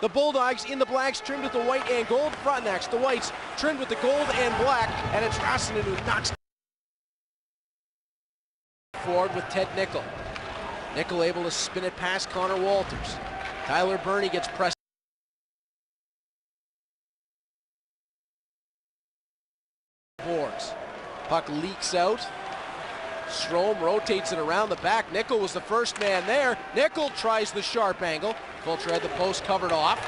The Bulldogs in the blacks trimmed with the white and gold front necks. The whites trimmed with the gold and black, and it's Rasanen who knocks forward with Ted Nickel. Nickel able to spin it past Connor Walters. Tyler Burney gets pressed. Boards. Puck leaks out. Strome rotates it around the back. Nickel was the first man there. Nickel tries the sharp angle. Fulcher had the post covered off.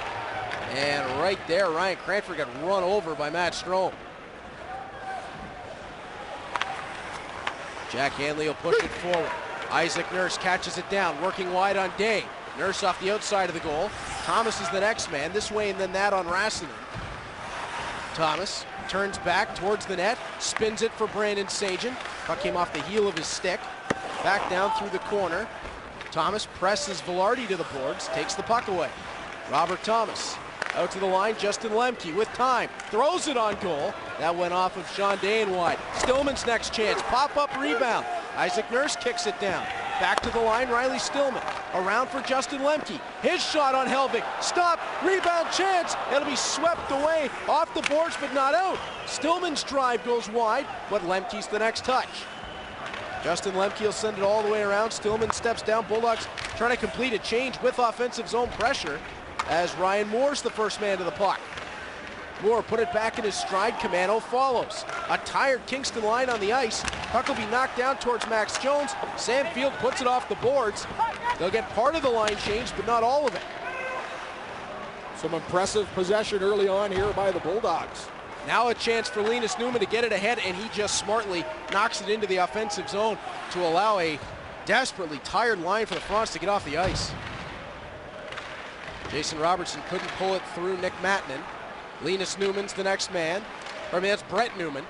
And right there, Ryan Cranford got run over by Matt Strome. Jack Hanley will push it forward. Isaac Nurse catches it down, working wide on Day. Nurse off the outside of the goal. Thomas is the next man, this way and then that on Rasanen. Thomas turns back towards the net, spins it for Brandon Sagen. Puck came off the heel of his stick. Back down through the corner. Thomas presses Velarde to the boards, takes the puck away. Robert Thomas out to the line, Justin Lemke with time, throws it on goal. That went off of Sean Dahan wide. Stillman's next chance, pop-up rebound. Isaac Nurse kicks it down. Back to the line, Riley Stillman. Around for Justin Lemke. His shot on Helvig. Stop, rebound chance. It'll be swept away off the boards, but not out. Stillman's drive goes wide, but Lemke's the next touch. Justin Lemke will send it all the way around. Stillman steps down. Bulldogs trying to complete a change with offensive zone pressure as Ryan Moore's the first man to the puck. Moore put it back in his stride. Camano follows. A tired Kingston line on the ice. Puck will be knocked down towards Max Jones. Sam Field puts it off the boards. They'll get part of the line change, but not all of it. Some impressive possession early on here by the Bulldogs. Now a chance for Linus Newman to get it ahead, and he just smartly knocks it into the offensive zone to allow a desperately tired line for the Fronts to get off the ice. Jason Robertson couldn't pull it through Nick Matanen. Linus Newman's the next man. That's Brett Newman.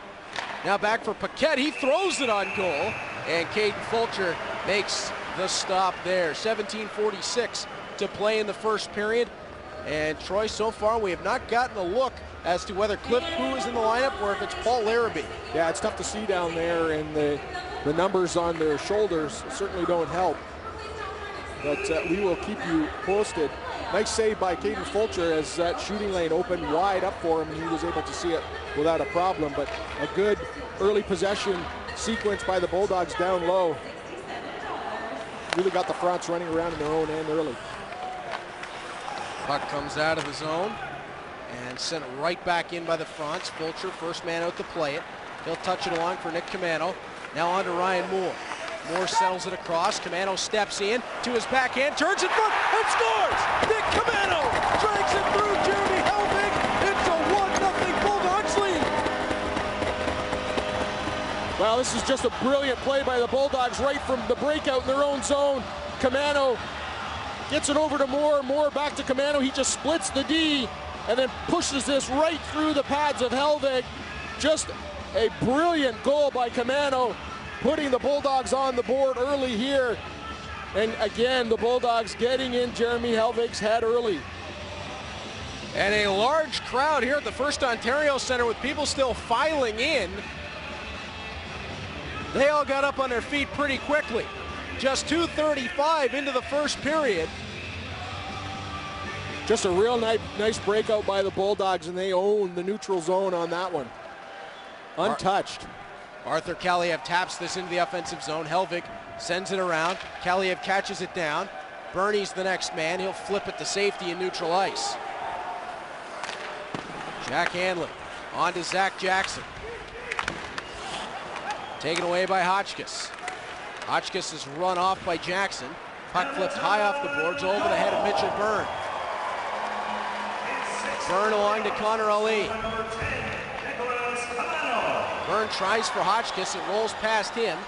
Now back for Paquette. He throws it on goal, and Caden Fulcher makes the stop there. 17:46 to play in the first period. And Troy, so far we have not gotten a look as to whether Cliff Pugh is in the lineup or if it's Paul Larrabee. Yeah, it's tough to see down there, and the numbers on their shoulders certainly don't help. But we will keep you posted. Nice save by Caden Fulcher as that shooting lane opened wide up for him, and he was able to see it without a problem. But a good early possession sequence by the Bulldogs down low. Really got the Fronts running around in their own end early. Puck comes out of the zone and sent right back in by the Fronts. Fulcher, first man out to play it. He'll touch it along for Nick Camano. Now on to Ryan Moore. Moore settles it across. Camano steps in to his backhand, turns it front, and scores! Nick Camano drags it through Jeremy Helvig. It's a 1-0 Bulldogs lead. Well, this is just a brilliant play by the Bulldogs right from the breakout in their own zone. Camano gets it over to Moore. Moore back to Camano. He just splits the D and then pushes this right through the pads of Helvig. Just a brilliant goal by Camano, putting the Bulldogs on the board early here. And again, the Bulldogs getting in Jeremy Helvig's head early. And a large crowd here at the First Ontario Centre with people still filing in. They all got up on their feet pretty quickly. Just 2:35 into the first period. Just a real nice breakout by the Bulldogs, and they own the neutral zone on that one. Untouched. Arthur Kaliev taps this into the offensive zone. Helvig sends it around. Kaliev catches it down. Bernie's the next man. He'll flip it to safety in neutral ice. Jack Hanley on to Zach Jackson. Taken away by Hotchkiss. Hotchkiss is run off by Jackson. Puck flipped high off the boards over the head of Mitchell Byrne. Byrne along to Connor Ali. Byrne tries for Hotchkiss, it rolls past him.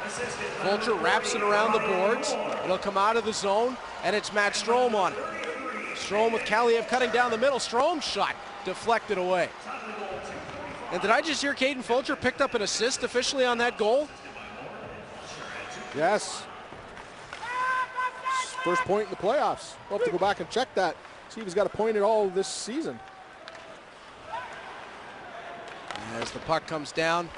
Fulcher wraps it around the boards. It'll come out of the zone, and it's Matt Strome on it. Strome with Kaliev cutting down the middle. Strome's shot deflected away. And did I just hear Caden Fulcher picked up an assist officially on that goal? Yes. First point in the playoffs. We'll have to go back and check that. See if he's got a point at all this season. As the puck comes down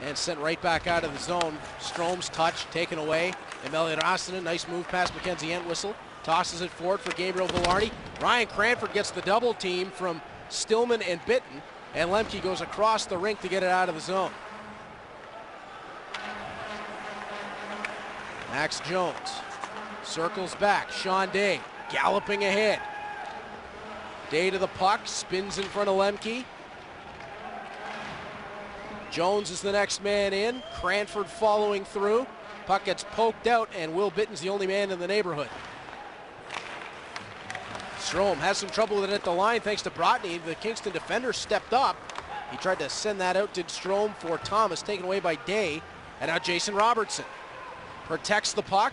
and sent right back out of the zone. Strome's touch taken away. Emeli Rasanen, nice move past Mackenzie Entwistle. Tosses it forward for Gabriel Vilardi. Ryan Cranford gets the double team from Stillman and Bitton, and Lemke goes across the rink to get it out of the zone. Max Jones circles back. Sean Day galloping ahead. Day to the puck, spins in front of Lemke. Jones is the next man in. Cranford following through. Puck gets poked out, and Will Bitton's the only man in the neighborhood. Strome has some trouble with it at the line thanks to Brotny. The Kingston defender stepped up. He tried to send that out, did Strome for Thomas, taken away by Day. And now Jason Robertson protects the puck,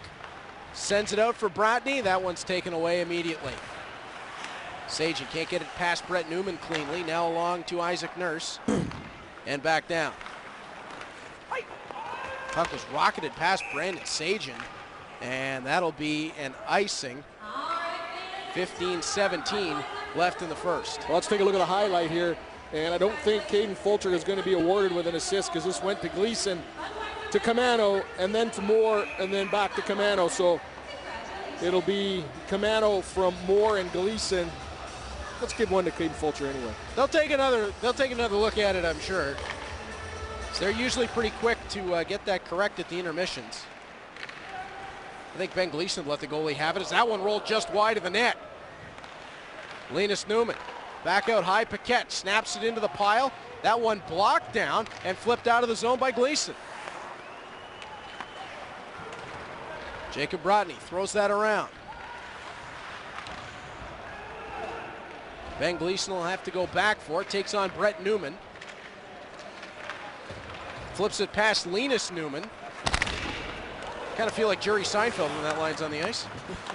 sends it out for Brotny. That one's taken away immediately. Sagen can't get it past Brett Newman cleanly. Now along to Isaac Nurse and back down. Puck was rocketed past Brandon Sagen, and that'll be an icing. 15-17 left in the first. Well, let's take a look at the highlight here, and I don't think Caden Fulcher is going to be awarded with an assist because this went to Gleason, to Camano, and then to Moore, and then back to Camano. So it'll be Camano from Moore and Gleason. Let's give one to Caden Fulcher anyway. They'll take another look at it, I'm sure. So they're usually pretty quick to get that correct at the intermissions. I think Ben Gleason let the goalie have it as that one rolled just wide of the net. Linus Newman back out high. Paquette snaps it into the pile. That one blocked down and flipped out of the zone by Gleason. Jacob Brotny throws that around. Ben Gleason will have to go back for it. Takes on Brett Newman. Flips it past Linus Newman. Kind of feel like Jerry Seinfeld when that line's on the ice.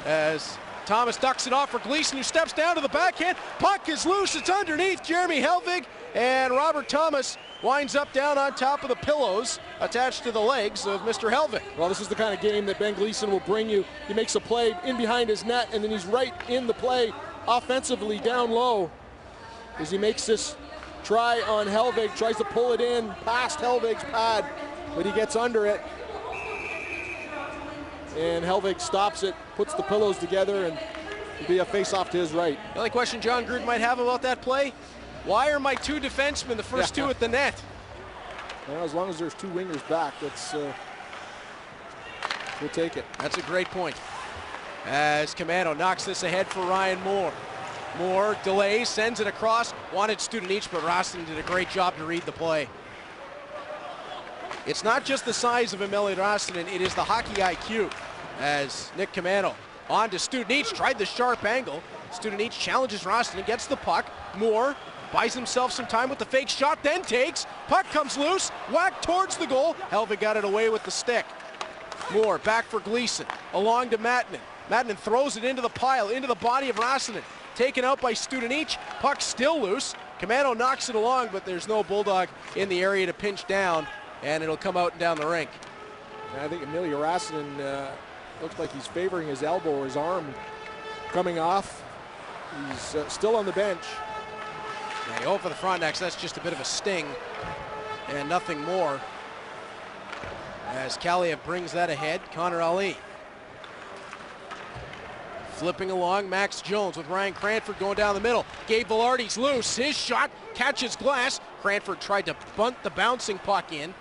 As Thomas ducks it off for Gleason, who steps down to the backhand. Puck is loose. It's underneath Jeremy Helvig, and Robert Thomas winds up down on top of the pillows attached to the legs of Mr. Helvig. Well, this is the kind of game that Ben Gleason will bring you. He makes a play in behind his net, and then he's right in the play offensively down low as he makes this try on Helvig, tries to pull it in past Helvig's pad, but he gets under it. And Helvig stops it, puts the pillows together, and it'll be a face-off to his right. The only question John Gruden might have about that play, why are my two defensemen the first two at the net? Well, as long as there's two wingers back, that's we'll take it. That's a great point. As Camano knocks this ahead for Ryan Moore. Moore delays, sends it across, wanted Studenic, but Rostin did a great job to read the play. It's not just the size of Emeli Rostinen, it is the hockey IQ. As Nick Camano on to Studenic, tried the sharp angle. Studenic challenges Rostinen, gets the puck. Moore buys himself some time with the fake shot, then takes. Puck comes loose, whacked towards the goal. Helvig got it away with the stick. Moore back for Gleason, along to Mattinen. Mattinen throws it into the pile, into the body of Rostinen. Taken out by Studenic, puck still loose. Camano knocks it along, but there's no Bulldog in the area to pinch down, and it'll come out and down the rink. And I think Emeli Rostinen looks like he's favoring his elbow or his arm coming off. He's still on the bench. Yeah, you hope for the Frontenacs, that's just a bit of a sting and nothing more. As Kaliev brings that ahead, Connor Ali. Flipping along, Max Jones with Ryan Cranford going down the middle. Gabe Vilardi's loose, his shot catches glass. Cranford tried to bunt the bouncing puck in.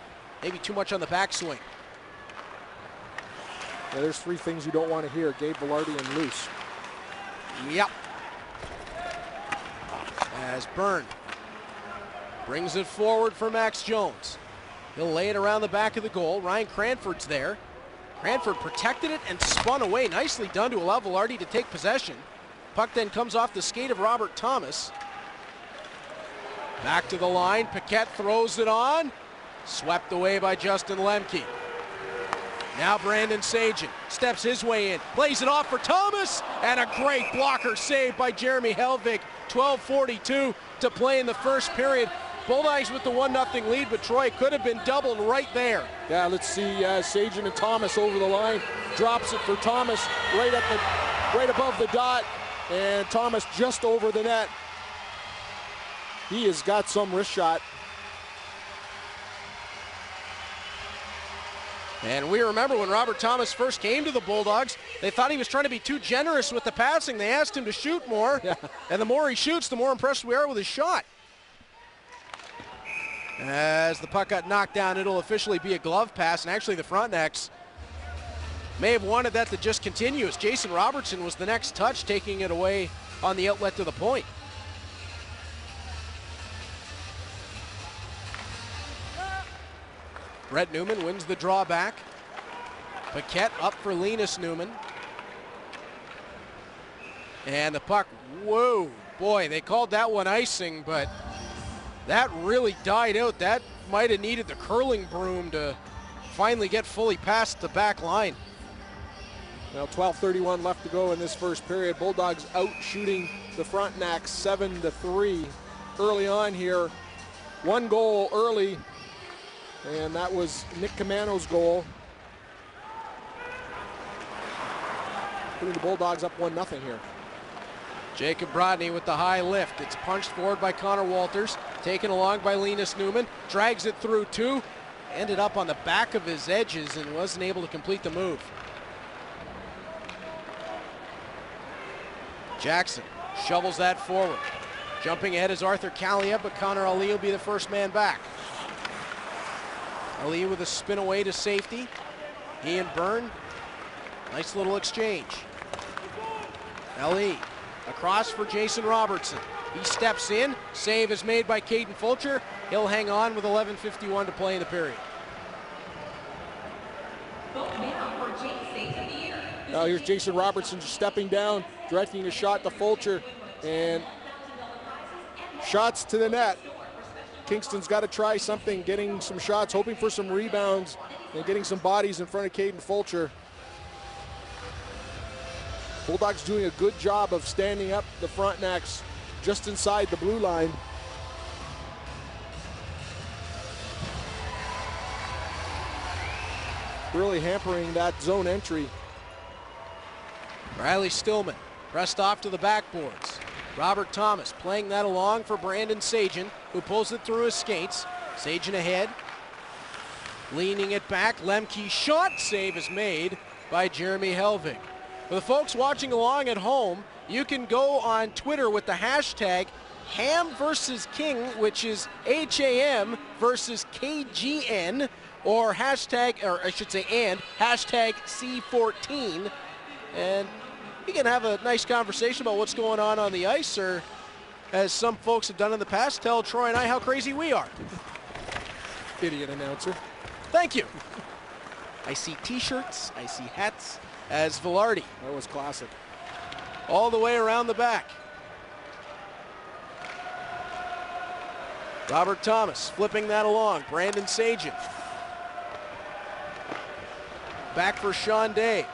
Maybe too much on the backswing. Yeah, there's three things you don't want to hear: Gabe Vilardi and loose. Yep. As Byrne brings it forward for Max Jones. He'll lay it around the back of the goal. Ryan Cranford's there. Cranford protected it and spun away. Nicely done to allow Vilardi to take possession. Puck then comes off the skate of Robert Thomas. Back to the line. Paquette throws it on. Swept away by Justin Lemke. Now Brandon Sagen steps his way in. Plays it off for Thomas. And a great blocker save by Jeremy Helvig. 12:42 to play in the first period. Bulldogs with the 1-0 lead, but Troy could have been doubled right there. Yeah, let's see Sagen and Thomas over the line. Drops it for Thomas right above the dot, and Thomas just over the net. He has got some wrist shot. And we remember when Robert Thomas first came to the Bulldogs, they thought he was trying to be too generous with the passing. They asked him to shoot more, and the more he shoots, the more impressed we are with his shot. As the puck got knocked down, it'll officially be a glove pass, and actually the Frontenacs may have wanted that to just continue, as Jason Robertson was the next touch, taking it away on the outlet to the point. Brett Newman wins the drawback. Paquette up for Linus Newman. And the puck, whoa, boy, they called that one icing, but that really died out. That might have needed the curling broom to finally get fully past the back line. Now 12:31 left to go in this first period. Bulldogs out shooting the Frontenacs 7-3 early on here. One goal early, and that was Nick Camano's goal. Putting the Bulldogs up 1-0 here. Jacob Brodney with the high lift. It's punched forward by Connor Walters, taken along by Linus Newman, drags it through two, ended up on the back of his edges and wasn't able to complete the move. Jackson shovels that forward. Jumping ahead is Arthur Kalia, but Connor Ali will be the first man back. Ali with a spin away to safety. He and Byrne, nice little exchange. Ali across for Jason Robertson. He steps in, save is made by Caden Fulcher. He'll hang on with 11:51 to play in the period. Now here's Jason Robertson just stepping down, directing a shot to Fulcher, and shots to the net. Kingston's got to try something, getting some shots, hoping for some rebounds, and getting some bodies in front of Caden Fulcher. Bulldogs doing a good job of standing up the Frontenacs just inside the blue line. Really hampering that zone entry. Riley Stillman pressed off to the backboards. Robert Thomas playing that along for Brandon Sagen, who pulls it through his skates. Sagen ahead, leaning it back. Lemke's shot, save is made by Jeremy Helvig. For the folks watching along at home, you can go on Twitter with the hashtag Ham versus King, which is HAM versus KGN, or hashtag, or I should say, and hashtag C14. And you can have a nice conversation about what's going on the ice, or as some folks have done in the past, tell Troy and I how crazy we are. Idiot announcer. Thank you. I see t-shirts, I see hats, as Velarde. That was classic. All the way around the back. Robert Thomas flipping that along. Brandon Sagen. Back for Sean Day.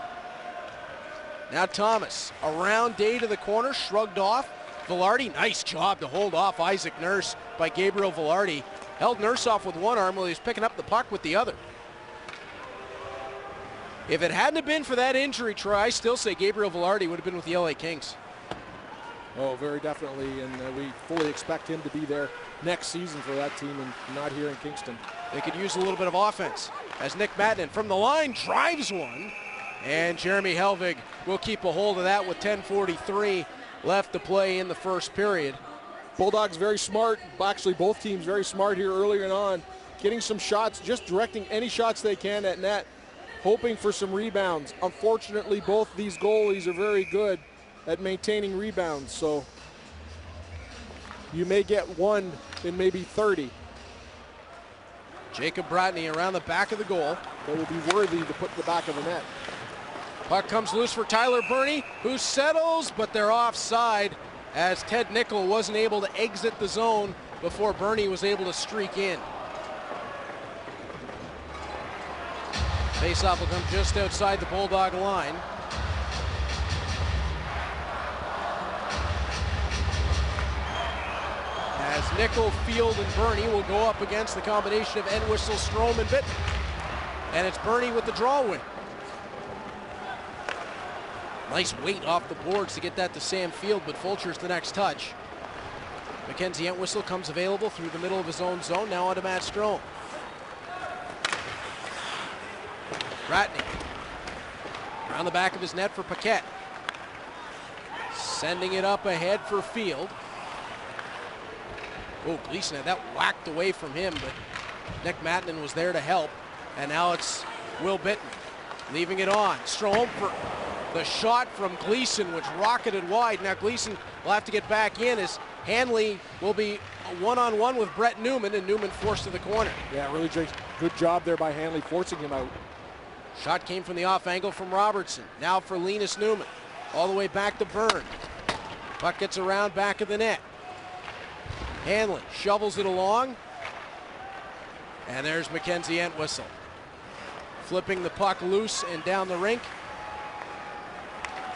Now Thomas around Day to the corner, shrugged off. Velarde, nice job to hold off Isaac Nurse by Gabriel Velarde. Held Nurse off with one arm while he was picking up the puck with the other. If it hadn't have been for that injury, Troy, I still say Gabriel Velarde would have been with the LA Kings. Oh, very definitely, and we fully expect him to be there next season for that team and not here in Kingston. They could use a little bit of offense as Nick Madden from the line drives one, and Jeremy Helvig will keep a hold of that with 10:43 left to play in the first period. Bulldogs very smart, actually both teams very smart here earlier on, getting some shots, just directing any shots they can at net, hoping for some rebounds. Unfortunately, both these goalies are very good at maintaining rebounds, so you may get one in maybe 30. Jacob Brodney around the back of the goal. That will be worthy to put in the back of the net. Puck comes loose for Tyler Burney, who settles, but they're offside as Ted Nickel wasn't able to exit the zone before Burney was able to streak in. Faceoff will come just outside the Bulldog line. As Nickel, Field, and Burney will go up against the combination of Entwistle, Strome, and Bitten. And it's Burney with the draw win. Nice weight off the boards to get that to Sam Field, but Fulcher's the next touch. Mackenzie Entwistle comes available through the middle of his own zone, now onto Matt Strome. Ratney around the back of his net for Paquette. Sending it up ahead for Field. Oh, Gleason had that whacked away from him, but Nick Mattinen was there to help. And now it's Will Bittman leaving it on. Strome for the shot from Gleason, which rocketed wide. Now Gleason will have to get back in as Hanley will be one-on-one with Brett Newman, and Newman forced to the corner. Yeah, really good job there by Hanley forcing him out. Shot came from the off angle from Robertson. Now for Linus Newman. All the way back to Byrne. Puck gets around back of the net. Hanley shovels it along. And there's Mackenzie Entwistle. Flipping the puck loose and down the rink.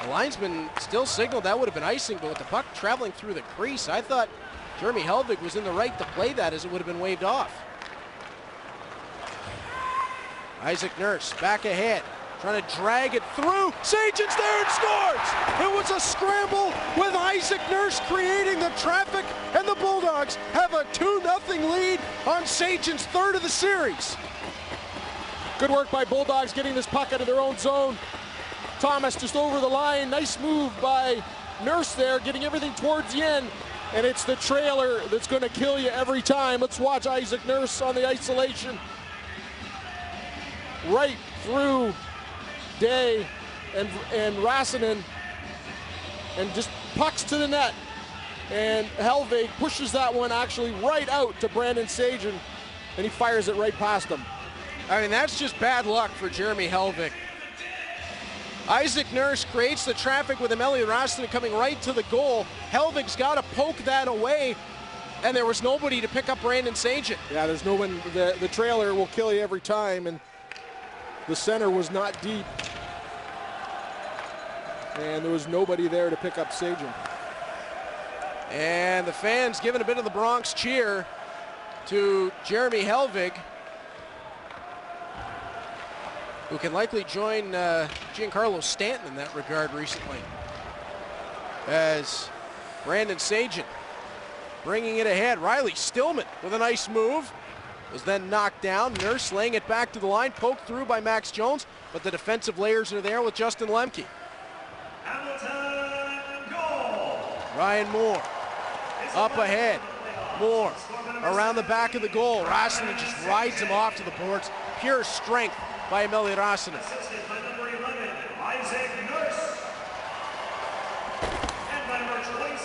The linesman still signaled that would have been icing, but with the puck traveling through the crease, I thought Jeremy Helvig was in the right to play that, as it would have been waved off. Isaac Nurse back ahead, trying to drag it through. Sagan's there and scores! It was a scramble with Isaac Nurse creating the traffic, and the Bulldogs have a 2-0 lead on Sagan's third of the series. Good work by Bulldogs getting this puck out of their own zone. Thomas just over the line. Nice move by Nurse there, getting everything towards the end. And it's the trailer that's going to kill you every time. Let's watch Isaac Nurse on the isolation. Right through Day and Rasanen, and just pucks to the net. And Helvig pushes that one actually right out to Brandon Sagen, and he fires it right past him. I mean, that's just bad luck for Jeremy Helvig. Isaac Nurse creates the traffic with Emeli Rasanen coming right to the goal. Helvig's got to poke that away, and there was nobody to pick up Brandon Sagen. Yeah, there's no one. The trailer will kill you every time, and the center was not deep. And there was nobody there to pick up Sagen. And the fans giving a bit of the Bronx cheer to Jeremy Helvig, who can likely join Giancarlo Stanton in that regard recently. As Brandon Sagen bringing it ahead. Riley Stillman with a nice move. Was then knocked down. Nurse laying it back to the line, poked through by Max Jones, but the defensive layers are there with Justin Lemke. Ryan Moore up ahead. Moore around the back of the goal. Rasanen just rides him off to the boards. Pure strength by Emeli Rasanen.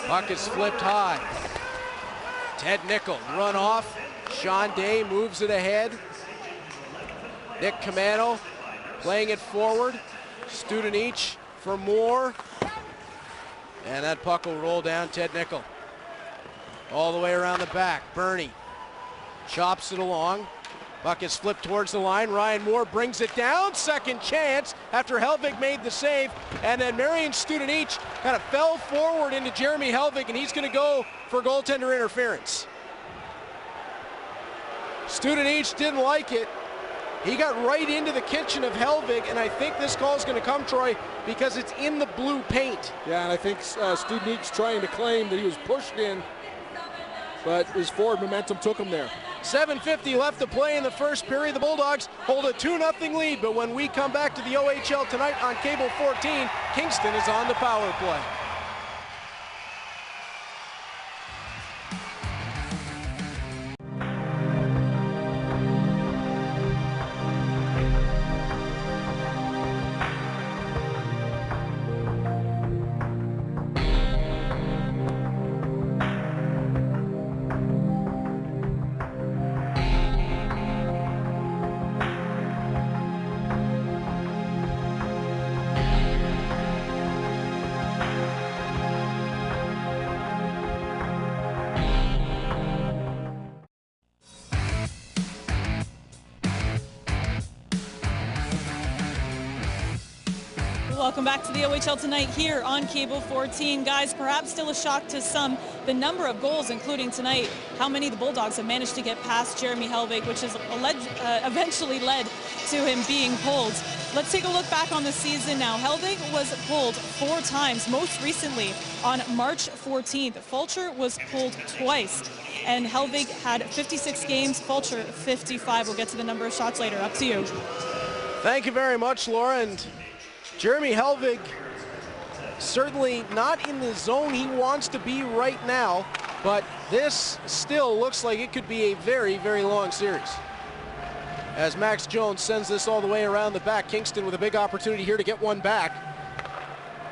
Puck is flipped high. Ted Nickel run off. Sean Day moves it ahead. Nick Camano playing it forward. Studenich for Moore. And that puck will roll down Ted Nickel. All the way around the back. Bernie chops it along. Puck is flipped towards the line. Ryan Moore brings it down. Second chance after Helvig made the save. And then Marian Studenich kind of fell forward into Jeremy Helvig, and he's going to go for goaltender interference. Studenich didn't like it. He got right into the kitchen of Helvig, and I think this call is going to come, Troy, because it's in the blue paint. Yeah, and I think Studenich's trying to claim that he was pushed in, but his forward momentum took him there. 7:50 left to play in the first period. The Bulldogs hold a 2-0 lead, but when we come back to the OHL tonight on Cable 14, Kingston is on the power play. Welcome back to the OHL tonight here on Cable 14. Guys, perhaps still a shock to some, the number of goals, including tonight, how many the Bulldogs have managed to get past Jeremy Helvig, which has eventually led to him being pulled. Let's take a look back on the season now. Helvig was pulled 4 times, most recently on March 14th. Fulcher was pulled twice, and Helvig had 56 games, Fulcher 55. We'll get to the number of shots later. Up to you. Thank you very much, Laura. And Jeremy Helvig certainly not in the zone he wants to be right now, but this still looks like it could be a very, very long series. As Max Jones sends this all the way around the back, Kingston with a big opportunity here to get one back.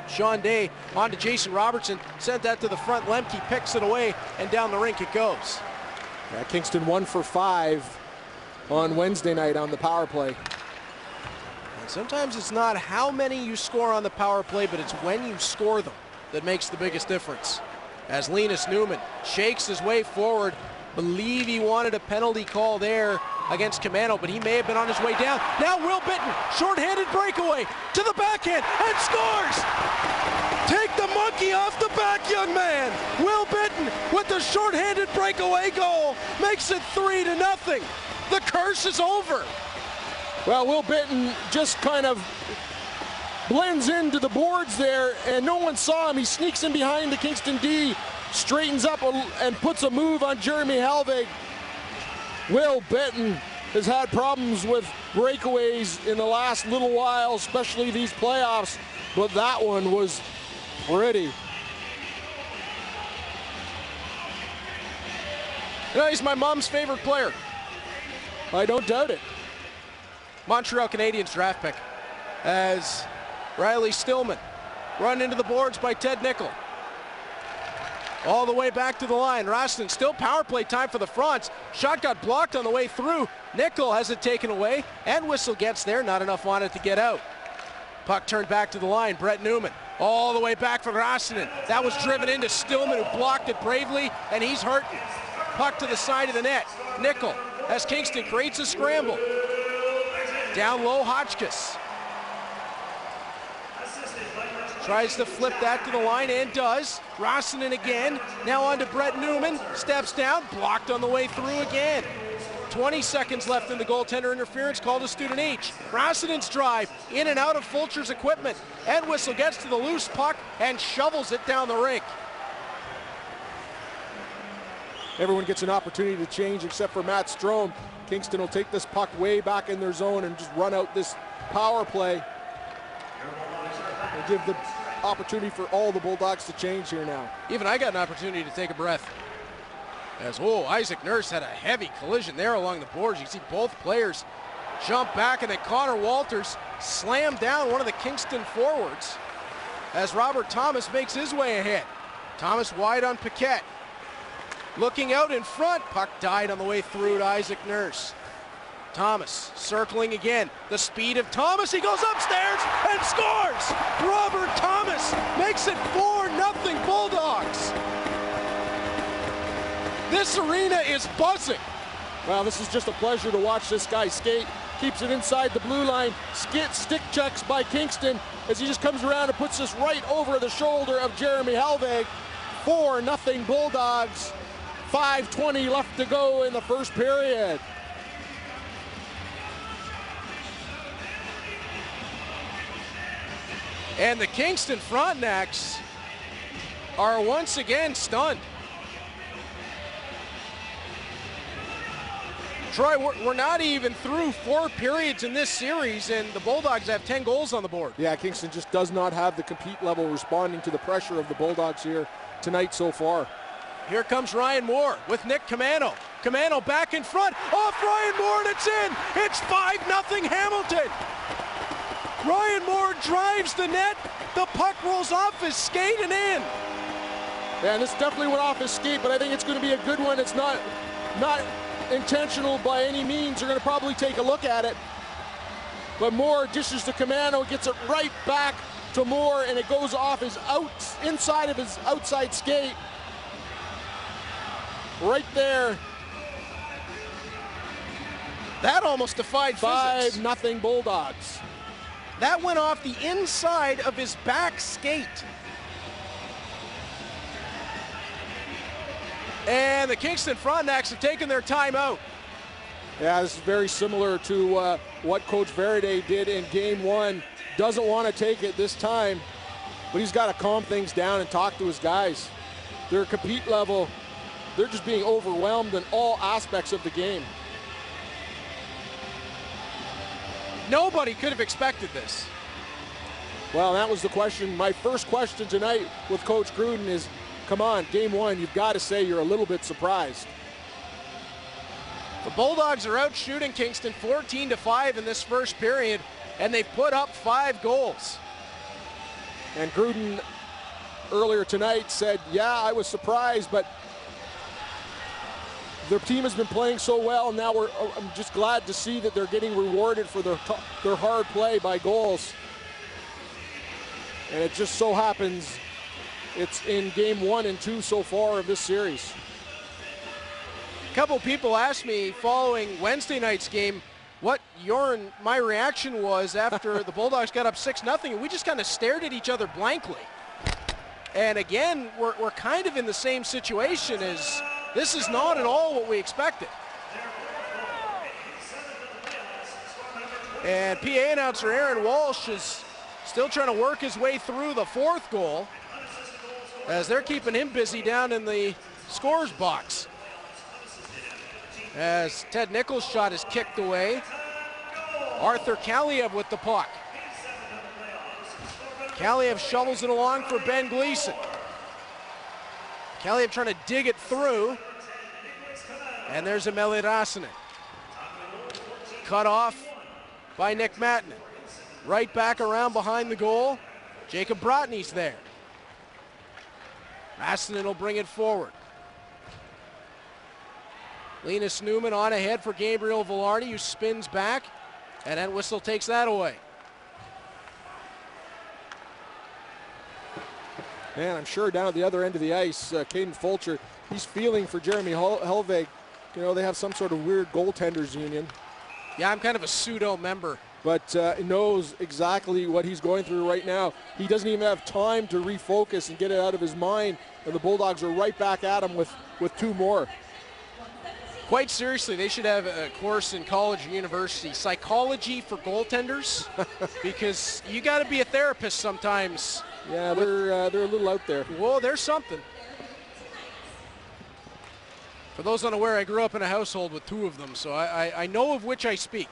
Sean Day on to Jason Robertson, sent that to the front. Lemke picks it away, and down the rink it goes. Yeah, Kingston 1 for 5 on Wednesday night on the power play. And sometimes it's not how many you score on the power play, but it's when you score them that makes the biggest difference. As Linus Newman shakes his way forward, believe he wanted a penalty call there against Camano, but he may have been on his way down. Now Will Bitton, short-handed breakaway to the backhand and scores! Take the monkey off the back, young man! Will Bitton with the short-handed breakaway goal makes it 3-0. The curse is over. Well, Will Bitton just kind of blends into the boards there, and no one saw him. He sneaks in behind the Kingston D, straightens up and puts a move on Jeremy Helvig. Will Bitton has had problems with breakaways in the last little while, especially these playoffs, but that one was pretty. You know, he's my mom's favorite player. I don't doubt it. Montreal Canadiens draft pick as Riley Stillman run into the boards by Ted Nickel. All the way back to the line. Roston still power play time for the Fronts. Shot got blocked on the way through. Nickel has it taken away, and whistle gets there. Not enough on it to get out. Puck turned back to the line. Brett Newman all the way back for Rostonen. That was driven into Stillman, who blocked it bravely, and he's hurting. Puck to the side of the net. Nickel, as Kingston creates a scramble. Down low, Hotchkiss. Tries to flip that to the line and does. Rossinen again. Now on to Brett Newman. Steps down. Blocked on the way through again. 20 seconds left in the goaltender interference called a student H. Rossinen's drive in and out of Fulcher's equipment. Entwistle gets to the loose puck and shovels it down the rink. Everyone gets an opportunity to change except for Matt Strome. Kingston will take this puck way back in their zone and just run out this power play. And give the opportunity for all the Bulldogs to change here now. Even I got an opportunity to take a breath. As, Isaac Nurse had a heavy collision there along the boards. You can see both players jump back, and then Connor Walters slammed down one of the Kingston forwards as Robert Thomas makes his way ahead. Thomas wide on Paquette. Looking out in front, puck died on the way through to Isaac Nurse. Thomas circling again. The speed of Thomas, he goes upstairs and scores! Robert Thomas makes it 4-0 Bulldogs. This arena is buzzing. Well, this is just a pleasure to watch this guy skate. Keeps it inside the blue line. Stick checks by Kingston as he just comes around and puts this right over the shoulder of Jeremy Helvig. 4-0 Bulldogs. 5:20 left to go in the first period. And the Kingston Frontenacs are once again stunned. Troy, we're not even through 4 periods in this series, and the Bulldogs have 10 goals on the board. Yeah, Kingston just does not have the compete level responding to the pressure of the Bulldogs here tonight so far. Here comes Ryan Moore with Nick Camano. Camano back in front, off Ryan Moore, and it's in! It's 5-0 Hamilton! Ryan Moore drives the net, the puck rolls off his skate and in. Yeah, and this definitely went off his skate, but I think it's going to be a good one. It's not intentional by any means. They're going to probably take a look at it. But Moore dishes to Camano, gets it right back to Moore, and it goes off his inside of his outside skate. Right there. That almost defied physics. 5-0 Bulldogs. That went off the inside of his back skate. And the Kingston Frontenacs have taken their timeout. Yeah, this is very similar to what Coach Verde did in Game 1. Doesn't want to take it this time, but he's got to calm things down and talk to his guys. Their compete level, they're just being overwhelmed in all aspects of the game. Nobody could have expected this. Well, that was the question. My first question tonight with Coach Gruden is, come on, game one, you've got to say you're a little bit surprised. The Bulldogs are out shooting Kingston 14-5 in this first period, and they put up 5 goals. And Gruden earlier tonight said, yeah, I was surprised, but their team has been playing so well. Now I'm just glad to see that they're getting rewarded for their hard play by goals. And it just so happens it's in game 1 and 2 so far of this series. A couple people asked me following Wednesday night's game what my reaction was after the Bulldogs got up 6-0, and we just kind of stared at each other blankly. And again, we're kind of in the same situation as this is not at all what we expected. And PA announcer Aaron Walsh is still trying to work his way through the 4th goal as they're keeping him busy down in the scores box. As Ted Nichols' shot is kicked away. Arthur Kaliev with the puck. Kaliev shovels it along for Ben Gleason. Kaliev trying to dig it through. And there's Emeli Rasanen. Cut off by Nick Mattinen. Right back around behind the goal. Jacob Brotny's there. Rasanen will bring it forward. Linus Newman on ahead for Gabriel Velarde, who spins back, and Entwistle takes that away. Man, I'm sure down at the other end of the ice, Caden Fulcher, he's feeling for Jeremy Helveg. You know, they have some sort of weird goaltenders union. Yeah, I'm kind of a pseudo member. But knows exactly what he's going through right now. He doesn't even have time to refocus and get it out of his mind, and the Bulldogs are right back at him with 2 more. Quite seriously, they should have a course in college or university, psychology for goaltenders, because you got to be a therapist sometimes. Yeah, they're a little out there. Whoa, there's something. For those unaware, I grew up in a household with 2 of them, so I know of which I speak.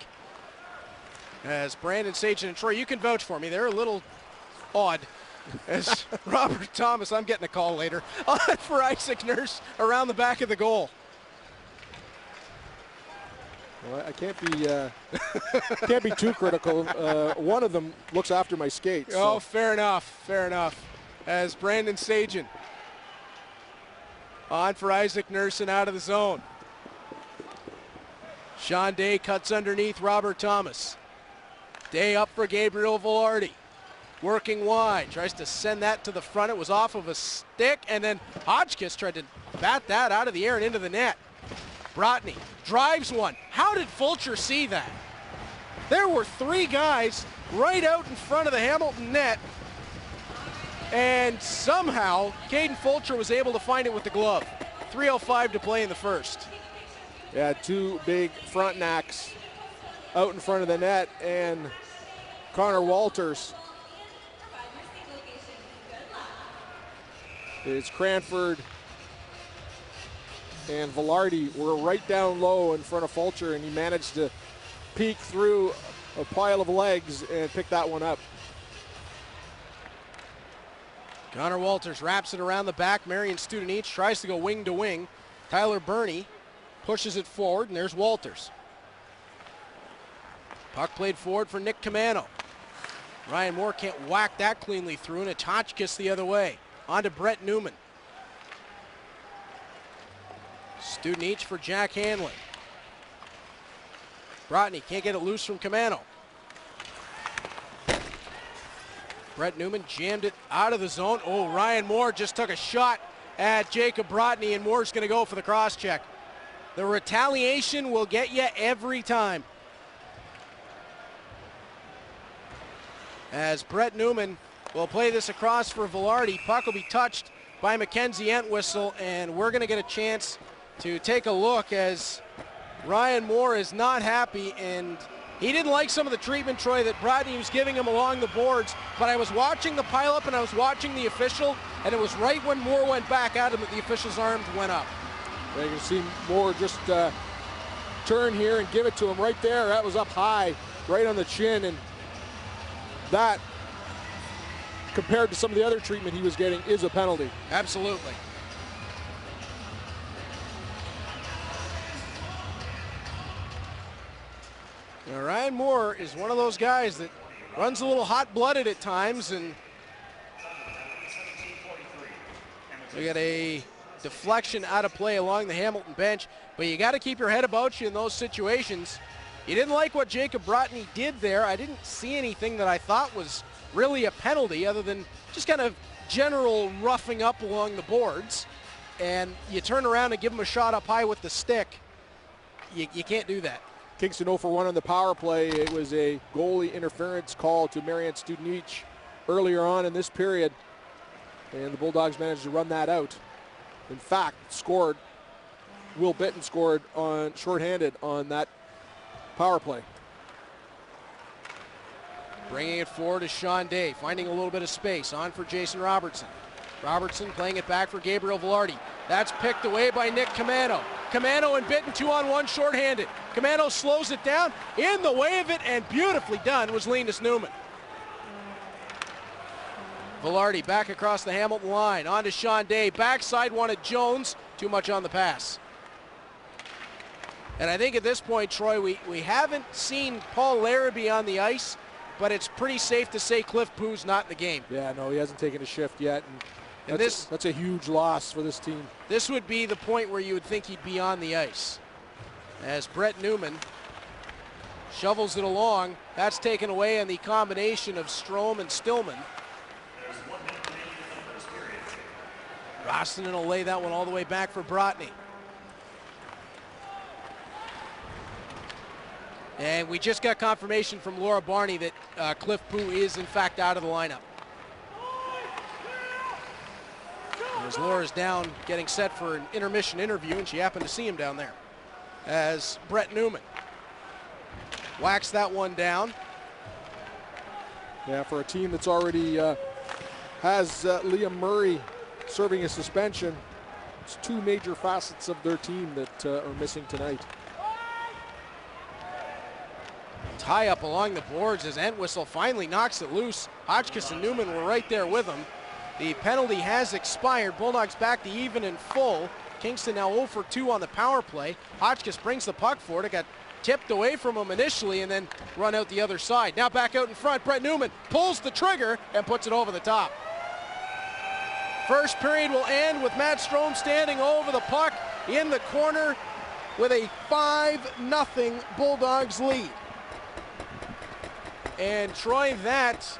As Brandon Sage and Troy, you can vouch for me, they're a little odd. As Robert Thomas, I'm getting a call later, on for Isaac Nurse around the back of the goal. Well, I can't be too critical. One of them looks after my skates. So. Oh, fair enough. As Brandon Sagan on for Isaac Nurse and out of the zone. Sean Day cuts underneath Robert Thomas. Day up for Gabriel Velarde. Working wide, tries to send that to the front. It was off of a stick, and then Hodgkiss tried to bat that out of the air and into the net. Brotny drives one. How did Fulcher see that? There were 3 guys right out in front of the Hamilton net, and somehow Caden Fulcher was able to find it with the glove. 3:05 to play in the first. Yeah, 2 big front knacks out in front of the net, and Connor Walters. It's Cranford and Velarde were right down low in front of Fulcher, and he managed to peek through a pile of legs and pick that one up. Connor Walters wraps it around the back. Marion Studenich tries to go wing to wing. Tyler Burney pushes it forward, and there's Walters. Puck played forward for Nick Camano. Ryan Moore can't whack that cleanly through, and it's Hotchkiss the other way. On to Brett Newman. Studenich for Jack Hanley. Brotny can't get it loose from Camano. Brett Newman jammed it out of the zone. Oh, Ryan Moore just took a shot at Jacob Brotny, and Moore's going to go for the cross check. The retaliation will get you every time. As Brett Newman will play this across for Velarde. Puck will be touched by Mackenzie Entwistle, and we're going to get a chance to take a look as Ryan Moore is not happy, and he didn't like some of the treatment, Troy, that Brotny was giving him along the boards, but I was watching the pileup and I was watching the official, and it was right when Moore went back at him that the official's arms went up. Yeah, you can see Moore just turn here and give it to him right there. That was up high. right on the chin, and that, compared to some of the other treatment he was getting, is a penalty. Absolutely. Now, Ryan Moore is one of those guys that runs a little hot-blooded at times, and we got a deflection out of play along the Hamilton bench, but you got to keep your head about you in those situations. You didn't like what Jacob Brotny did there. I didn't see anything that I thought was really a penalty other than just kind of general roughing up along the boards, and you turn around and give him a shot up high with the stick. You can't do that. Kingston 0 for 1 on the power play. It was a goalie interference call to Marian Studenic earlier on in this period, and the Bulldogs managed to run that out. In fact, Will Bitton scored on shorthanded on that power play. Bringing it forward is Sean Day, finding a little bit of space. On for Jason Robertson. Robertson playing it back for Gabriel Velarde. That's picked away by Nick Camano. Camano and Bitton 2-on-1 shorthanded. Camano slows it down. In the way of it, and beautifully done, was Linus Newman. Velarde back across the Hamilton line. On to Sean Day. Backside wanted Jones. Too much on the pass. And I think at this point, Troy, we haven't seen Paul Larrabee on the ice, but it's pretty safe to say Cliff Poo's not in the game. Yeah, no, he hasn't taken a shift yet. And that's a huge loss for this team. This would be the point where you would think he'd be on the ice. As Brett Newman shovels it along, that's taken away in the combination of Strome and Stillman. Rostonen will lay that one all the way back for Brotny. And we just got confirmation from Laura Barney that Cliff Poo is in fact out of the lineup. As Laura's down getting set for an intermission interview, and she happened to see him down there. As Brett Newman whacks that one down. Yeah, for a team that's already has Liam Murray serving a suspension, it's two major facets of their team that are missing tonight. Tie up along the boards as Entwistle finally knocks it loose. Hotchkiss and Newman were right there with him. The penalty has expired. Bulldogs back to even in full. Kingston now 0 for 2 on the power play. Hotchkiss brings the puck forward. It got tipped away from him initially and then run out the other side. Now back out in front. Brett Newman pulls the trigger and puts it over the top. First period will end with Matt Strome standing over the puck in the corner with a 5-0 Bulldogs lead. And Troy, that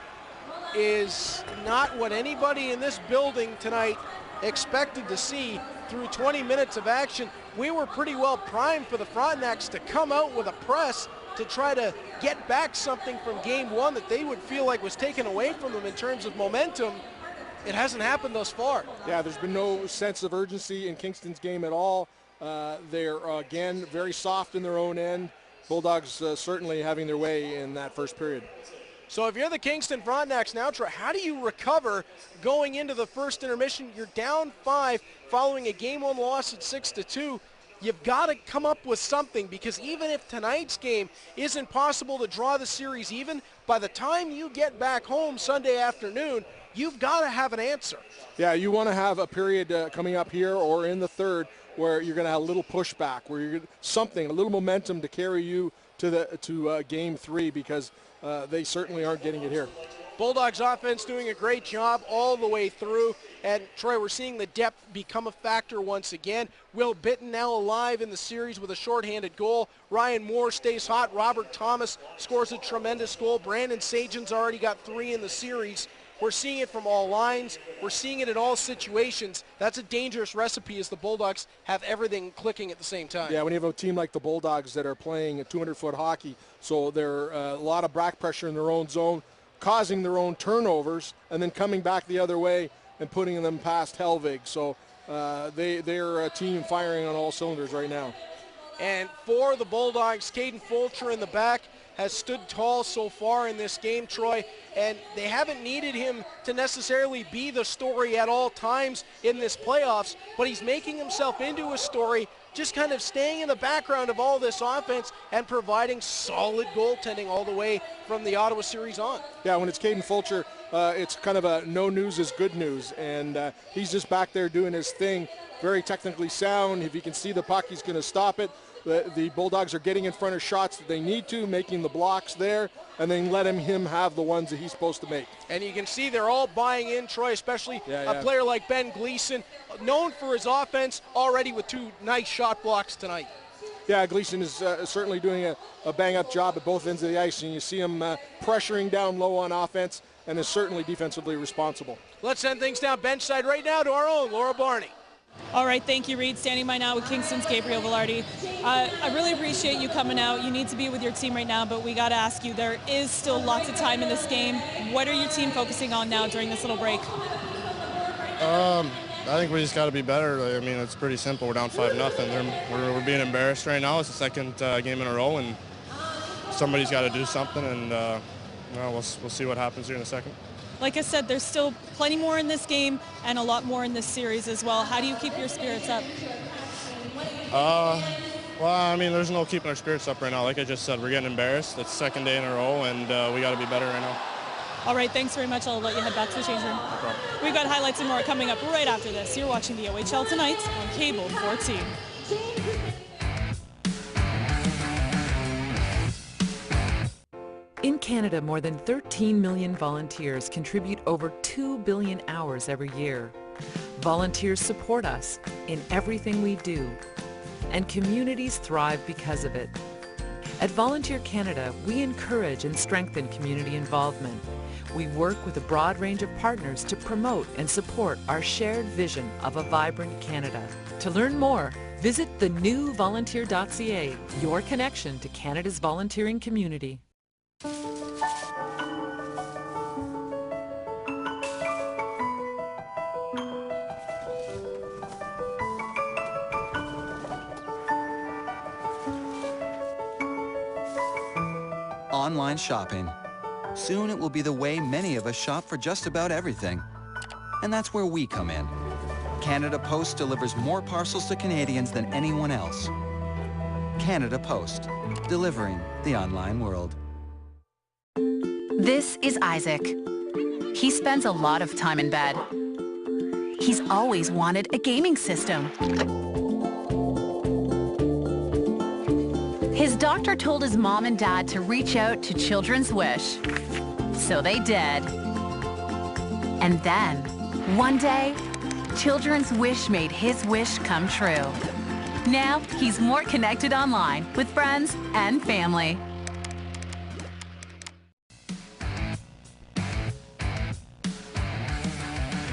is not what anybody in this building tonight expected to see through 20 minutes of action. We were pretty well primed for the Frontenacs to come out with a press to try to get back something from game one that they would feel like was taken away from them in terms of momentum. It hasn't happened thus far. Yeah, there's been no sense of urgency in Kingston's game at all. They're, again, very soft in their own end. Bulldogs certainly having their way in that first period. So if you're the Kingston Frontenacs now, Troy, how do you recover going into the first intermission? You're down 5 following a game 1 loss at 6-2. You've got to come up with something, because even if tonight's game isn't possible to draw the series even, by the time you get back home Sunday afternoon, you've got to have an answer. Yeah, you want to have a period coming up here or in the third where you're going to have a little pushback, where you're a little momentum to carry you to game 3, because they certainly aren't getting it here. Bulldogs offense doing a great job all the way through. And Troy, we're seeing the depth become a factor once again. Will Bitton now alive in the series with a shorthanded goal. Ryan Moore stays hot. Robert Thomas scores a tremendous goal. Brandon Sajan's already got 3 in the series. We're seeing it from all lines. We're seeing it in all situations. That's a dangerous recipe as the Bulldogs have everything clicking at the same time. Yeah, when you have a team like the Bulldogs that are playing a 200-foot hockey, so they're a lot of back pressure in their own zone, causing their own turnovers, and then coming back the other way and putting them past Helvig. So they're a team firing on all cylinders right now. And for the Bulldogs, Caden Fulcher in the back has stood tall so far in this game, Troy. and they haven't needed him to necessarily be the story at all times in this playoffs, but he's making himself into a story, just kind of staying in the background of all this offense and providing solid goaltending all the way from the Ottawa series on. Yeah, when it's Caden Fulcher, it's kind of a no news is good news, and he's just back there doing his thing, very technically sound. If he can see the puck, he's going to stop it. The Bulldogs are getting in front of shots that they need to, making the blocks there, and then letting him have the ones that he's supposed to make. And you can see they're all buying in, Troy, especially a player like Ben Gleason, known for his offense, already with 2 nice shot blocks tonight. Yeah, Gleason is certainly doing a bang-up job at both ends of the ice, and you see him pressuring down low on offense and is certainly defensively responsible. Let's send things down bench side right now to our own Laura Barney. All right, thank you, Reed. Standing by now with Kingston's Gabriel Velarde. I really appreciate you coming out. You need to be with your team right now, but we got to ask you, there is still lots of time in this game. What are your team focusing on now during this little break? I think we just got to be better. I mean, it's pretty simple. We're down 5-0. We're being embarrassed right now. It's the second game in a row, and somebody's got to do something, and we'll see what happens here in a second. Like I said, there's still plenty more in this game and a lot more in this series as well. How do you keep your spirits up? Well, I mean, there's no keeping our spirits up right now. Like I just said, we're getting embarrassed. It's the second day in a row, and we got to be better right now. All right, thanks very much. I'll let you head back to the change room. No problem. We've got highlights and more coming up right after this. You're watching the OHL tonight on Cable 14. In Canada, more than 13 million volunteers contribute over 2 billion hours every year. Volunteers support us in everything we do, and communities thrive because of it. At Volunteer Canada, we encourage and strengthen community involvement. We work with a broad range of partners to promote and support our shared vision of a vibrant Canada. To learn more, visit thenewvolunteer.ca, your connection to Canada's volunteering community. Online shopping. Soon it will be the way many of us shop for just about everything. And that's where we come in. Canada Post delivers more parcels to Canadians than anyone else. Canada Post, delivering the online world. This is Isaac. He spends a lot of time in bed. He's always wanted a gaming system. His doctor told his mom and dad to reach out to Children's Wish. So they did. And then, one day, Children's Wish made his wish come true. Now, he's more connected online with friends and family.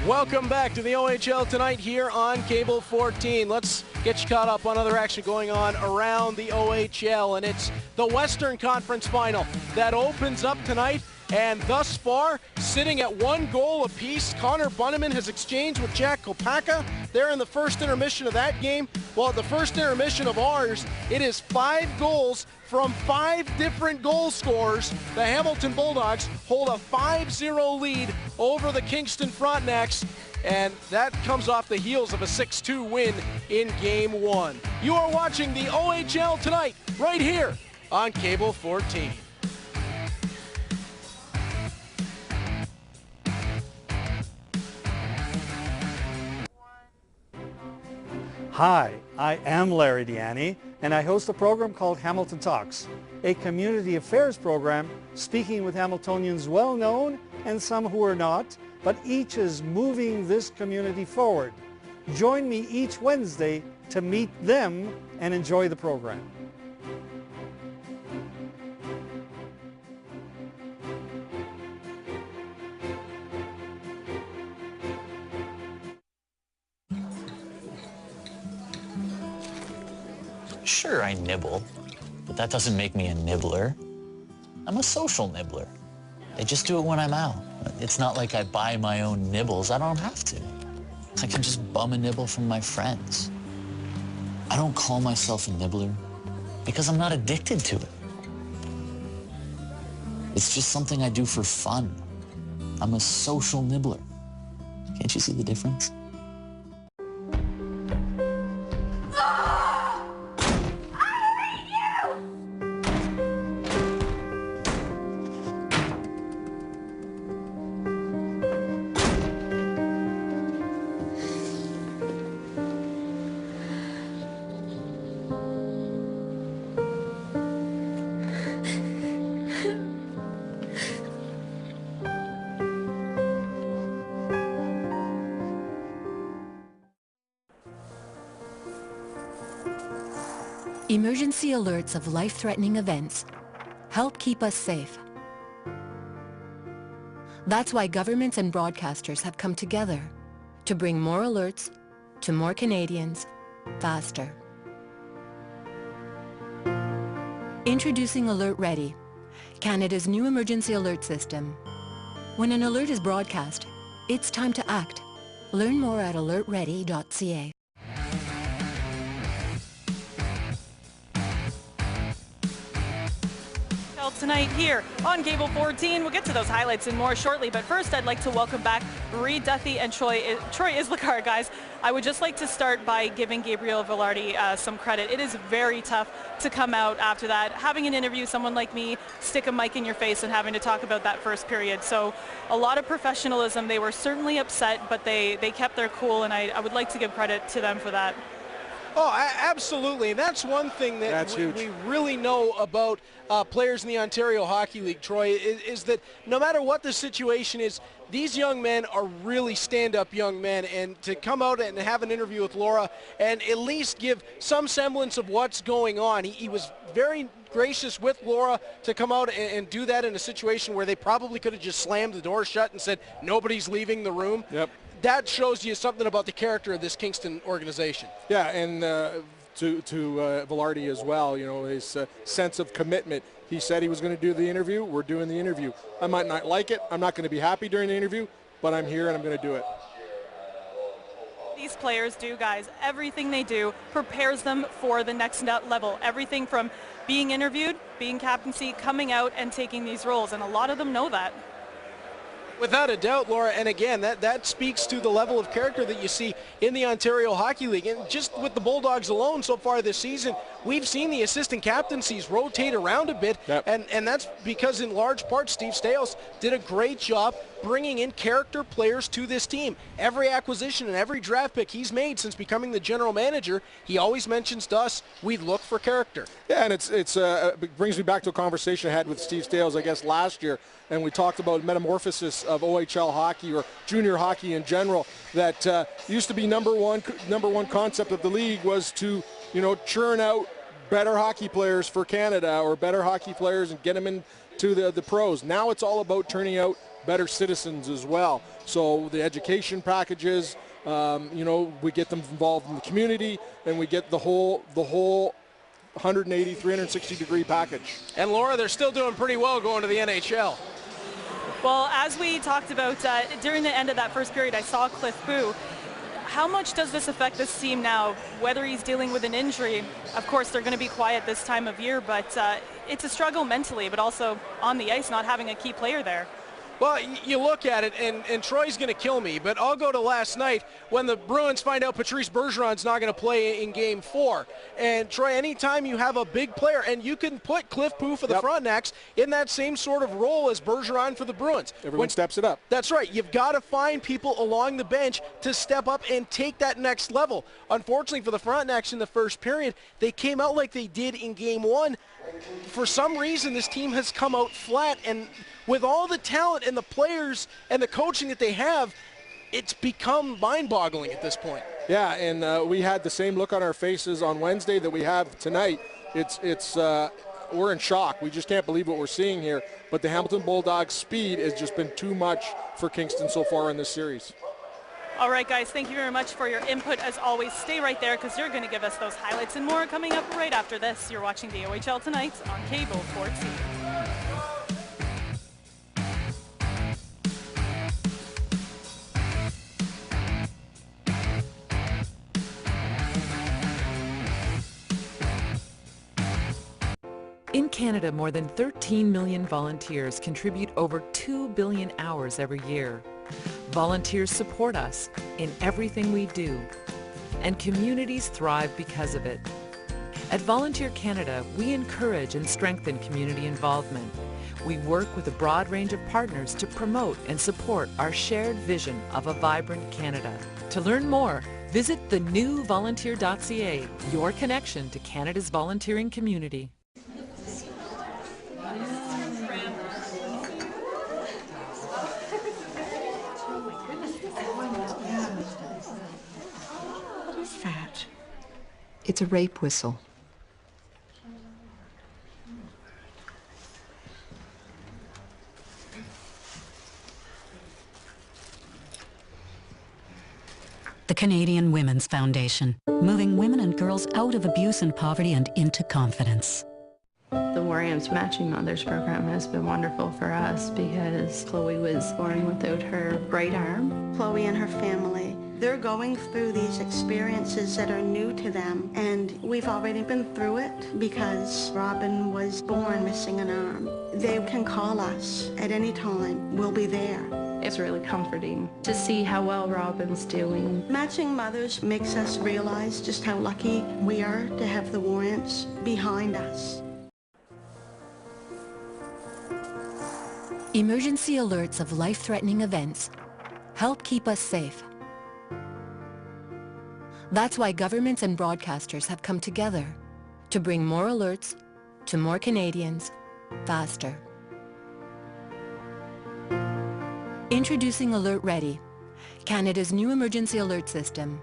Welcome back to the OHL tonight here on Cable 14. Let's get you caught up on other action going on around the OHL, and it's the Western Conference Final that opens up tonight. And thus far, sitting at 1 goal apiece, Connor Bunneman has exchanged with Jack Kopaka. They're in the first intermission of that game. Well, at the first intermission of ours, it is 5 goals from 5 different goal scorers. The Hamilton Bulldogs hold a 5-0 lead over the Kingston Frontenacs, and that comes off the heels of a 6-2 win in Game 1. You are watching the OHL tonight, right here on Cable 14. Hi, I am Larry Deani, and I host a program called Hamilton Talks, a community affairs program speaking with Hamiltonians well-known and some who are not, but each is moving this community forward. Join me each Wednesday to meet them and enjoy the program. Sure, I nibble, but that doesn't make me a nibbler. I'm a social nibbler. I just do it when I'm out. It's not like I buy my own nibbles. I don't have to. I can just bum a nibble from my friends. I don't call myself a nibbler because I'm not addicted to it. It's just something I do for fun. I'm a social nibbler. Can't you see the difference? Emergency alerts of life-threatening events help keep us safe. That's why governments and broadcasters have come together to bring more alerts to more Canadians faster. Introducing Alert Ready, Canada's new emergency alert system. When an alert is broadcast, it's time to act. Learn more at alertready.ca. Tonight here on Cable 14. We'll get to those highlights and more shortly, but first I'd like to welcome back Reed Duthie and Troy Islikar. Guys, I would just like to start by giving Gabriel Velarde some credit. It is very tough to come out after that, having an interview, someone like me stick a mic in your face and having to talk about that first period. So a lot of professionalism. They were certainly upset, but they kept their cool, and I would like to give credit to them for that. Oh, absolutely. And that's one thing that we really know about players in the Ontario Hockey League, Troy, is that no matter what the situation is, these young men are really stand-up young men. And to come out and have an interview with Laura and at least give some semblance of what's going on, he was very gracious with Laura to come out and do that in a situation where they probably could have just slammed the door shut and said, nobody's leaving the room. Yep. That shows you something about the character of this Kingston organization. Yeah, and to Velarde as well, you know, his sense of commitment. He said he was going to do the interview. We're doing the interview. I might not like it. I'm not going to be happy during the interview, but I'm here and I'm going to do it. These players do, guys. Everything they do prepares them for the next level. Everything from being interviewed, being captaincy, coming out and taking these roles, and a lot of them know that. Without a doubt, Laura, and again, that speaks to the level of character that you see in the Ontario Hockey League. And just with the Bulldogs alone so far this season, we've seen the assistant captaincies rotate around a bit, and that's because in large part Steve Staios did a great job bringing in character players to this team. Every acquisition and every draft pick he's made since becoming the general manager, he always mentions to us, we look for character. Yeah, and it brings me back to a conversation I had with Steve Staios, I guess, last year, and we talked about metamorphosis of OHL hockey or junior hockey in general. That used to be number one concept of the league was to, you know, churn out better hockey players for Canada or better hockey players and get them into the pros. Now it's all about turning out better citizens as well. So the education packages, you know, we get them involved in the community, and we get the whole 180, 360 degree package. And Laura, they're still doing pretty well going to the NHL. Well, as we talked about during the end of that first period, I saw Cliff Boo. How much does this affect this team now, whether he's dealing with an injury? Of course, they're going to be quiet this time of year, but it's a struggle mentally, but also on the ice, not having a key player there. Well, you look at it, and Troy's going to kill me, but I'll go to last night when the Bruins find out Patrice Bergeron's not going to play in Game 4. And, Troy, anytime you have a big player, and you can put Cliff Boo for the Frontenacs in that same sort of role as Bergeron for the Bruins. Everyone steps it up. That's right. You've got to find people along the bench to step up and take that next level. Unfortunately for the Frontenacs in the first period, they came out like they did in Game 1. For some reason, this team has come out flat, and with all the talent and the players and the coaching that they have, it's become mind-boggling at this point. Yeah, and we had the same look on our faces on Wednesday that we have tonight. We're in shock. We just can't believe what we're seeing here. But the Hamilton Bulldogs' speed has just been too much for Kingston so far in this series. All right, guys, thank you very much for your input. As always, stay right there because you're going to give us those highlights and more coming up right after this. You're watching the OHL Tonight on Cable 14. In Canada, more than 13 million volunteers contribute over 2 billion hours every year. Volunteers support us in everything we do, and communities thrive because of it. At Volunteer Canada, we encourage and strengthen community involvement. We work with a broad range of partners to promote and support our shared vision of a vibrant Canada. To learn more, visit thenewvolunteer.ca, your connection to Canada's volunteering community. What is that? It's a rape whistle. The Canadian Women's Foundation, moving women and girls out of abuse and poverty and into confidence. The Warriors Matching Mothers program has been wonderful for us because Chloe was born without her right arm. Chloe and her family, they're going through these experiences that are new to them, and we've already been through it because Robin was born missing an arm. They can call us at any time. We'll be there. It's really comforting to see how well Robin's doing. Matching Mothers makes us realize just how lucky we are to have the Warriors behind us. Emergency alerts of life-threatening events help keep us safe. That's why governments and broadcasters have come together to bring more alerts to more Canadians faster. Introducing Alert Ready, Canada's new emergency alert system.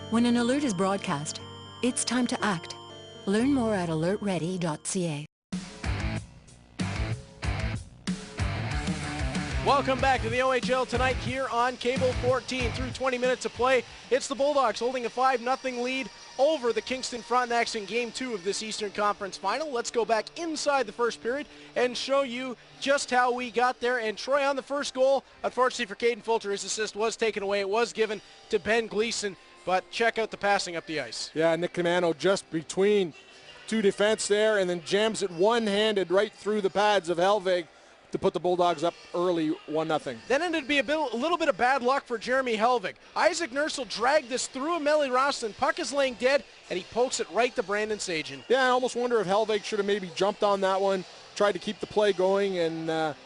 When an alert is broadcast, it's time to act. Learn more at alertready.ca. Welcome back to the OHL tonight here on Cable 14. Through 20 minutes of play, it's the Bulldogs holding a 5-0 lead over the Kingston Frontenacs in Game 2 of this Eastern Conference Final. Let's go back inside the first period and show you just how we got there. And Troy on the first goal, unfortunately for Caden Fulcher, his assist was taken away. It was given to Ben Gleason, but check out the passing up the ice. Yeah, Nick Camano just between two defense there and then jams it one-handed right through the pads of Helvig to put the Bulldogs up early 1-0. Then it'd be a little bit of bad luck for Jeremy Helvig. Isaac Nurse will drag this through Amelie Roston. Puck is laying dead, and he pokes it right to Brandon Sagen. Yeah, I almost wonder if Helvig should have maybe jumped on that one, tried to keep the play going, and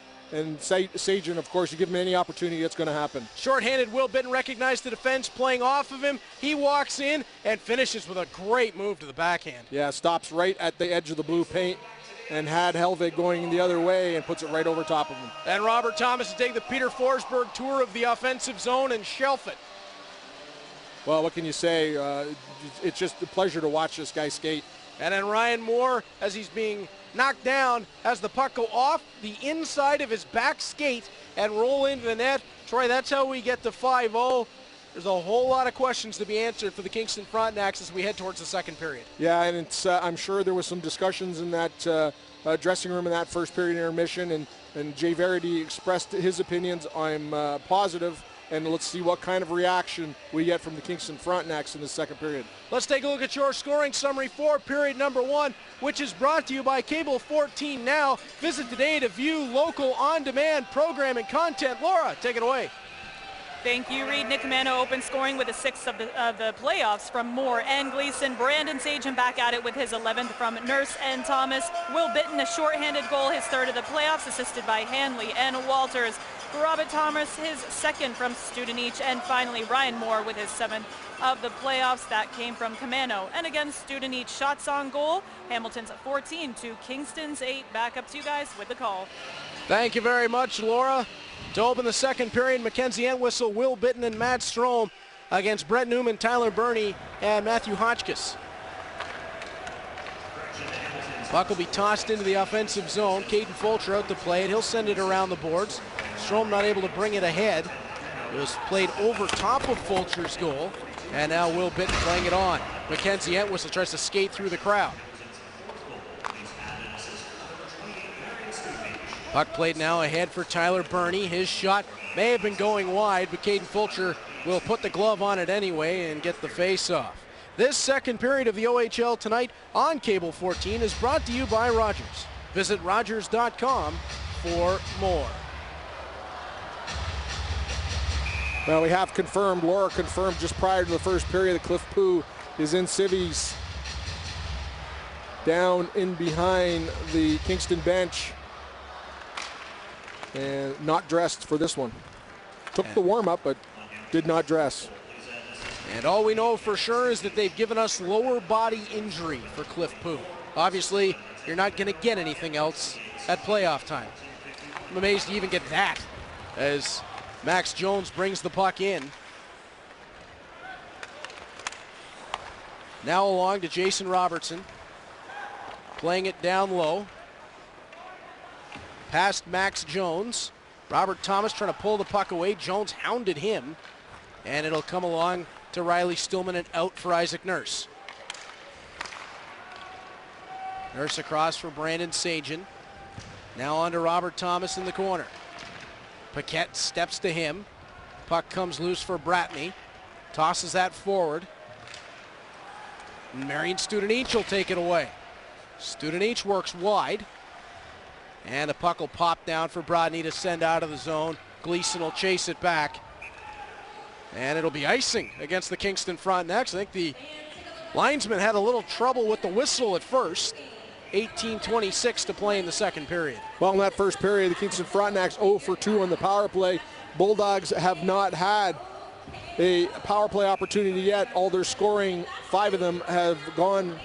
Sagen, of course, you give him any opportunity, it's going to happen. Short-handed Will Bitten recognized the defense playing off of him. He walks in and finishes with a great move to the backhand. Yeah, stops right at the edge of the blue paint and had Helvig going the other way and puts it right over top of him. And Robert Thomas to take the Peter Forsberg tour of the offensive zone and shelf it. Well, what can you say? It's just a pleasure to watch this guy skate. And then Ryan Moore, as he's being knocked down, has the puck go off the inside of his back skate and roll into the net. Troy, that's how we get to 5-0. There's a whole lot of questions to be answered for the Kingston Frontenacs as we head towards the second period. Yeah, and it's, I'm sure there was some discussions in that dressing room in that first period intermission, and Jay Verity expressed his opinions. I'm positive, and let's see what kind of reaction we get from the Kingston Frontenacs in the second period. Let's take a look at your scoring summary for period number 1, which is brought to you by Cable 14 Now. Visit today to view local on-demand programming content. Laura, take it away. Thank you, Reed. Nick Camano open scoring with a 6th of the playoffs from Moore and Gleason. Brandon Sagen back at it with his 11th from Nurse and Thomas. Will Bitten, a shorthanded goal, his 3rd of the playoffs, assisted by Hanley and Walters. Robert Thomas, his 2nd from Student each. And finally, Ryan Moore with his 7th of the playoffs. That came from Camano. And again, Student each shots on goal. Hamilton's 14 to Kingston's 8. Back up to you guys with the call. Thank you very much, Laura. To open the second period, Mackenzie Entwistle, Will Bitten, and Matt Strome against Brett Newman, Tyler Burney, and Matthew Hotchkiss. Puck will be tossed into the offensive zone. Caden Fulcher out to play it. He'll send it around the boards. Strome not able to bring it ahead. It was played over top of Fulcher's goal. And now Will Bitten playing it on. Mackenzie Entwistle tries to skate through the crowd. Puck played now ahead for Tyler Burney. His shot may have been going wide, but Caden Fulcher will put the glove on it anyway and get the face-off. This second period of the OHL tonight on Cable 14 is brought to you by Rogers. Visit Rogers.com for more. Well, we have confirmed, Laura confirmed just prior to the first period that Cliff Poo is in civvies down in behind the Kingston bench and not dressed for this one. Took the warm-up, but did not dress. And all we know for sure is that they've given us lower body injury for Cliff Poo. Obviously, you're not going to get anything else at playoff time. I'm amazed you even get that as Max Jones brings the puck in. Now along to Jason Robertson. Playing it down low. Past Max Jones. Robert Thomas trying to pull the puck away. Jones hounded him. And it'll come along to Riley Stillman and out for Isaac Nurse. Nurse across for Brandon Sajin. Now on to Robert Thomas in the corner. Paquette steps to him. Puck comes loose for Bratney. Tosses that forward. Marion Studenic will take it away. Studenic works wide. And the puck will pop down for Bratney to send out of the zone. Gleason will chase it back. And it'll be icing against the Kingston Frontenacs. I think the linesman had a little trouble with the whistle at first. 18:26 to play in the second period. Well, in that first period, the Kingston Frontenacs 0 for 2 on the power play. Bulldogs have not had a power play opportunity yet. All their scoring, 5 of them have gone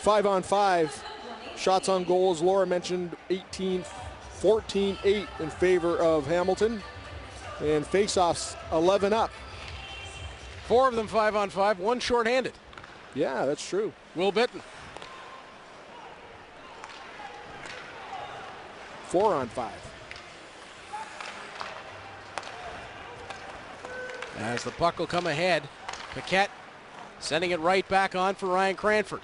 5-on-5. Shots on goals, Laura mentioned 14-8 in favor of Hamilton. And face-offs 11 up. 4 of them 5-on-5, 1 shorthanded. Yeah, that's true. Will Bitton. 4-on-5. As the puck will come ahead, Paquette sending it right back on for Ryan Cranford.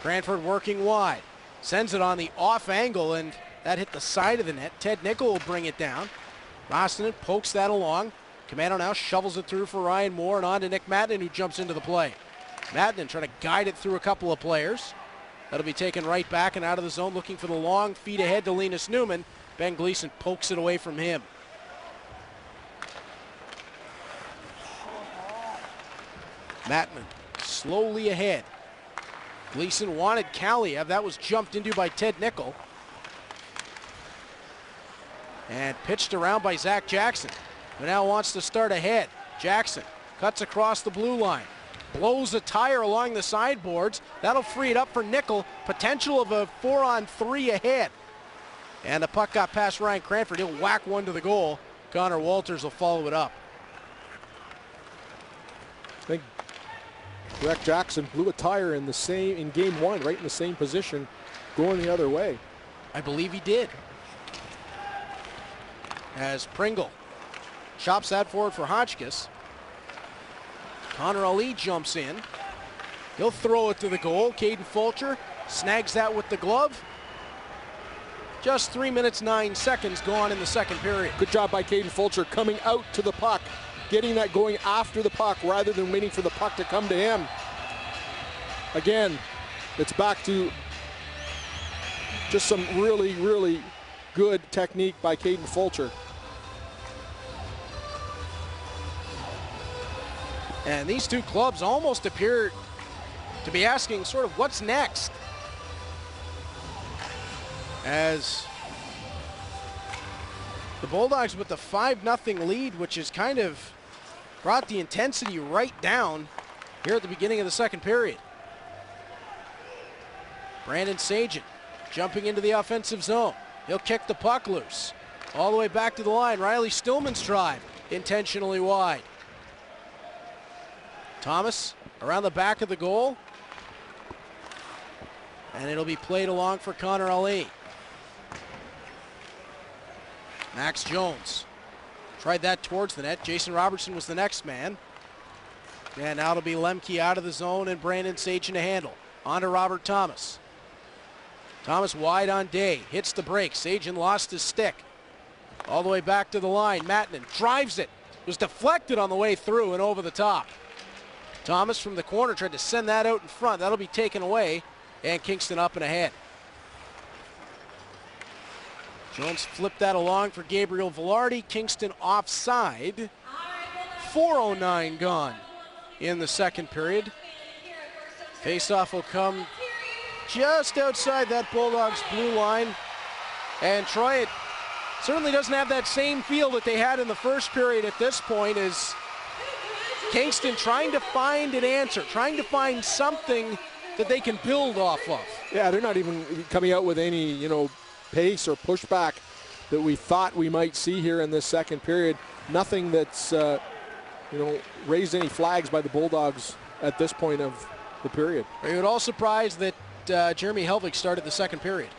Cranford working wide, sends it on the off angle, and that hit the side of the net. Ted Nickel will bring it down. Rostonen pokes that along. Commando now shovels it through for Ryan Moore and on to Nick Madden, who jumps into the play. Madden trying to guide it through a couple of players. That'll be taken right back and out of the zone, looking for the long feed ahead to Linus Newman. Ben Gleason pokes it away from him. Mattman slowly ahead. Gleason wanted Kaliev. That was jumped into by Ted Nickel. And pitched around by Zach Jackson, who now wants to start ahead. Jackson cuts across the blue line. Blows a tire along the sideboards. That'll free it up for Nickel. Potential of a 4-on-3 ahead. And the puck got past Ryan Cranford. He'll whack one to the goal. Connor Walters will follow it up. I think Zach Jackson blew a tire in game 1, right in the same position, going the other way. I believe he did. As Pringle chops that forward for Hotchkiss. Connor Ali jumps in. He'll throw it to the goal. Caden Fulcher snags that with the glove. Just 3 minutes, 9 seconds gone in the second period. Good job by Caden Fulcher coming out to the puck, getting that going after the puck rather than waiting for the puck to come to him. Again, it's back to just some really, really good technique by Caden Fulcher. And these two clubs almost appear to be asking sort of what's next. As the Bulldogs with the 5-0 lead, which has kind of brought the intensity right down here at the beginning of the second period. Brandon Sajin jumping into the offensive zone. He'll kick the puck loose. All the way back to the line. Riley Stillman's drive intentionally wide. Thomas around the back of the goal. And it'll be played along for Connor Ali. Max Jones tried that towards the net. Jason Robertson was the next man. And now it'll be Lemke out of the zone and Brandon Sajin to handle. On to Robert Thomas. Thomas wide on Day. Hits the break. Sajin lost his stick. All the way back to the line. Mattinen drives it. It was deflected on the way through and over the top. Thomas from the corner tried to send that out in front. That'll be taken away, and Kingston up and ahead. Jones flipped that along for Gabriel Velarde. Kingston offside. 4:09 gone in the second period. Faceoff will come just outside that Bulldogs blue line. And Troy, it certainly doesn't have that same feel that they had in the first period at this point, as Kingston trying to find an answer, trying to find something that they can build off of. Yeah, they're not even coming out with any, pace or pushback that we thought we might see here in this second period. Nothing that's, raised any flags by the Bulldogs at this point of the period. Are you at all surprised that Jeremy Helvig started the second period?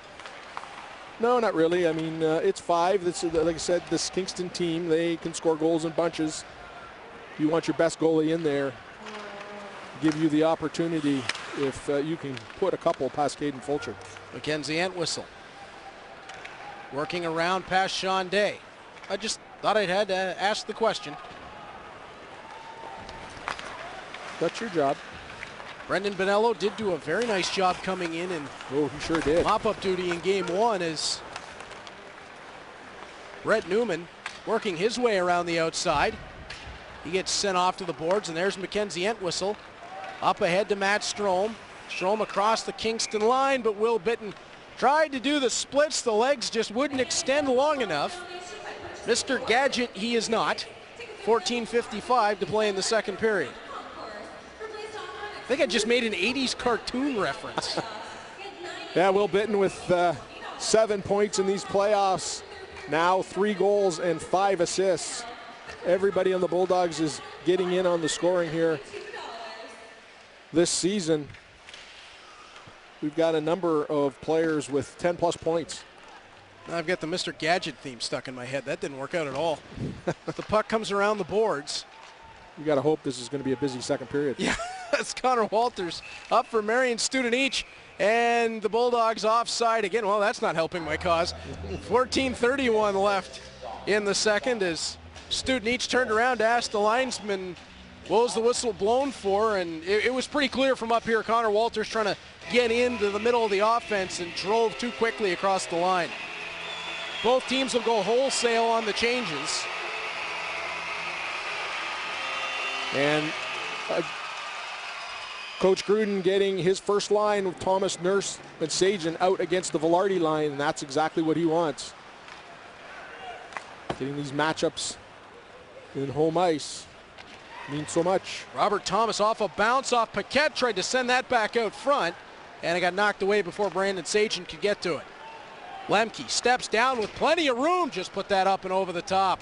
No, not really. I mean, it's 5. Like I said, this Kingston team, they can score goals in bunches. You want your best goalie in there, give you the opportunity if you can put a couple past Caden Fulcher. Mackenzie Entwistle working around past Sean Day. I just thought I had to ask the question. That's your job. Brendan Bonello did do a very nice job coming in and he sure did. Mop-up duty in game 1 as Brett Newman working his way around the outside. He gets sent off to the boards, and there's Mackenzie Entwistle. Up ahead to Matt Strome. Strome across the Kingston line, but Will Bitton tried to do the splits. The legs just wouldn't extend long enough. Mr. Gadget, he is not. 14:55 to play in the second period. I think I just made an 80s cartoon reference. Yeah, Will Bitton with 7 points in these playoffs. Now 3 goals and 5 assists. Everybody on the Bulldogs is getting in on the scoring here this season. We've got a number of players with 10-plus points. I've got the Mr. Gadget theme stuck in my head. That didn't work out at all. The puck comes around the boards. You got to hope this is going to be a busy second period. Yeah, that's Connor Walters up for Marion Student-Each, and the Bulldogs offside again. Well, that's not helping my cause. 14:31 left in the second as Student-Each turned around to ask the linesman, what was the whistle blown for? And it was pretty clear from up here. Connor Walters trying to get into the middle of the offense and drove too quickly across the line. Both teams will go wholesale on the changes. And Coach Gruden getting his first line with Thomas, Nurse, and Sagen out against the Velarde line, and that's exactly what he wants. Getting these matchups in home ice means so much. Robert Thomas off a bounce off Paquette, tried to send that back out front, and it got knocked away before Brandon Sagen could get to it. Lemke steps down with plenty of room, just put that up and over the top.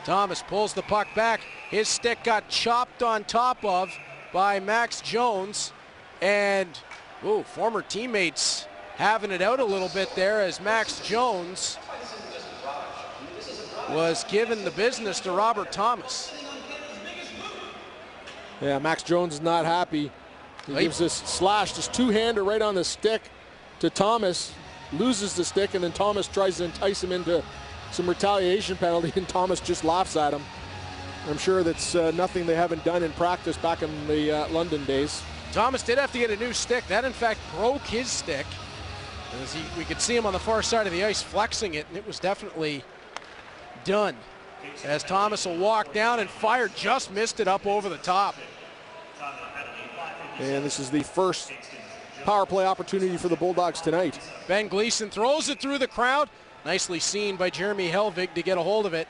Thomas pulls the puck back. His stick got chopped on top of by Max Jones, and former teammates having it out a little bit there as Max Jones was given the business to Robert Thomas. Yeah, Max Jones is not happy. He gives this slash, this two-hander right on the stick to Thomas, loses the stick, and then Thomas tries to entice him into some retaliation penalty, and Thomas just laughs at him. I'm sure that's nothing they haven't done in practice back in the London days. Thomas did have to get a new stick. That, in fact, broke his stick. As we could see him on the far side of the ice flexing it, and it was definitely done. As Thomas will walk down and fire, just missed it up over the top. And this is the first power play opportunity for the Bulldogs tonight. Ben Gleason throws it through the crowd. Nicely seen by Jeremy Helvig to get a hold of it.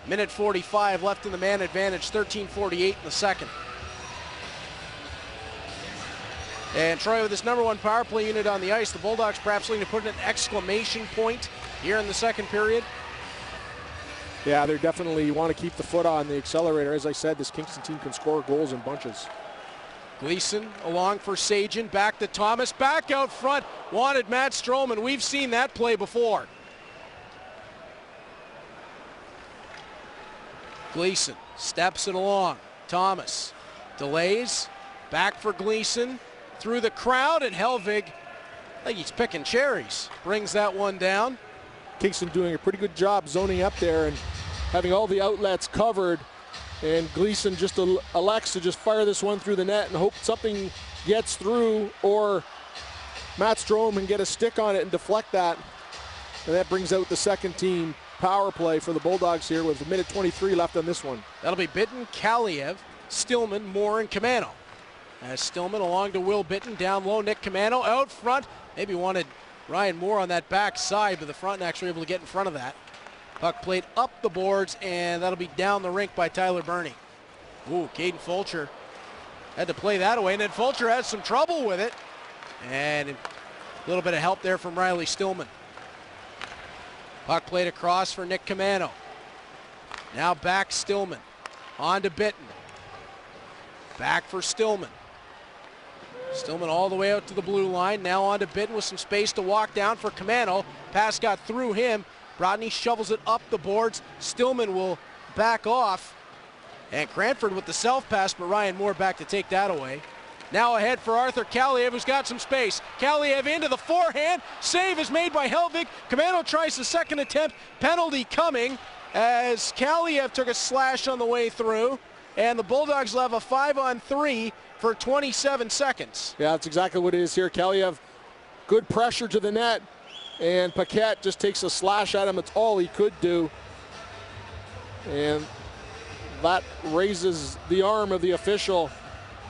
Minute 45 left in the man advantage, 13:48 in the second. And Troy, with this #1 power play unit on the ice, the Bulldogs perhaps looking to put an exclamation point here in the second period. Yeah, they definitely want to keep the foot on the accelerator. As I said, this Kingston team can score goals in bunches. Gleason along for Sagen, back to Thomas, back out front, wanted Matt Strome, and we've seen that play before. Gleason steps it along. Thomas delays, back for Gleason, through the crowd, and Helvig, I think he's picking cherries, brings that one down. Kingston doing a pretty good job zoning up there and having all the outlets covered. And Gleason just elects to just fire this one through the net and hope something gets through, or Matt Strome can get a stick on it and deflect that. And that brings out the second team power play for the Bulldogs here with a minute 23 left on this one. That'll be Bitton, Kaliev, Stillman, Moore, and Camano. As Stillman along to Will Bitton, down low, Nick Camano out front. Maybe wanted Ryan Moore on that back side, but the Frontenacs were able to get in front of that. Puck played up the boards, and that'll be down the rink by Tyler Burney. Ooh, Caden Fulcher had to play that away, and then Fulcher had some trouble with it. And a little bit of help there from Riley Stillman. Puck played across for Nick Camano. Now back Stillman. On to Bitton. Back for Stillman. Stillman all the way out to the blue line. Now on to Bitton with some space to walk down for Camano. Pass got through him. Brodney shovels it up the boards. Stillman will back off. And Cranford with the self-pass, but Ryan Moore back to take that away. Now ahead for Arthur Kaliev, who's got some space. Kaliev into the forehand. Save is made by Helvig. Camano tries the second attempt. Penalty coming as Kaliev took a slash on the way through. And the Bulldogs will have a 5-on-3 for 27 seconds. Yeah, that's exactly what it is here. Kaliev, good pressure to the net. And Paquette just takes a slash at him. It's all he could do. And that raises the arm of the official.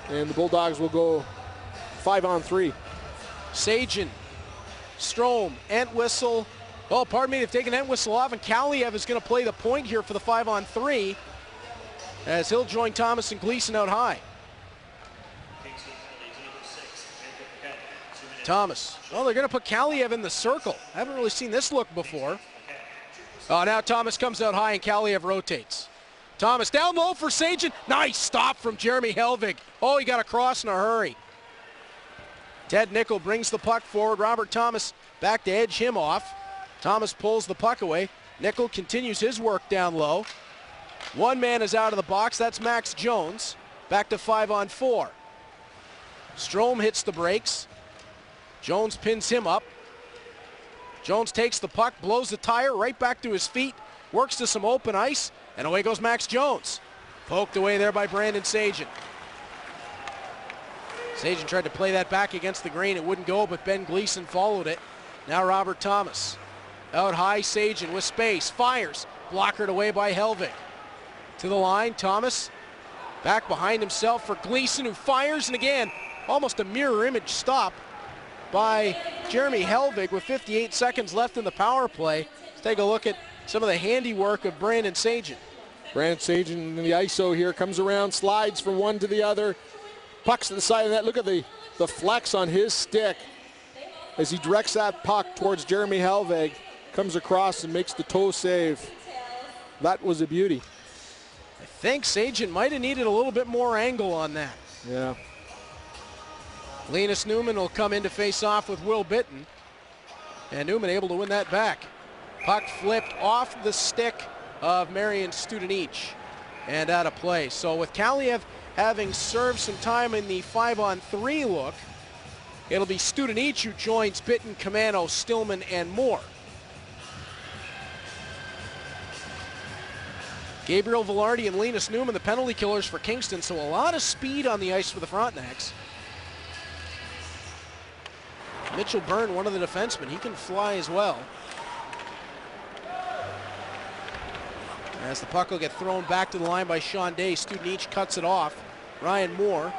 And the Bulldogs will go 5-on-3. Sajin, Strome, Entwistle. Oh, pardon me, they've taken Entwistle off, and Kaliev is going to play the point here for the 5-on-3 as he'll join Thomas and Gleason out high. Thomas. Oh, they're going to put Kaliev in the circle. I haven't really seen this look before. Oh, now Thomas comes out high and Kaliev rotates. Thomas down low for Sajin. Nice stop from Jeremy Helvig. Oh, he got across in a hurry. Ted Nickel brings the puck forward. Robert Thomas back to edge him off. Thomas pulls the puck away. Nickel continues his work down low. One man is out of the box. That's Max Jones. Back to 5-on-4. Strome hits the brakes. Jones pins him up. Jones takes the puck, blows the tire right back to his feet, works to some open ice, and away goes Max Jones. Poked away there by Brandon Sajin. Sajin tried to play that back against the grain. It wouldn't go, but Ben Gleason followed it. Now Robert Thomas. Out high, Sajin with space. Fires. Blockered away by Helvig. To the line, Thomas. Back behind himself for Gleason, who fires, and again, almost a mirror image stop by Jeremy Helvig with 58 seconds left in the power play. Let's take a look at some of the handiwork of Brandon Sajin. Brandon Sajin in the ISO here, comes around, slides from one to the other, pucks to the side of that. Look at the flex on his stick as he directs that puck towards Jeremy Helvig, comes across and makes the toe save. That was a beauty. I think Sajin might have needed a little bit more angle on that. Yeah. Linus Newman will come in to face off with Will Bitton. And Newman able to win that back. Puck flipped off the stick of Marian Studenich and out of play. So with Kaliev having served some time in the 5-on-3 look, it'll be Studenich who joins Bitton, Camano, Stillman, and Moore. Gabriel Velarde and Linus Newman, the penalty killers for Kingston, so a lot of speed on the ice for the Frontenacs. Mitchell Byrne, one of the defensemen, he can fly as well. As the puck will get thrown back to the line by Sean Day, Studenich cuts it off. Ryan Moore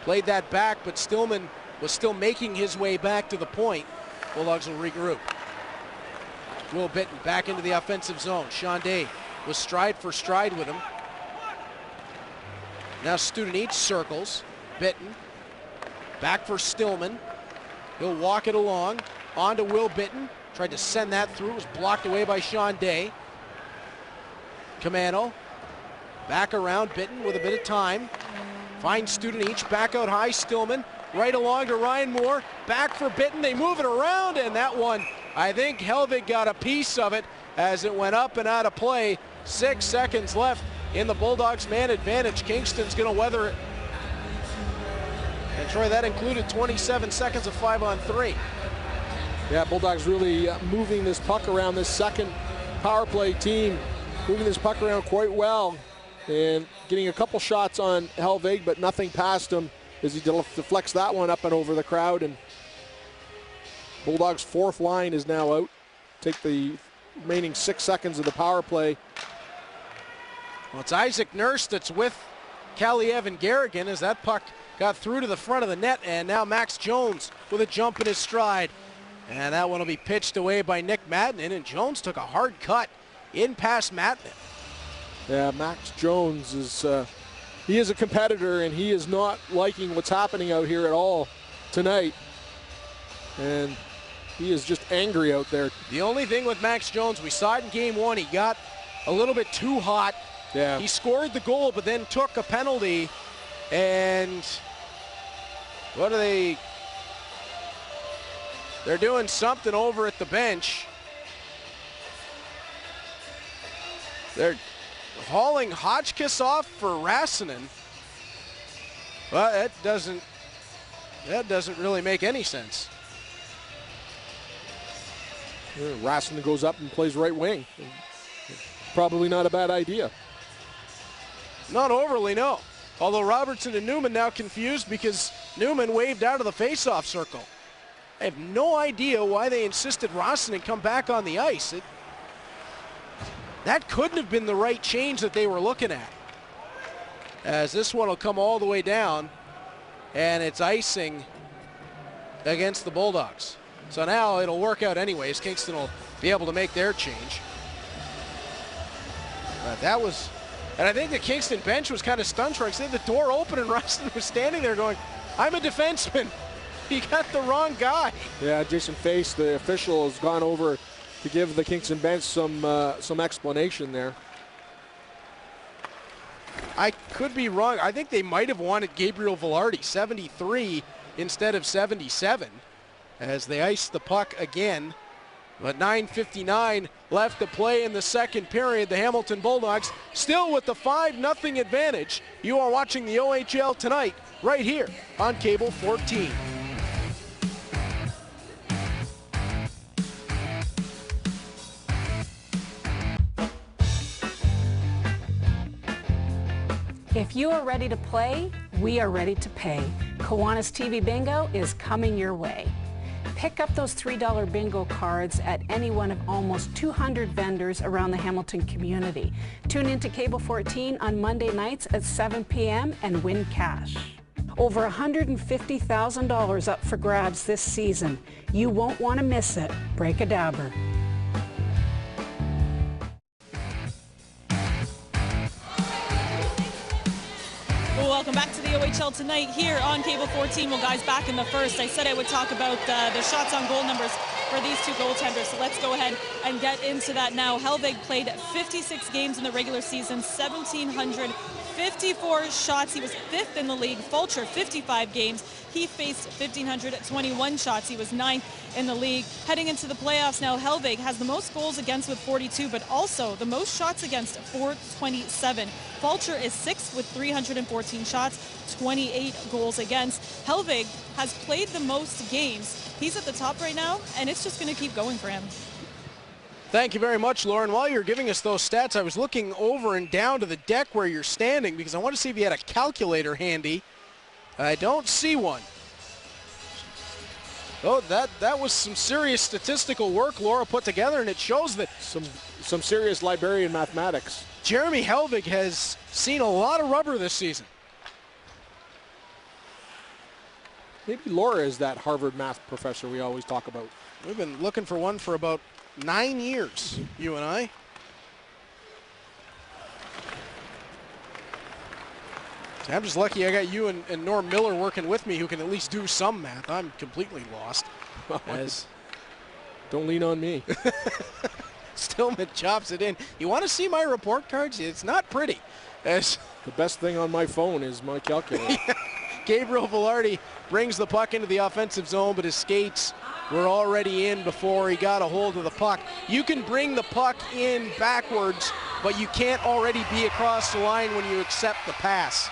played that back, but Stillman was still making his way back to the point. Bulldogs will regroup. Will Bitton back into the offensive zone. Sean Day was stride for stride with him. Now Studenich circles. Bitton back for Stillman. He'll walk it along. On to Will Bitton. Tried to send that through. Was blocked away by Sean Day. Camano. Back around Bitton with a bit of time. Finds Studenich. Back out high. Stillman. Right along to Ryan Moore. Back for Bitton. They move it around. And that one, I think Helvig got a piece of it as it went up and out of play. 6 seconds left in the Bulldogs' man advantage. Kingston's going to weather it. And Troy, that included 27 seconds of 5-on-3. Yeah, Bulldogs really moving this puck around, this second power play team, moving this puck around quite well. and getting a couple shots on Helvig, but nothing past him as he deflects that one up and over the crowd. And Bulldogs' fourth line is now out. Take the remaining 6 seconds of the power play. Well, it's Isaac Nurse that's with Kaliev and Garrigan as that puck got through to the front of the net, and now Max Jones with a jump in his stride. And that one will be pitched away by Nick Madden, and Jones took a hard cut in past Madden. Yeah, Max Jones is he is a competitor, and he is not liking what's happening out here at all tonight. And he is just angry out there. The only thing with Max Jones, we saw it in game one, he got a little bit too hot. Yeah. He scored the goal, but then took a penalty. And what are they? They're doing something over at the bench. They're hauling Hotchkiss off for Rassinen. Well, that doesn't really make any sense. Rassinen goes up and plays right wing. Probably not a bad idea. Not overly, no. Although Robertson and Newman now confused because Newman waved out of the face-off circle. I have no idea why they insisted Rassinen come back on the ice. That couldn't have been the right change that they were looking at. As this one will come all the way down, and it's icing against the Bulldogs. So now it'll work out anyways. Kingston will be able to make their change. That was, and I think the Kingston bench was kind of stunned. They had the door open and Rassinen was standing there going, I'm a defenseman. He got the wrong guy. Yeah, Jason Face, the official, has gone over to give the Kingston bench some explanation there. I could be wrong. I think they might have wanted Gabriel Velarde, 73 instead of 77, as they ice the puck again. But 9:59 left to play in the second period. The Hamilton Bulldogs still with the 5-0 advantage. You are watching the OHL tonight right here on Cable 14. If you are ready to play, we are ready to pay. Kiwanis TV Bingo is coming your way. Pick up those $3 bingo cards at any one of almost 200 vendors around the Hamilton community. Tune into Cable 14 on Monday nights at 7 p.m. and win cash. Over $150,000 up for grabs this season. You won't want to miss it. Break a dabber. Welcome back to the OHL tonight here on Cable 14. Well, guys, back in the first, I said I would talk about the shots on goal numbers for these two goaltenders. So let's go ahead and get into that now. Helvig played 56 games in the regular season, 1,754 shots. He was 5th in the league. Fulcher, 55 games. He faced 1,521 shots. He was 9th in the league. Heading into the playoffs now, Helvig has the most goals against with 42, but also the most shots against, 427. Fulcher is 6th with 314 shots, 28 goals against. Helvig has played the most games. He's at the top right now, and it's just going to keep going for him. Thank you very much, Lauren. While you're giving us those stats, I was looking over and down to the deck where you're standing because I want to see if you had a calculator handy. I don't see one. Oh, that was some serious statistical work Laura put together, and it shows that some serious librarian mathematics. Jeremy Helvig has seen a lot of rubber this season. Maybe Laura is that Harvard math professor we always talk about. We've been looking for one for about 9 years, you and I. I'm just lucky I got you and Norm Miller working with me who can at least do some math. I'm completely lost. Don't lean on me. Stillman chops it in. You want to see my report cards? It's not pretty. The best thing on my phone is my calculator. Gabriel Velarde brings the puck into the offensive zone, but his skates were already in before he got a hold of the puck. You can bring the puck in backwards, but you can't already be across the line when you accept the pass.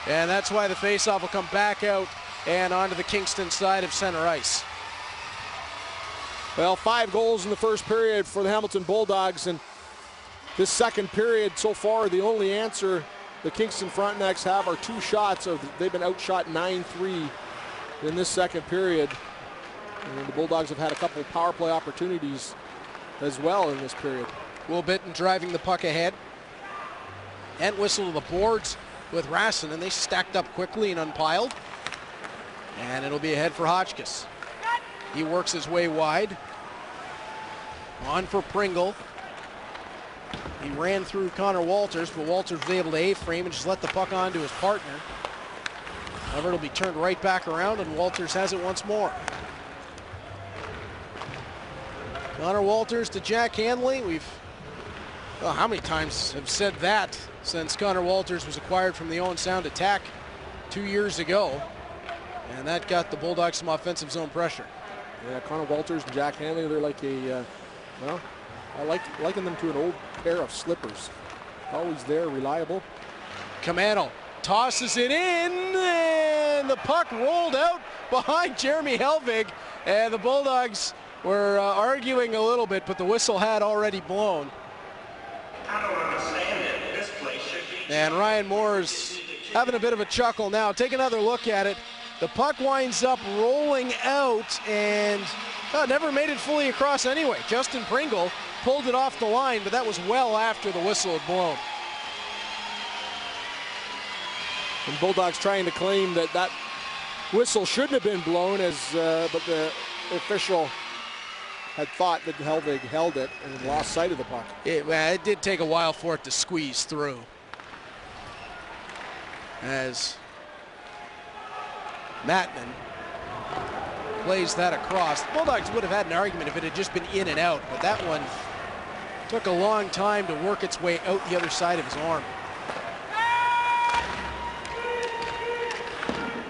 And that's why the faceoff will come back out and onto the Kingston side of center ice. Well, 5 goals in the first period for the Hamilton Bulldogs, and This second period so far, the only answer the Kingston Frontenacs have are 2 shots. They've been outshot 9-3 in this second period. And the Bulldogs have had a couple of power play opportunities as well in this period. Will Bitton driving the puck ahead. Entwistle to the boards with Rassin, and they stacked up quickly and unpiled. And it'll be ahead for Hotchkiss. He works his way wide. On for Pringle. He ran through Connor Walters, but Walters was able to A-frame and just let the puck on to his partner. However, it'll be turned right back around, and Walters has it once more. Connor Walters to Jack Hanley. How many times have said that since Connor Walters was acquired from the Owen Sound Attack 2 years ago. And that got the Bulldogs some offensive zone pressure. Yeah, Connor Walters and Jack Hanley, they're like well, I liken them to an old pair of slippers. Always there, reliable. Camano tosses it in, and the puck rolled out behind Jeremy Helvig. And the Bulldogs were arguing a little bit, but the whistle had already blown. I don't understand it. This place should be. And Ryan Moore's having a bit of a chuckle now. Take another look at it. The puck winds up rolling out and never made it fully across anyway. Justin Pringle pulled it off the line, but that was well after the whistle had blown. And Bulldogs trying to claim that whistle shouldn't have been blown, but the official had thought that Helvig held it and lost sight of the puck. It did take a while for it to squeeze through. As Mattman plays that across. The Bulldogs would have had an argument if it had just been in and out, but that one took a long time to work its way out the other side of his arm.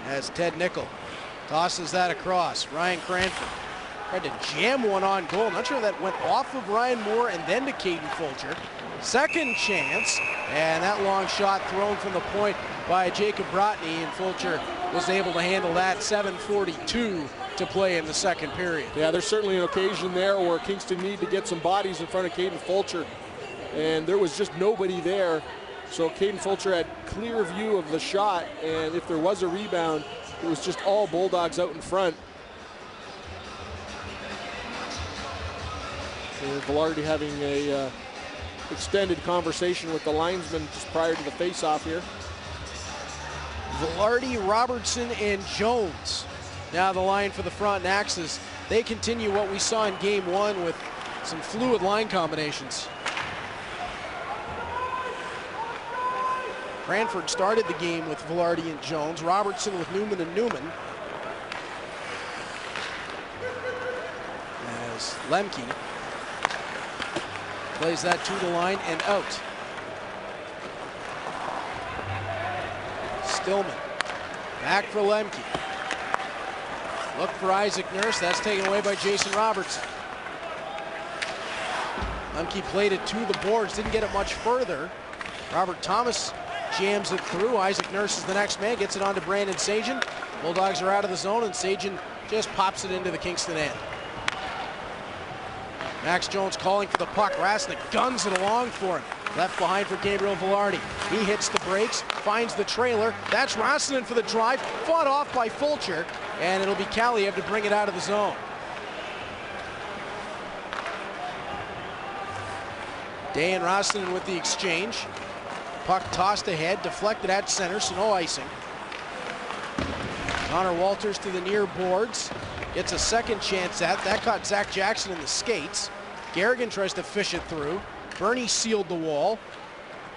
As Ted Nickel tosses that across. Ryan Cranford tried to jam one on goal. Not sure if that went off of Ryan Moore and then to Caden Fulcher. Second chance, and that long shot thrown from the point by Jacob Brotney, and Fulcher was able to handle that. 7:42 to play in the second period. Yeah, there's certainly an occasion there where Kingston needed to get some bodies in front of Caden Fulcher, and there was just nobody there. So Caden Fulcher had clear view of the shot, and if there was a rebound, it was just all Bulldogs out in front. And Velarde having a extended conversation with the linesman just prior to the face-off here. Velarde, Robertson, and Jones. Now the line for the Frontenacs as they continue what we saw in game one with some fluid line combinations. Cranford started the game with Velarde and Jones. Robertson with Newman and Newman. As Lemke plays that to the line and out. Stillman back for Lemke. Look for Isaac Nurse. That's taken away by Jason Robertson. Lemke played it to the boards. Didn't get it much further. Robert Thomas jams it through. Isaac Nurse is the next man. Gets it on to Brandon Sagen. Bulldogs are out of the zone, and Sagen just pops it into the Kingston end. Max Jones calling for the puck. Rasnick guns it along for him. Left behind for Gabriel Velarde. He hits the brakes, finds the trailer. That's Rasnanen for the drive. Fought off by Fulcher, and it'll be Kaliev to bring it out of the zone. Day and Rasnanen with the exchange. Puck tossed ahead, deflected at center, so no icing. Connor Walters to the near boards. Gets a second chance at that. Caught Zach Jackson in the skates. Garrigan tries to fish it through. Bernie sealed the wall.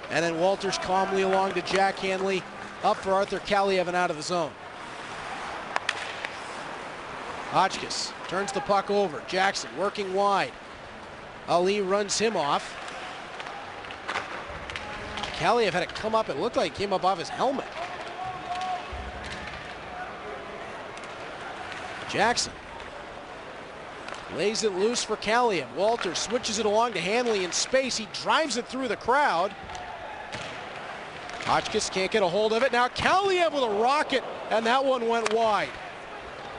And then Walters calmly along to Jack Hanley. Up for Arthur Kaliev and out of the zone. Hotchkiss turns the puck over. Jackson working wide. Ali runs him off. Kaliev had it come up. It looked like it came up off his helmet. Jackson lays it loose for Kaliev. Walters switches it along to Hanley in space. He drives it through the crowd. Hotchkiss can't get a hold of it. Now Kaliev with a rocket, and that one went wide.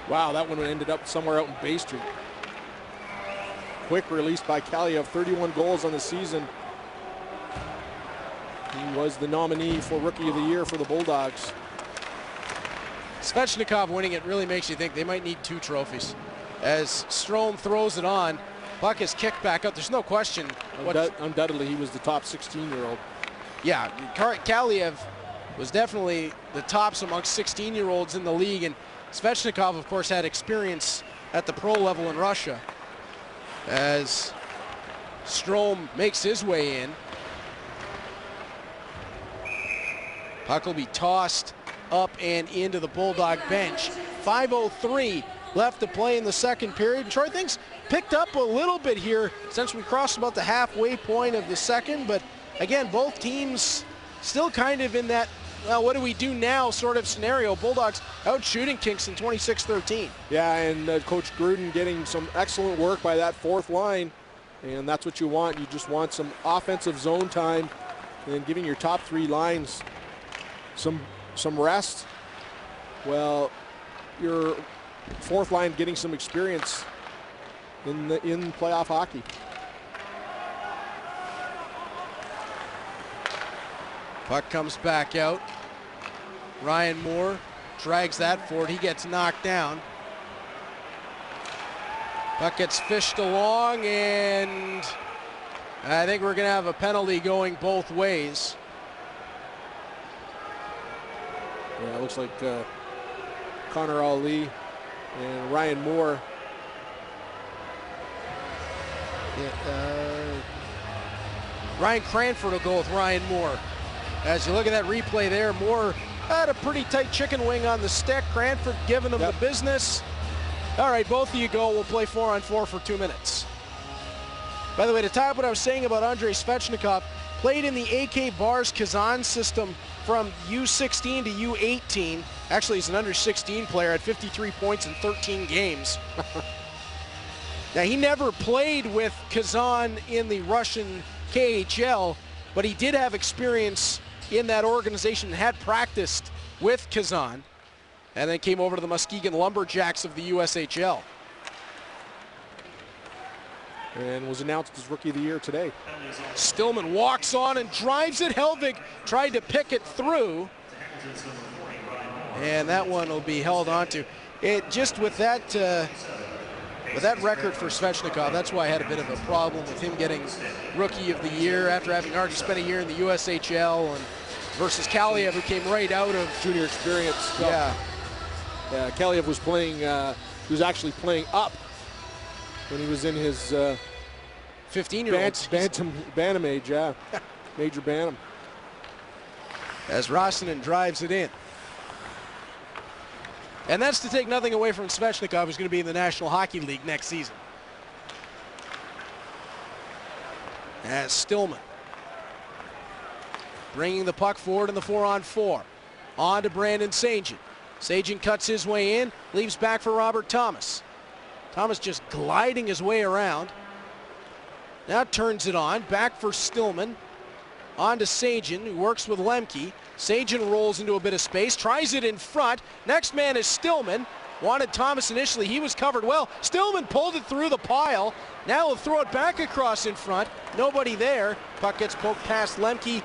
Wow, that one ended up somewhere out in Bay Street. Quick release by Kaliev, 31 goals on the season. He was the nominee for Rookie of the Year for the Bulldogs. Svechnikov winning it really makes you think they might need 2 trophies. As Strome throws it on, puck is kicked back up. There's no question. Undoubtedly, he was the top 16-year-old. Yeah, Kaliev was definitely the tops amongst 16-year-olds in the league, and Svechnikov, of course, had experience at the pro level in Russia. As Strome makes his way in, puck will be tossed up and into the Bulldog bench. 5:03 left to play in the second period. Troy, things picked up a little bit here since we crossed about the halfway point of the second, but again, both teams still kind of in that, well, what do we do now sort of scenario. Bulldogs out shooting Kingston 26-13. Yeah, and Coach Gruden getting some excellent work by that fourth line, and that's what you want. You just want some offensive zone time and giving your top 3 lines some rest. Well, your fourth line getting some experience in playoff hockey. Puck comes back out. Ryan Moore drags that forward. He gets knocked down. Puck gets fished along, and I think we're going to have a penalty going both ways. Yeah, it looks like Connor Ali and Ryan Moore. Ryan Cranford will go with Ryan Moore. As you look at that replay there, Moore had a pretty tight chicken wing on the stick. Cranford giving him the business. All right, both of you go. We'll play 4-on-4 for 2 minutes. By the way, to tie up what I was saying about Andrei Svechnikov, played in the AK Bars Kazan system from U16 to U18. Actually, he's an under 16 player, had 53 points in 13 games. Now, he never played with Kazan in the Russian KHL, but he did have experience in that organization and had practiced with Kazan, and then came over to the Muskegon Lumberjacks of the USHL. And was announced as Rookie of the Year today. Stillman walks on and drives it. Helvig tried to pick it through, and that one will be held onto. It just with that record for Svechnikov, that's why I had a bit of a problem with him getting Rookie of the Year after having already spent a year in the USHL, and versus Kaliev, who came right out of junior experience. Yeah, Kaliev was playing. He was actually playing up when he was in his 15-year-old bantam age. Yeah, major bantam. As Rossinen drives it in. And that's to take nothing away from Svechnikov, who's going to be in the National Hockey League next season. As Stillman bringing the puck forward in the 4-on-4. On to Brandon Sajin. Sajin cuts his way in, leaves back for Robert Thomas. Thomas just gliding his way around. Now turns it on, back for Stillman. On to Sajin, who works with Lemke. Sajin rolls into a bit of space, tries it in front. Next man is Stillman. Wanted Thomas initially, he was covered well. Stillman pulled it through the pile. Now he'll throw it back across in front. Nobody there. Puck gets poked past Lemke,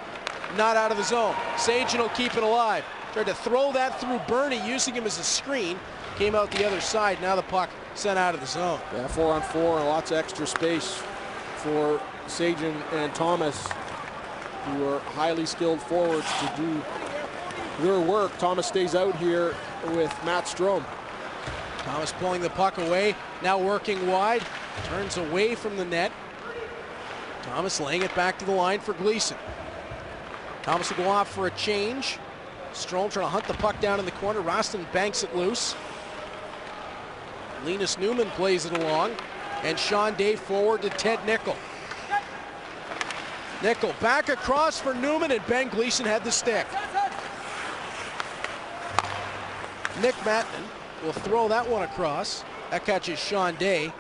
not out of the zone. Sajin will keep it alive. Tried to throw that through Bernie, using him as a screen. Came out the other side. Now the puck sent out of the zone. Yeah, 4-on-4 and lots of extra space for Sajin and Thomas, who are highly skilled forwards to do their work. Thomas stays out here with Matt Strome. Thomas pulling the puck away, now working wide, turns away from the net. Thomas laying it back to the line for Gleason. Thomas will go off for a change. Strome trying to hunt the puck down in the corner. Roston banks it loose. Linus Newman plays it along, and Sean Day forward to Ted Nickel. Nickel back across for Newman, and Ben Gleason had the stick. Nick Mattman will throw that one across. That catches Sean Day.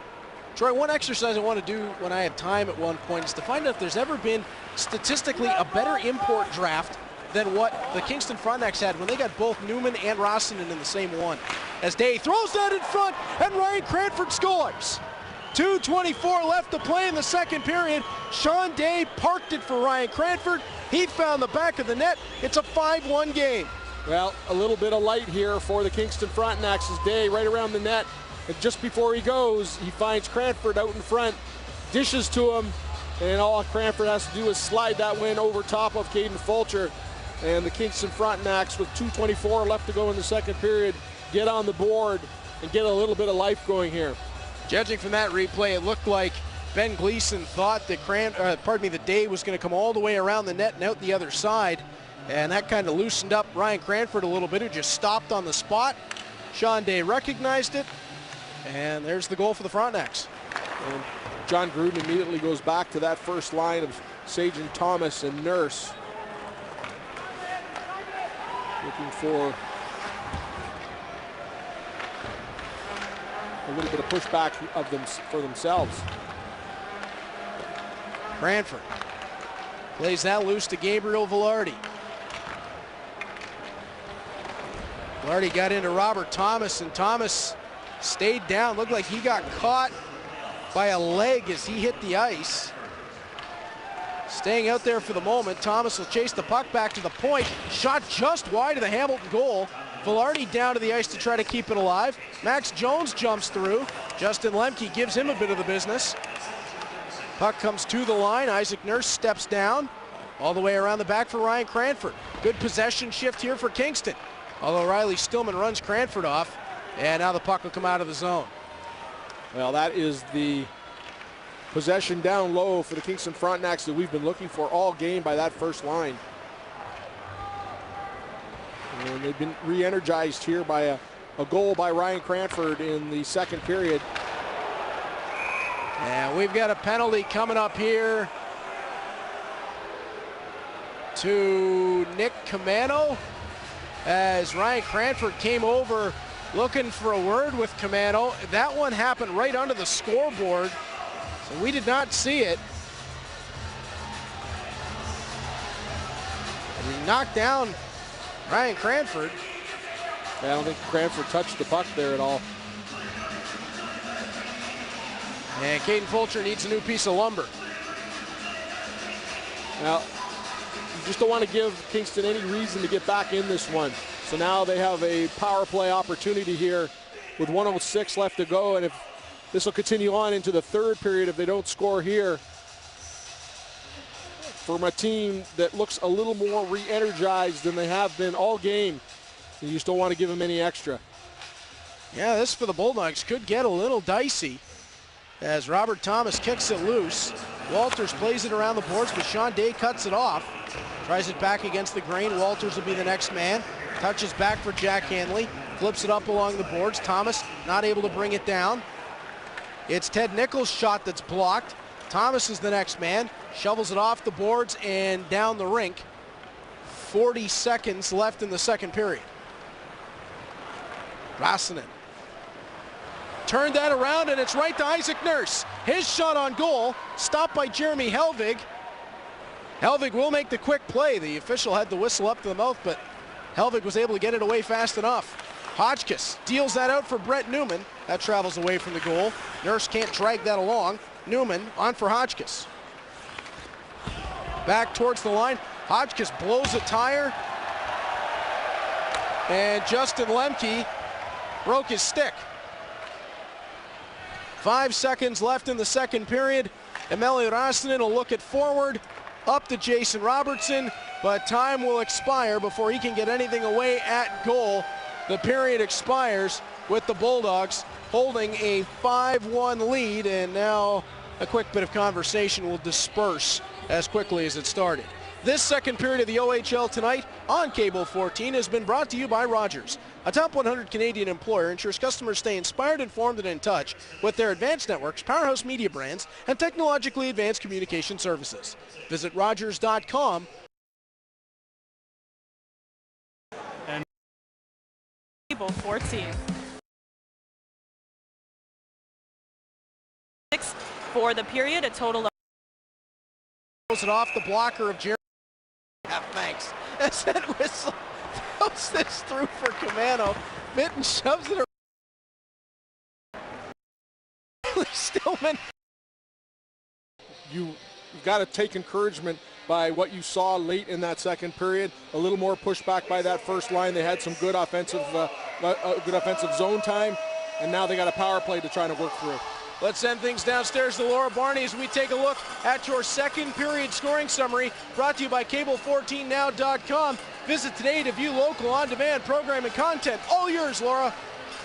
Troy, one exercise I want to do when I have time at one point is to find out if there's ever been statistically a better import draft than what the Kingston Frontenacs had when they got both Newman and Rossinen in the same one. As Day throws that in front, and Ryan Cranford scores. 2:24 left to play in the second period. Sean Day parked it for Ryan Cranford. He found the back of the net. It's a 5-1 game. Well, a little bit of light here for the Kingston Frontenac's day right around the net. And just before he goes, he finds Cranford out in front, dishes to him, and all Cranford has to do is slide that win over top of Caden Fulcher. And the Kingston Frontenacs, with 2:24 left to go in the second period, get on the board and get a little bit of life going here. Judging from that replay, it looked like Ben Gleason thought that the Day was going to come all the way around the net and out the other side. And that kind of loosened up Ryan Cranford a little bit, who just stopped on the spot. Sean Day recognized it, and there's the goal for the Frontenacs. And John Gruden immediately goes back to that first line of Sagen Thomas and Nurse. Looking for a little bit of pushback of them for themselves. Cranford plays that loose to Gabriel Velarde. Velarde got into Robert Thomas, and Thomas stayed down. Looked like he got caught by a leg as he hit the ice. Staying out there for the moment, Thomas will chase the puck back to the point. Shot just wide of the Hamilton goal. Velarde down to the ice to try to keep it alive. Max Jones jumps through. Justin Lemke gives him a bit of the business. Puck comes to the line. Isaac Nurse steps down. All the way around the back for Ryan Cranford. Good possession shift here for Kingston. Although Riley Stillman runs Cranford off. And now the puck will come out of the zone. Well, that is the possession down low for the Kingston Frontenacs that we've been looking for all game by that first line. And they've been re-energized here by a goal by Ryan Cranford in the second period. And we've got a penalty coming up here to Nick Camano, as Ryan Cranford came over looking for a word with Camano. That one happened right under the scoreboard, so we did not see it. And he knocked down Ryan Cranford. I don't think Cranford touched the puck there at all. And Caden Fulcher needs a new piece of lumber. Now, you just don't want to give Kingston any reason to get back in this one. So now they have a power play opportunity here with 1:06 left to go. And if this will continue on into the third period, if they don't score here, from a team that looks a little more re-energized than they have been all game, you just don't want to give them any extra. Yeah, this for the Bulldogs could get a little dicey as Robert Thomas kicks it loose. Walters plays it around the boards, but Sean Day cuts it off. Tries it back against the grain. Walters will be the next man. Touches back for Jack Hanley. Flips it up along the boards. Thomas not able to bring it down. It's Ted Nichols' shot that's blocked. Thomas is the next man. Shovels it off the boards and down the rink. 40 seconds left in the second period. Rasanen turned that around, and it's right to Isaac Nurse. His shot on goal, stopped by Jeremy Helvig. Helvig will make the quick play. The official had the whistle up to the mouth, but Helvig was able to get it away fast enough. Hotchkiss deals that out for Brett Newman. That travels away from the goal. Nurse can't drag that along. Newman on for Hotchkiss. Back towards the line. Hotchkiss blows a tire. And Justin Lemke broke his stick. 5 seconds left in the second period. Emeli Rasanen will look it forward, up to Jason Robertson, but time will expire before he can get anything away at goal. The period expires with the Bulldogs holding a 5-1 lead, and now a quick bit of conversation will disperse as quickly as it started. This second period of the OHL tonight on Cable 14 has been brought to you by Rogers. A top 100 Canadian employer ensures customers stay inspired, informed, and in touch with their advanced networks, powerhouse media brands, and technologically advanced communication services. Visit Rogers.com. Cable 14. For the period, a total of... Throws it off the blocker of Jeremy. Yeah, thanks. As that whistle throws this through for Camano. Mitten shoves it around. Stillman. You've got to take encouragement by what you saw late in that second period. A little more pushback by that first line. They had some good offensive zone time, and now they got a power play to try to work through. Let's send things downstairs to Laura Barney as we take a look at your second period scoring summary, brought to you by Cable14Now.com. Visit today to view local on-demand programming content. All yours, Laura.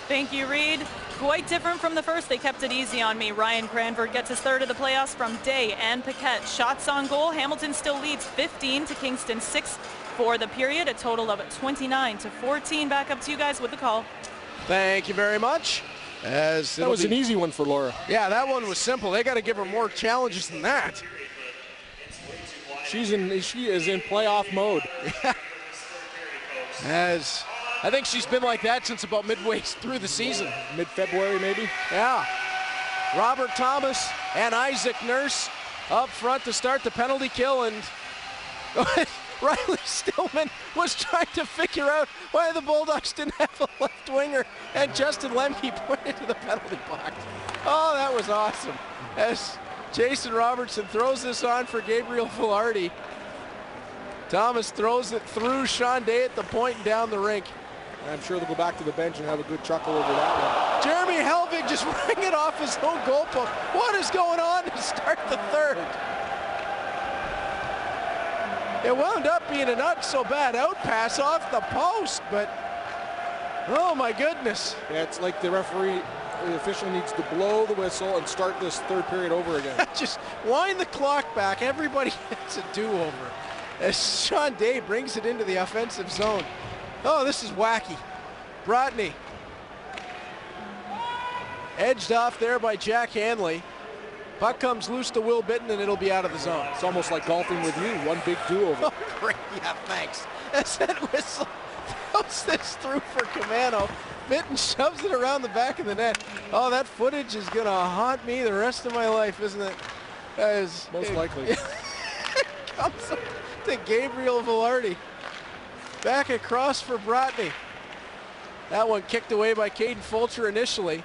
Thank you, Reed. Quite different from the first. They kept it easy on me. Ryan Cranford gets his third of the playoffs from Day and Paquette. Shots on goal. Hamilton still leads 15 to Kingston 6 for the period. A total of 29-14. Back up to you guys with the call. Thank you very much. That was an easy one for Laura. Yeah, that one was simple. They got to give her more challenges than that. She is in playoff mode. As I think she's been like that since about midway through the season. Mid-February, maybe? Yeah. Robert Thomas and Isaac Nurse up front to start the penalty kill, and Riley Stillman was trying to figure out why the Bulldogs didn't have a left winger, and Justin Lemke pointed to the penalty box. Oh, that was awesome. As Jason Robertson throws this on for Gabriel Velarde. Thomas throws it through Sean Day at the point and down the rink. I'm sure they'll go back to the bench and have a good chuckle over that one. Jeremy Helvig just rang it off his own goal post. What is going on to start the third? It wound up being a not so bad out pass off the post, but oh my goodness. Yeah, it's like the official needs to blow the whistle and start this third period over again. Just wind the clock back. Everybody gets a do-over as Sean Day brings it into the offensive zone. Oh, this is wacky. Brodny. Edged off there by Jack Hanley. Puck comes loose to Will Bitton, and it'll be out of the zone. It's almost like golfing with you. One big do-over. Oh, great. Yeah, thanks. As that whistle throws this through for Camano. Bitton shoves it around the back of the net. Oh, that footage is going to haunt me the rest of my life, isn't it? Most likely. Comes up to Gabriel Velarde. Back across for Brodny. That one kicked away by Caden Fulcher initially.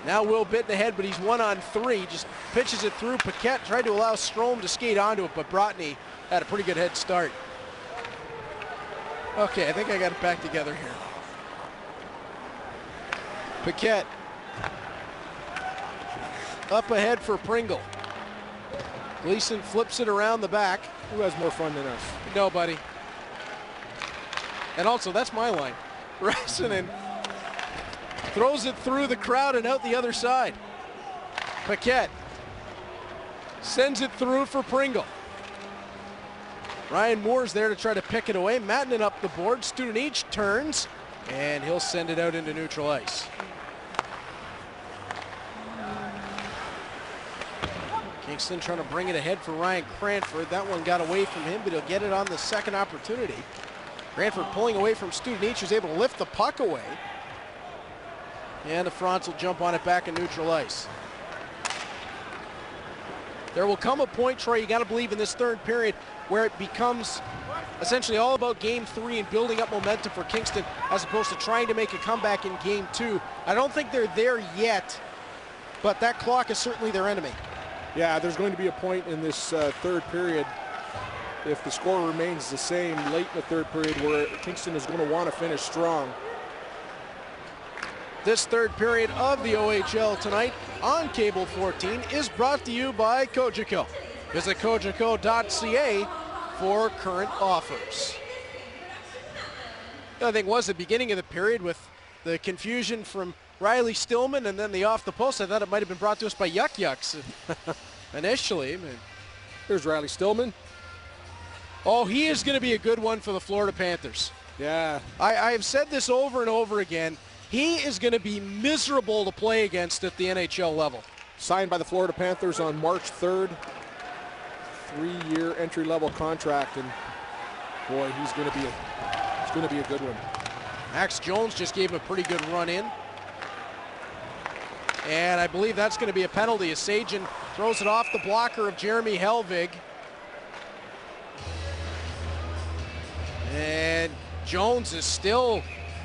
Now Will Bitton ahead, but he's 1-on-3. Just pitches it through Paquette. Tried to allow Strome to skate onto it, but Brodny had a pretty good head start. Okay, I think I got it back together here. Paquette. Up ahead for Pringle. Gleason flips it around the back. Who has more fun than us? Nobody. And also, that's my line. Rassinen throws it through the crowd and out the other side. Paquette sends it through for Pringle. Ryan Moore's there to try to pick it away. Mattinen up the board. Studenic turns, and he'll send it out into neutral ice. Kingston trying to bring it ahead for Ryan Cranford. That one got away from him, but he'll get it on the second opportunity. Cranford pulling away from Studenic, who's able to lift the puck away. And the Franz will jump on it back in neutral ice. There will come a point, Troy, you got to believe in this third period, where it becomes essentially all about game 3 and building up momentum for Kingston as opposed to trying to make a comeback in game 2. I don't think they're there yet, but that clock is certainly their enemy. Yeah, there's going to be a point in this third period, if the score remains the same late in the third period, where Kingston is going to want to finish strong. This third period of the OHL tonight on Cable 14 is brought to you by Cogeco. Visit cogeco.ca for current offers. The other thing was the beginning of the period with the confusion from Riley Stillman and then the off the post. I thought it might have been brought to us by Yuck Yucks initially. Here's Riley Stillman. Oh, he is going to be a good one for the Florida Panthers. Yeah. I have said this over and over again. He is going to be miserable to play against at the NHL level. Signed by the Florida Panthers on March 3rd. 3-year entry-level contract, and boy, he's going to be a good one. Max Jones just gave him a pretty good run in. And I believe that's going to be a penalty as Sagen throws it off the blocker of Jeremy Helvig. And Jones is still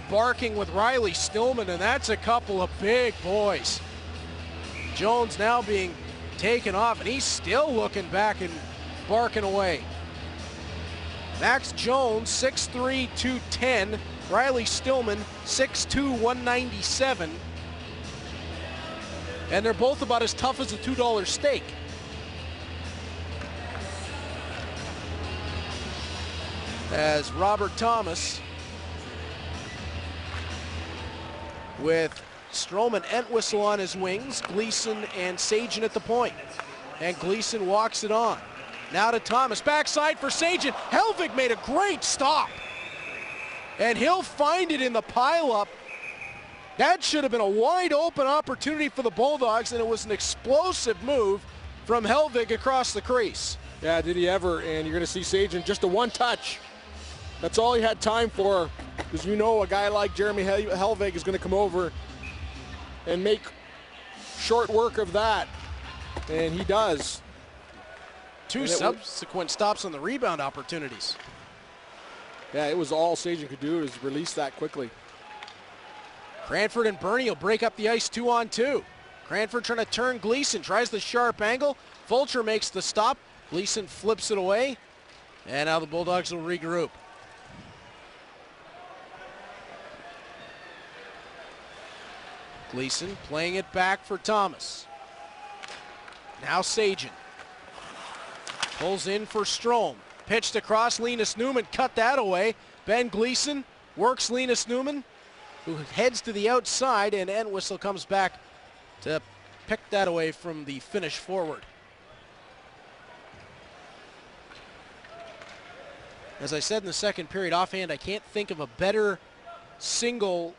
barking with Riley Stillman, and that's a couple of big boys. Jones now being taken off, and he's still looking back and barking away. Max Jones, 6'3", 210. Riley Stillman, 6'2", 197. And they're both about as tough as a $2 steak. As Robert Thomas with Strome and Entwistle on his wings, Gleason and Sagen at the point. And Gleason walks it on. Now to Thomas, backside for Sagen. Helvig made a great stop. And he'll find it in the pileup. That should have been a wide open opportunity for the Bulldogs, and it was an explosive move from Helvig across the crease. Yeah, did he ever, and you're gonna see Sagen just a one touch. That's all he had time for, because you know a guy like Jeremy Helvig is gonna come over and make short work of that, and he does. Two subsequent stops on the rebound opportunities. Yeah, it was all Sagen could do is release that quickly. Cranford and Bernie will break up the ice 2-on-2. Cranford trying to turn Gleason, tries the sharp angle. Fulcher makes the stop. Gleason flips it away, and now the Bulldogs will regroup. Gleason playing it back for Thomas. Now Sagen. Pulls in for Strome. Pitched across, Linus Newman cut that away. Ben Gleason works Linus Newman, who heads to the outside, and Entwistle comes back to pick that away from the Finnish forward. As I said in the second period, offhand, I can't think of a better single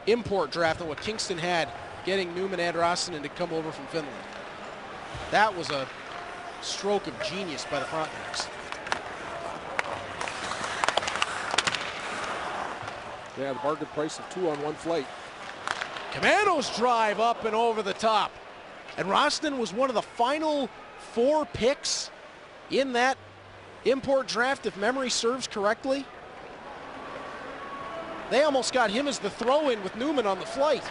import draft than what Kingston had, getting Newman and Rossinen to come over from Finland. That was a stroke of genius by the Frontenacs. Yeah, the bargain price of 2 on 1 flight. Commandos drive up and over the top. And Rossinen was one of the final 4 picks in that import draft, if memory serves correctly. They almost got him as the throw-in with Newman on the flight.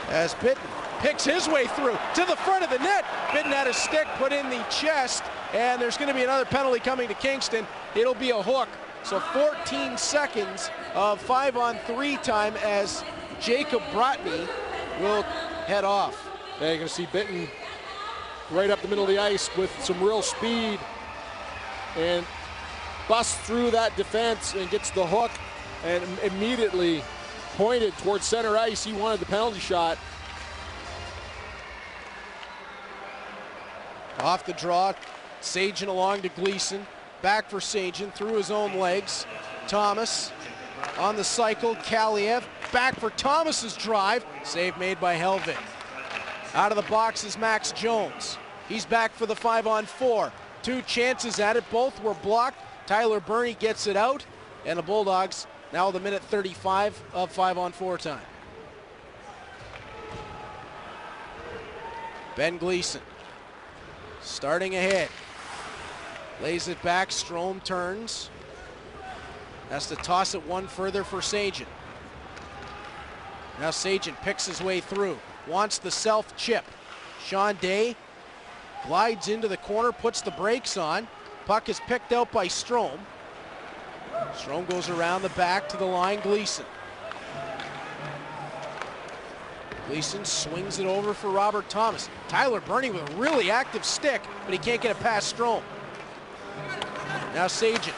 As Bitton picks his way through to the front of the net. Bitton had a stick put in the chest, and there's going to be another penalty coming to Kingston. It'll be a hook. So 14 seconds of 5-on-3 time as Jacob Brotny will head off. Yeah, you're going to see Bitton right up the middle of the ice with some real speed and busts through that defense and gets the hook and immediately pointed towards center ice. He wanted the penalty shot. Off the draw, Sagen along to Gleason. Back for Sagen, through his own legs. Thomas on the cycle, Kaliev. Back for Thomas's drive. Save made by Helvig. Out of the box is Max Jones. He's back for the 5-on-4. 2 chances at it, both were blocked. Tyler Burney gets it out, and the Bulldogs now with a minute 35 of 5-on-4 time. Ben Gleason starting ahead. Lays it back, Strome turns. Has to toss it one further for Sagen. Now Sagen picks his way through. Wants the self chip. Sean Day glides into the corner, puts the brakes on. Puck is picked out by Strome. Strome goes around the back to the line, Gleason. Gleason swings it over for Robert Thomas. Tyler Burney with a really active stick, but he can't get it past Strome. Now Sagen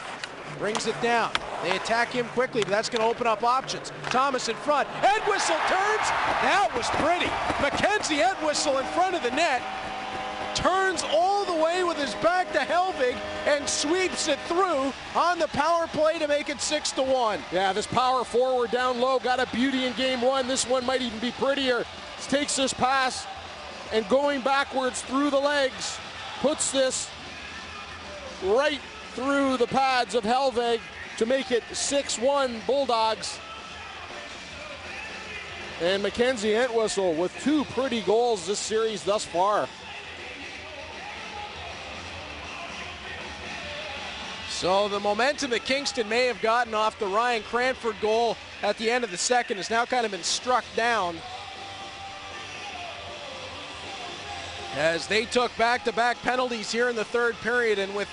brings it down. They attack him quickly, but that's going to open up options. Thomas in front. Entwistle turns. That was pretty. Mackenzie Entwistle in front of the net. Turns all the way with his back to Helvig and sweeps it through on the power play to make it 6-1. Yeah, this power forward down low got a beauty in game 1. This one might even be prettier. Takes this pass and going backwards through the legs, puts this right through the pads of Helvig to make it 6-1 Bulldogs. And Mackenzie Entwistle with 2 pretty goals this series thus far. So the momentum that Kingston may have gotten off the Ryan Cranford goal at the end of the second has now kind of been struck down. As they took back-to-back penalties here in the third period, and with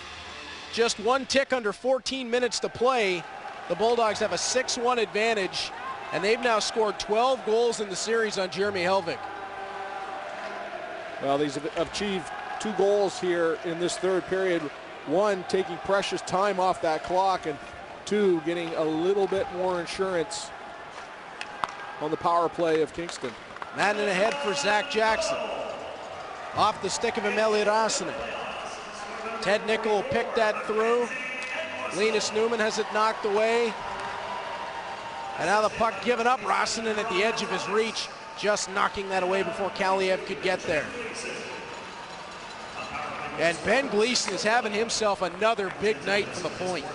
just one tick under 14 minutes to play, the Bulldogs have a 6-1 advantage, and they've now scored 12 goals in the series on Jeremy Helvig. Well, these have achieved 2 goals here in this third period. 1, taking precious time off that clock, and 2, getting a little bit more insurance on the power play of Kingston. Madden ahead for Zach Jackson. Off the stick of Emeli Rasanen. Ted Nickel picked that through. Linus Newman has it knocked away. And now the puck given up. Rasanen at the edge of his reach, just knocking that away before Kaliev could get there. And Ben Gleason is having himself another big night from the point.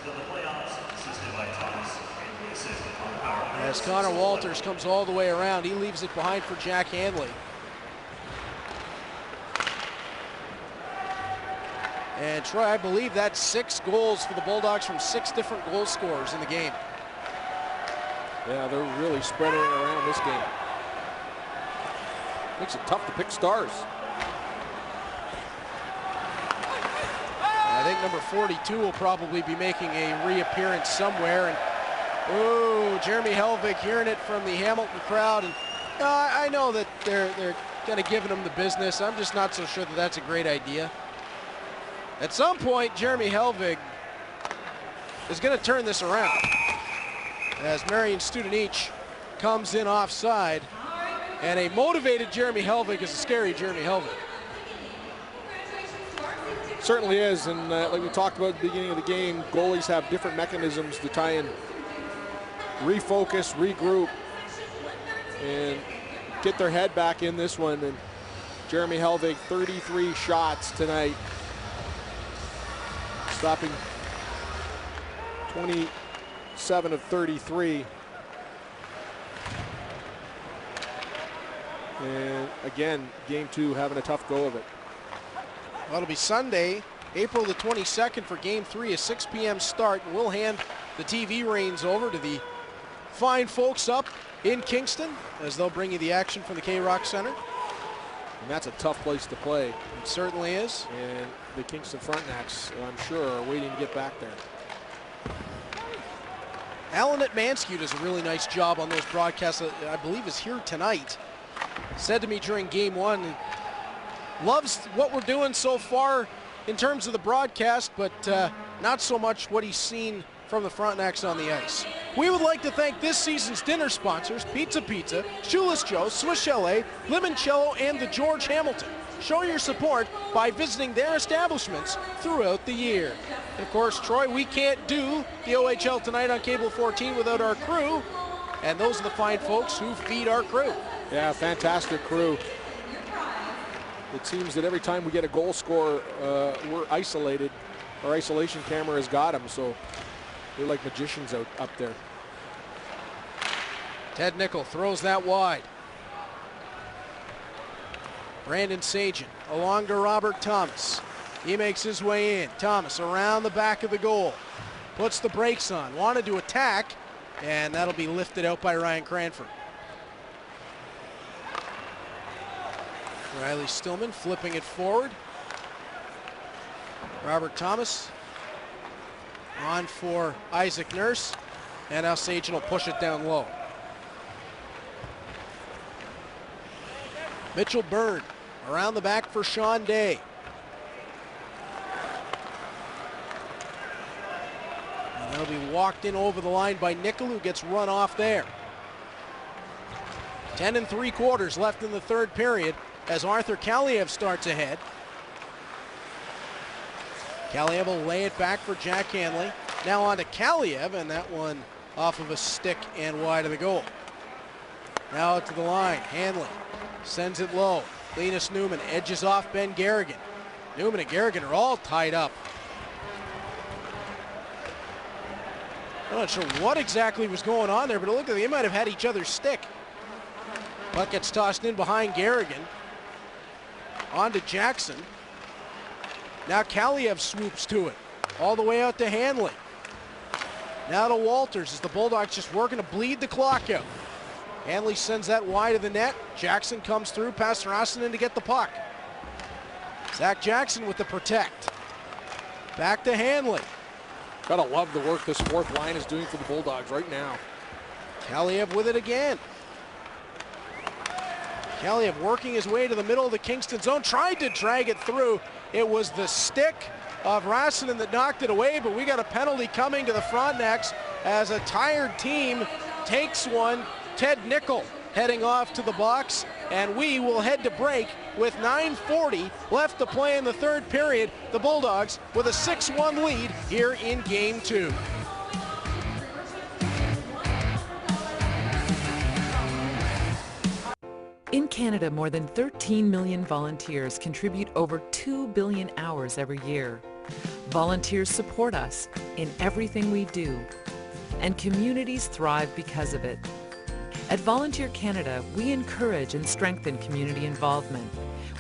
As Connor Walters comes all the way around, he leaves it behind for Jack Hanley. And Troy, I believe that's 6 goals for the Bulldogs from 6 different goal scorers in the game. Yeah, they're really spreading it around this game. Makes it tough to pick stars. I think number 42 will probably be making a reappearance somewhere. And ooh, Jeremy Helvig hearing it from the Hamilton crowd. And I know that they're kind of giving him the business. I'm just not so sure that that's a great idea. At some point, Jeremy Helvig is going to turn this around as Marion Studenich comes in offside. And a motivated Jeremy Helvig is a scary Jeremy Helvig. Certainly is, and like we talked about at the beginning of the game, goalies have different mechanisms to try and refocus, regroup, and get their head back in this one. And Jeremy Helvig, 33 shots tonight, stopping 27 of 33. And again, game 2 having a tough go of it. Well, it'll be Sunday, April the 22nd for game 3, a 6 p.m. start. And we'll hand the TV reins over to the fine folks up in Kingston as they'll bring you the action from the K-Rock Center. And that's a tough place to play. It certainly is. And the Kingston Frontenacs, I'm sure, are waiting to get back there. Alan Etmansky does a really nice job on those broadcasts. I believe is here tonight. Said to me during game 1, loves what we're doing so far in terms of the broadcast, but not so much what he's seen from the Frontenacs on the ice. We would like to thank this season's dinner sponsors, Pizza Pizza, Shoeless Joe, Swiss Chalet, Limoncello, and the George Hamilton. Show your support by visiting their establishments throughout the year. And of course, Troy, we can't do the OHL tonight on Cable 14 without our crew, and those are the fine folks who feed our crew. Yeah, fantastic crew. It seems that every time we get a goal scorer, we're isolated. Our isolation camera has got them, so they're like magicians up there. Ted Nickel throws that wide. Brandon Sajin along to Robert Thomas. He makes his way in. Thomas around the back of the goal. Puts the brakes on. Wanted to attack, and that'll be lifted out by Ryan Cranford. Riley Stillman flipping it forward. Robert Thomas on for Isaac Nurse, and now Sajin will push it down low. Mitchell Byrne around the back for Sean Day. And that'll be walked in over the line by Nickel, who gets run off there. 10 3/4 left in the third period as Arthur Kaliev starts ahead. Kaliev will lay it back for Jack Hanley. Now on to Kaliev, and that one off of a stick and wide of the goal. Now out to the line. Hanley sends it low. Linus Newman edges off Ben Garrigan. Newman and Garrigan are all tied up. I'm not sure what exactly was going on there, but it looked like they might have had each other's stick. Puck gets tossed in behind Garrigan. On to Jackson. Now Kaliev swoops to it. All the way out to Hanley. Now to Walters as the Bulldogs just working to bleed the clock out. Hanley sends that wide of the net. Jackson comes through past Rasanen to get the puck. Zach Jackson with the protect. Back to Hanley. Gotta love the work this fourth line is doing for the Bulldogs right now. Kaliev with it again. Kaliev working his way to the middle of the Kingston zone, tried to drag it through. It was the stick of Rassinen that knocked it away, but we got a penalty coming to the Frontenacs as a tired team takes one. Ted Nickel heading off to the box, and we will head to break with 9:40 left to play in the third period. The Bulldogs with a 6-1 lead here in Game 2. In Canada, more than 13 million volunteers contribute over 2 billion hours every year. Volunteers support us in everything we do, and communities thrive because of it. At Volunteer Canada, we encourage and strengthen community involvement.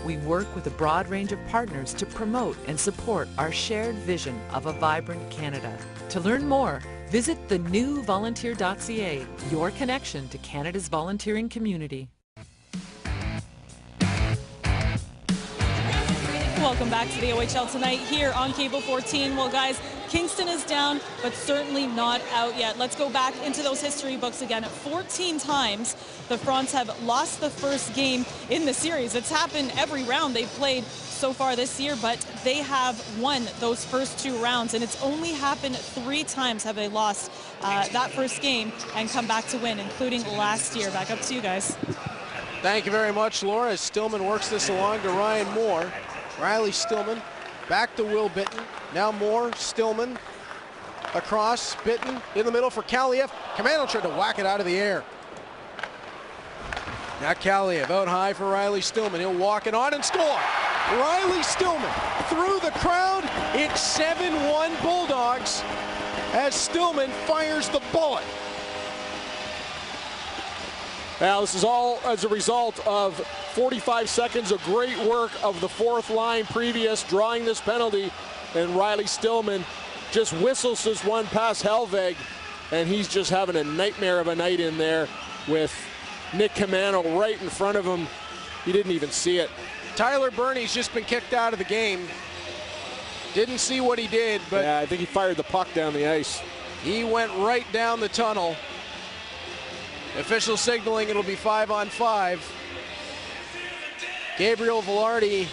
We work with a broad range of partners to promote and support our shared vision of a vibrant Canada. To learn more, visit thenewvolunteer.ca, your connection to Canada's volunteering community. Welcome back to the OHL tonight here on Cable 14. Well, guys, Kingston is down, but certainly not out yet. Let's go back into those history books again. 14 times the Fronts have lost the first game in the series. It's happened every round they've played so far this year, but they have won those first 2 rounds, and it's only happened 3 times have they lost that first game and come back to win, including last year. Back up to you guys. Thank you very much, Laura, as Stillman works this along to Ryan Moore. Riley Stillman back to Will Bitton. Now Moore, Stillman across, Bitton in the middle for Kaliev. Commando tried to whack it out of the air. Now Kaliev out high for Riley Stillman. He'll walk it on and score. Riley Stillman through the crowd. It's 7-1 Bulldogs as Stillman fires the bullet. Now, this is all as a result of 45 seconds of great work of the fourth line previous, drawing this penalty, and Riley Stillman just whistles this one past Helveg, and he's just having a nightmare of a night in there with Nick Commando right in front of him. He didn't even see it. Tyler Burney's just been kicked out of the game. Didn't see what he did, but yeah, I think he fired the puck down the ice. He went right down the tunnel. Official signaling it'll be 5-on-5. Gabriel Velarde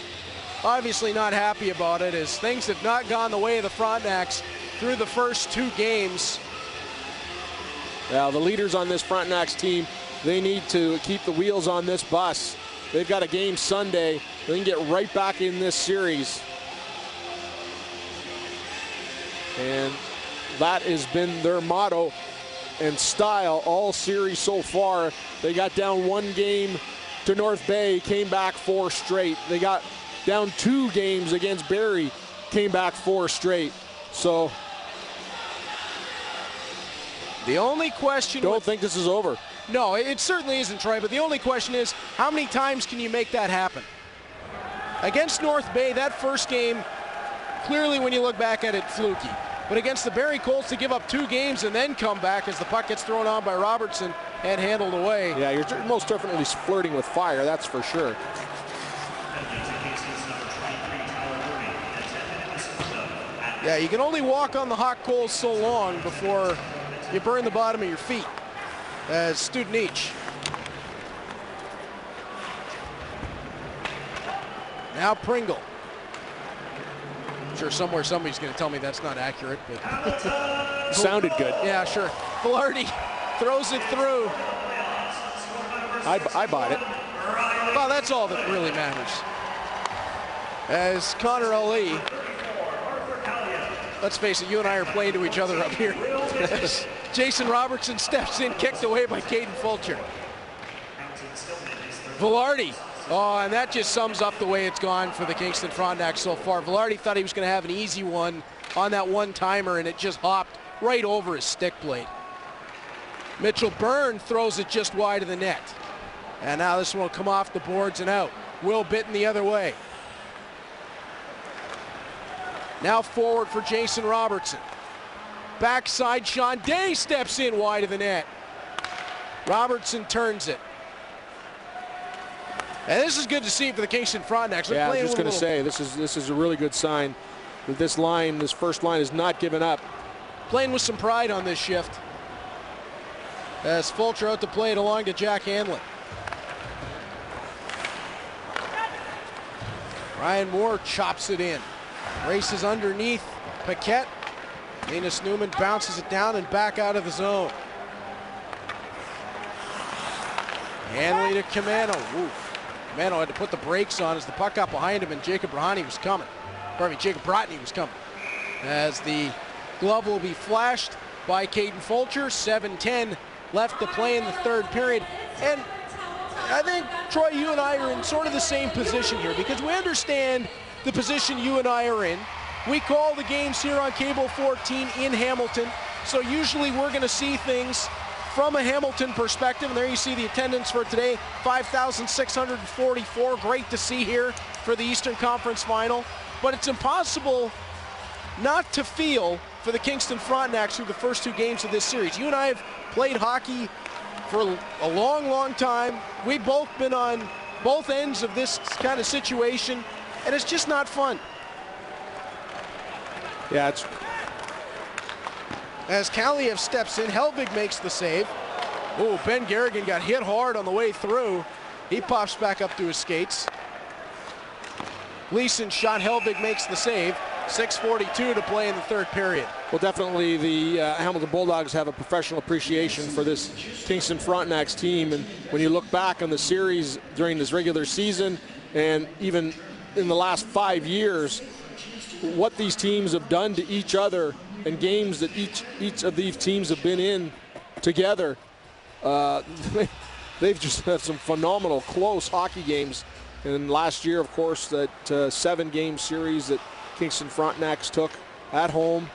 obviously not happy about it as things have not gone the way of the Frontenacs through the first 2 games. Now the leaders on this Frontenacs team, they need to keep the wheels on this bus. They've got a game Sunday. They can get right back in this series. And that has been their motto and style all series so far. They got down 1 game to North Bay, came back 4 straight. They got down 2 games against Barrie, came back 4 straight. So the only question, don't think this is over. No, it certainly isn't, Troy, but the only question is, how many times can you make that happen? Against North Bay, that first game, clearly when you look back at it, fluky. But against the Barrie Colts, to give up 2 games and then come back as the puck gets thrown on by Robertson and handled away. Yeah, you're most definitely flirting with fire, that's for sure. Yeah, you can only walk on the hot coals so long before you burn the bottom of your feet, as Studenic. Now Pringle. I'm sure somewhere somebody's going to tell me that's not accurate, but sounded good. Yeah, sure. Velarde throws it through. I bought it. Well, that's all that really matters. As Connor Ali, let's face it, you and I are playing to each other up here. Jason Robertson steps in, kicked away by Caden Fulcher. Velarde. Oh, and that just sums up the way it's gone for the Kingston Frontenacs so far. Velarde thought he was going to have an easy one on that one-timer, and it just hopped right over his stick blade. Mitchell Byrne throws it just wide of the net. And now this one will come off the boards and out. Will Bitton the other way. Now forward for Jason Robertson. Backside, Sean Day steps in wide of the net. Robertson turns it. And this is good to see for the Kingston Frontenacs. Yeah, I was just going to say, this is a really good sign that this first line, is not giving up. Playing with some pride on this shift. As Fulcher out to play it along to Jack Hanlon. Ryan Moore chops it in. Races underneath Paquette. Linus Newman bounces it down and back out of the zone. Hanley to Camano. Oof. Camano had to put the brakes on as the puck got behind him and Jacob Brotny was coming. As the glove will be flashed by Caden Fulcher. 7:10 left to play in the third period. And I think, Troy, you and I are in sort of the same position here because we understand the position you and I are in. We call the games here on Cable 14 in Hamilton, so usually we're going to see things from a Hamilton perspective. And there you see the attendance for today, 5,644. Great to see here for the Eastern Conference Final. But it's impossible not to feel for the Kingston Frontenacs through the first 2 games of this series. You and I have played hockey for a long, long time. We've both been on both ends of this kind of situation, and it's just not fun. Yeah, it's... As Kaliev steps in, Helvig makes the save. Oh, Ben Garrigan got hit hard on the way through. He pops back up to his skates. Gleason shot, Helvig makes the save. 6:42 to play in the third period. Well, definitely the Hamilton Bulldogs have a professional appreciation for this Kingston Frontenacs team. And when you look back on the series during this regular season and even in the last 5 years, what these teams have done to each other and games that each of these teams have been in together, they've just had some phenomenal close hockey games. And last year, of course, that 7-game series that Kingston Frontenacs took at home.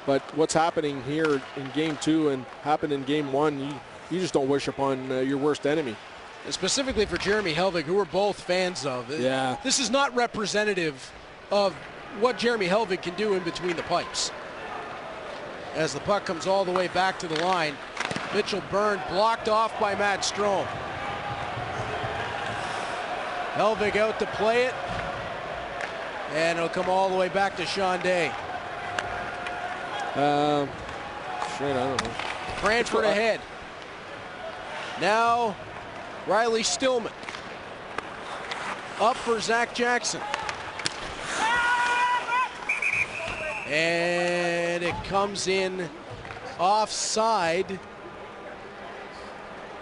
But what's happening here in game 2 and happened in game 1, you just don't wish upon your worst enemy. And specifically for Jeremy Helvig, who we're both fans of. Yeah. This is not representative of what Jeremy Helvig can do in between the pipes. As the puck comes all the way back to the line, Mitchell Byrne blocked off by Matt Strome. Helvig out to play it. And it'll come all the way back to Sean Day. Shit, I don't know. Cranford ahead. Now, Riley Stillman. Up for Zach Jackson. And it comes in offside.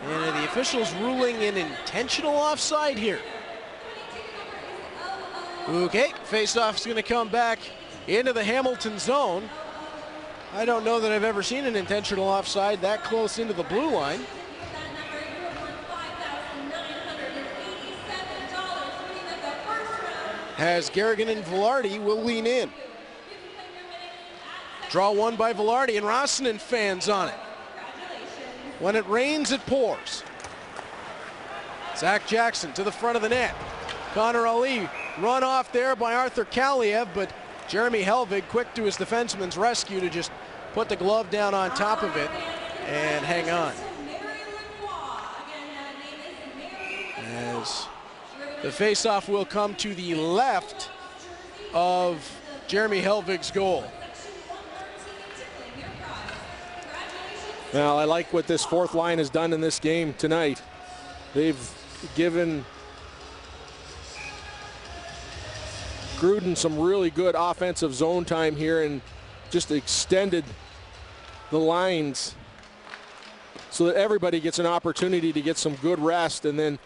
And are the officials ruling an intentional offside here? Okay, faceoff is going to come back into the Hamilton zone. I don't know that I've ever seen an intentional offside that close into the blue line. As Garrigan and Velarde will lean in. Draw one by Velarde, and Rossinen fans on it. When it rains, it pours. Zach Jackson to the front of the net. Connor Ali run off there by Arthur Kaliev, but Jeremy Helvig quick to his defenseman's rescue to just put the glove down on top of it and hang on. As the faceoff will come to the left of Jeremy Helvig's goal. Well, I like what this fourth line has done in this game tonight. They've given Gruden some really good offensive zone time here and just extended the lines so that everybody gets an opportunity to get some good rest. And then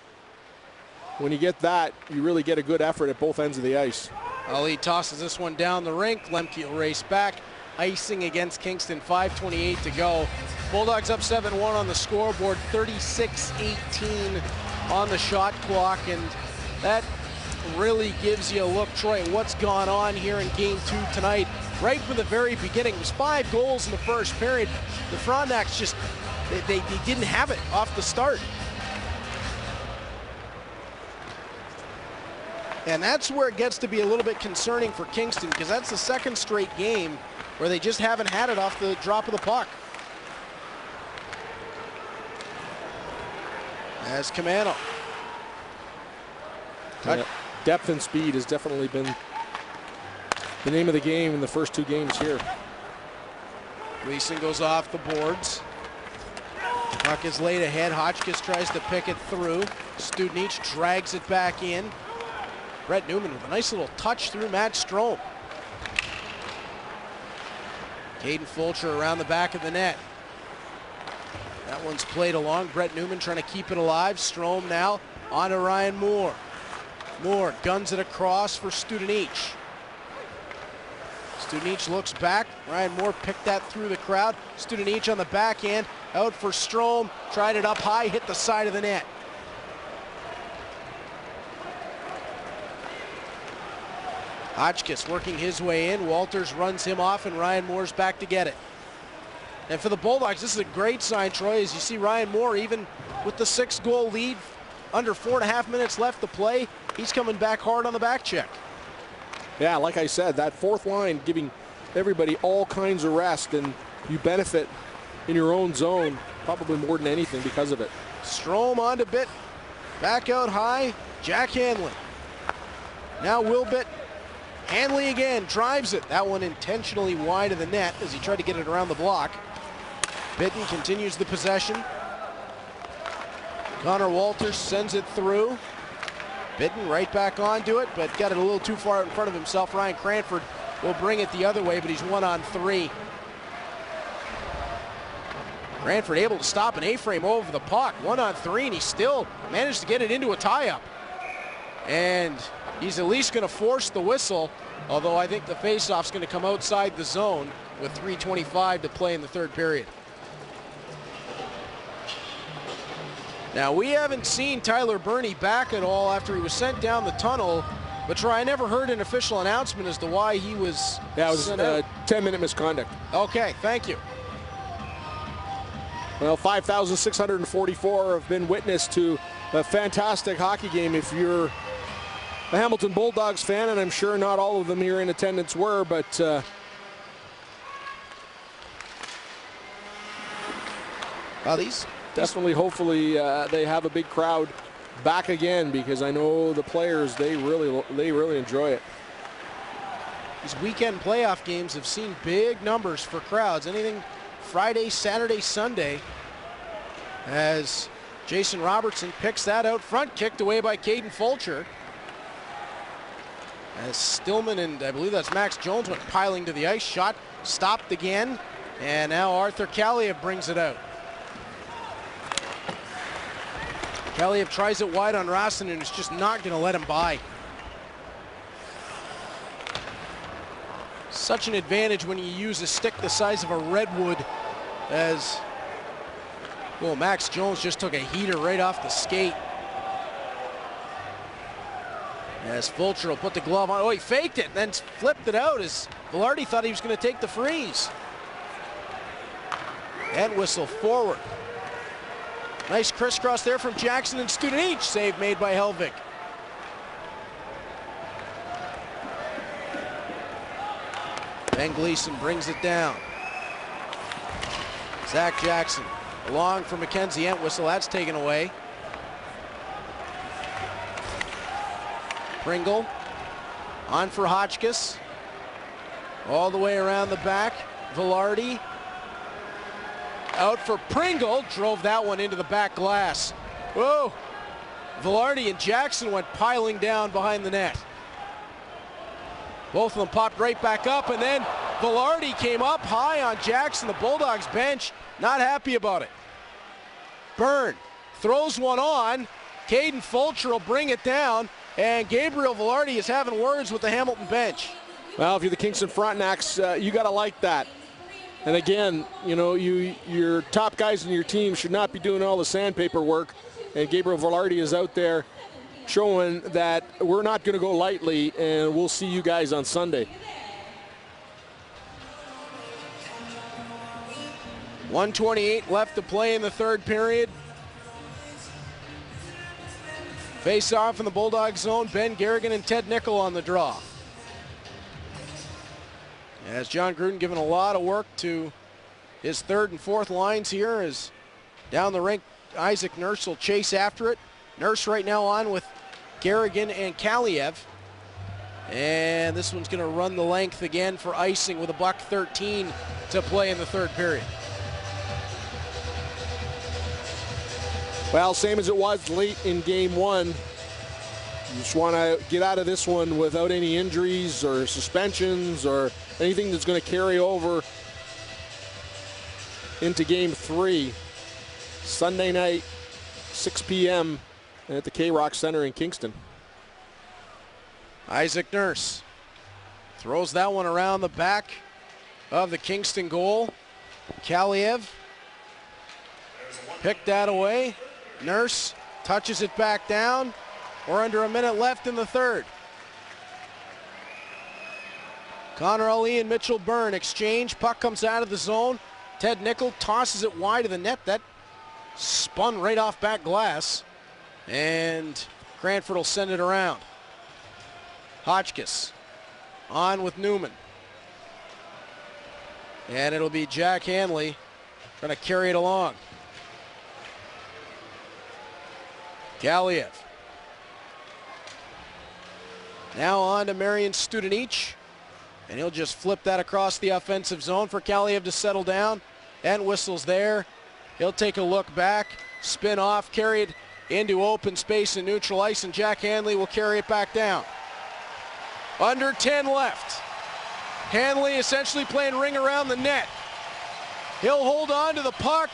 when you get that, you really get a good effort at both ends of the ice. Ali tosses this one down the rink. Lemke will race back. Icing against Kingston, 5:28 to go. Bulldogs up 7-1 on the scoreboard, 36-18 on the shot clock, and that really gives you a look, Troy, at what's gone on here in game 2 tonight. Right from the very beginning, it was 5 goals in the first period. The Frontenacs just, they didn't have it off the start. And that's where it gets to be a little bit concerning for Kingston, because that's the second straight game where they just haven't had it off the drop of the puck. As Camano Depth and speed has definitely been the name of the game in the first 2 games here. Gleason goes off the boards. Puck is laid ahead. Hotchkiss tries to pick it through. Studenic drags it back in. Brett Newman with a nice little touch through Matt Strome. Caden Fulcher around the back of the net. That one's played along. Brett Newman trying to keep it alive. Strome now on to Ryan Moore. Moore guns it across for Studenic. Studenic looks back. Ryan Moore picked that through the crowd. Studenic on the backhand. Out for Strome. Tried it up high. Hit the side of the net. Hotchkiss working his way in. Walters runs him off, and Ryan Moore's back to get it. And for the Bulldogs, this is a great sign, Troy, as you see Ryan Moore, even with the 6-goal lead, under 4.5 minutes left to play, he's coming back hard on the back check. Yeah, like I said, that fourth line giving everybody all kinds of rest, and you benefit in your own zone probably more than anything because of it. Strome on to Bitt. Back out high. Jack Hanley. Now Wilbit. Hanley again drives it. That one intentionally wide of the net as he tried to get it around the block. Bitten continues the possession. Connor Walters sends it through. Bitten right back onto it, but got it a little too far in front of himself. Ryan Cranford will bring it the other way, but he's 1-on-3. Cranford able to stop an A-frame over the puck. 1-on-3, and he still managed to get it into a tie-up. And he's at least going to force the whistle, although I think the faceoff's going to come outside the zone with 3:25 to play in the third period. Now, we haven't seen Tyler Burney back at all after he was sent down the tunnel, but Troy, I never heard an official announcement as to why he was Yeah, it was sent out. 10-minute misconduct. Okay, thank you. Well, 5,644 have been witness to a fantastic hockey game. If you're a Hamilton Bulldogs fan, and I'm sure not all of them here in attendance were, but these definitely, hopefully, they have a big crowd back again, because I know the players, they really enjoy it. These weekend playoff games have seen big numbers for crowds. Anything Friday, Saturday, Sunday, as Jason Robertson picks that out front, kicked away by Caden Fulcher. As Stillman and I believe that's Max Jones went piling to the ice. Shot stopped again, and now Arthur Kaliev brings it out. Kaliev tries it wide on Roston, and it's just not going to let him by. Such an advantage when you use a stick the size of a redwood, as well, Max Jones just took a heater right off the skate. As Fulcher will put the glove on. Oh, he faked it and then flipped it out as Velarde thought he was going to take the freeze. And whistle forward. Nice crisscross there from Jackson and Studenic. Save made by Helvig. Ben Gleason brings it down. Zach Jackson along for Mackenzie Entwistle. That's taken away. Pringle on for Hotchkiss. All the way around the back. Velarde out for Pringle. Drove that one into the back glass. Whoa. Velarde and Jackson went piling down behind the net. Both of them popped right back up, and then Velarde came up high on Jackson. The Bulldogs bench not happy about it. Byrne throws one on. Caden Fulcher will bring it down, and Gabriel Velarde is having words with the Hamilton bench. Well, if you're the Kingston Frontenacs, you got to like that. And again, you know, your top guys in your team should not be doing all the sandpaper work, and Gabriel Velarde is out there showing that we're not going to go lightly, and we'll see you guys on Sunday. .128 left to play in the third period. Face off in the Bulldog zone. Ben Garrigan and Ted Nickel on the draw. As John Gruden giving a lot of work to his third and fourth lines here, as down the rink Isaac Nurse will chase after it. Nurse right now on with Garrigan and Kaliev. And this one's going to run the length again for icing with $1:13 to play in the third period. Well, same as it was late in game one. You just want to get out of this one without any injuries or suspensions or anything that's going to carry over into game three. Sunday night, 6 p.m. at the K-Rock Center in Kingston. Isaac Nurse throws that one around the back of the Kingston goal. Kaliev picked that away. Nurse touches it back down. We're under a minute left in the third. Connor Ali and Mitchell Byrne exchange. Puck comes out of the zone. Ted Nickel tosses it wide of the net. That spun right off back glass. And Cranford will send it around. Hotchkiss on with Newman. And it'll be Jack Hanley trying to carry it along. Kaliev. Now on to Marian Studenich. And he'll just flip that across the offensive zone for Kaliev to settle down. And whistles there. He'll take a look back, spin off, carry it into open space and neutral ice, and Jack Hanley will carry it back down. Under 10 left. Hanley essentially playing ring around the net. He'll hold on to the puck.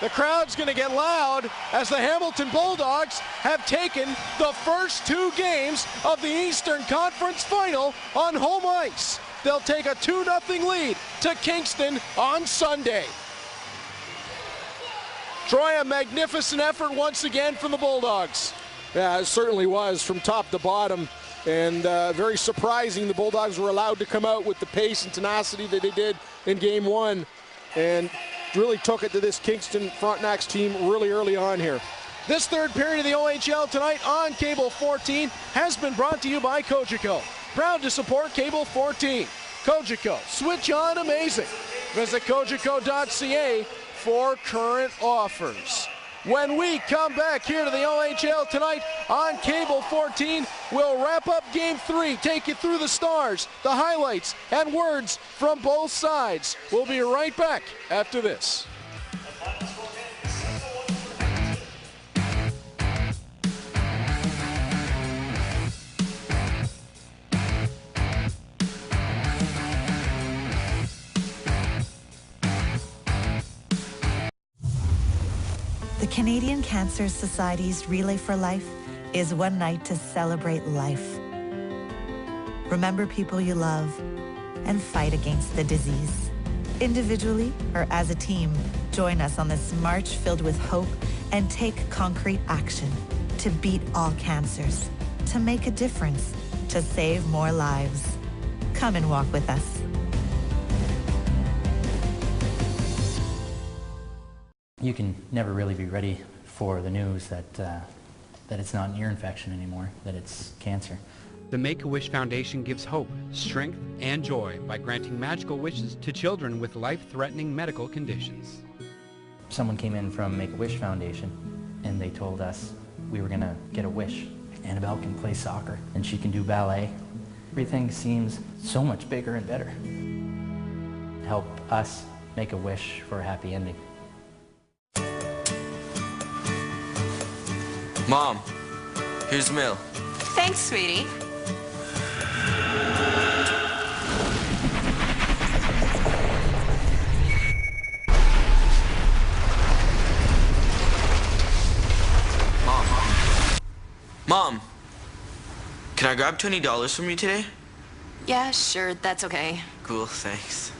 The crowd's going to get loud as the Hamilton Bulldogs have taken the first two games of the Eastern Conference Final on home ice. They'll take a 2-0 lead to Kingston on Sunday. Troy, a magnificent effort once again from the Bulldogs. Yeah, it certainly was from top to bottom. And very surprising the Bulldogs were allowed to come out with the pace and tenacity that they did in game one. And really took it to this Kingston Frontenacs team really early on here. This third period of the OHL tonight on Cable 14 has been brought to you by Cogeco. Proud to support Cable 14. Cogeco, switch on amazing. Visit cogeco.ca for current offers. When we come back here to the OHL tonight on Cable 14, we'll wrap up Game 3, take you through the stars, the highlights, and words from both sides. We'll be right back after this. The Canadian Cancer Society's Relay for Life is one night to celebrate life. Remember people you love and fight against the disease. Individually or as a team, join us on this march filled with hope and take concrete action to beat all cancers, to make a difference, to save more lives. Come and walk with us. You can never really be ready for the news that it's not an ear infection anymore, that it's cancer. The Make-A-Wish Foundation gives hope, strength, and joy by granting magical wishes to children with life-threatening medical conditions. Someone came in from Make-A-Wish Foundation and they told us we were going to get a wish. Annabelle can play soccer and she can do ballet. Everything seems so much bigger and better. Help us make a wish for a happy ending. Mom, here's the mail. Thanks, sweetie. Mom, can I grab $20 from you today? Yeah, sure, that's okay. Cool, thanks.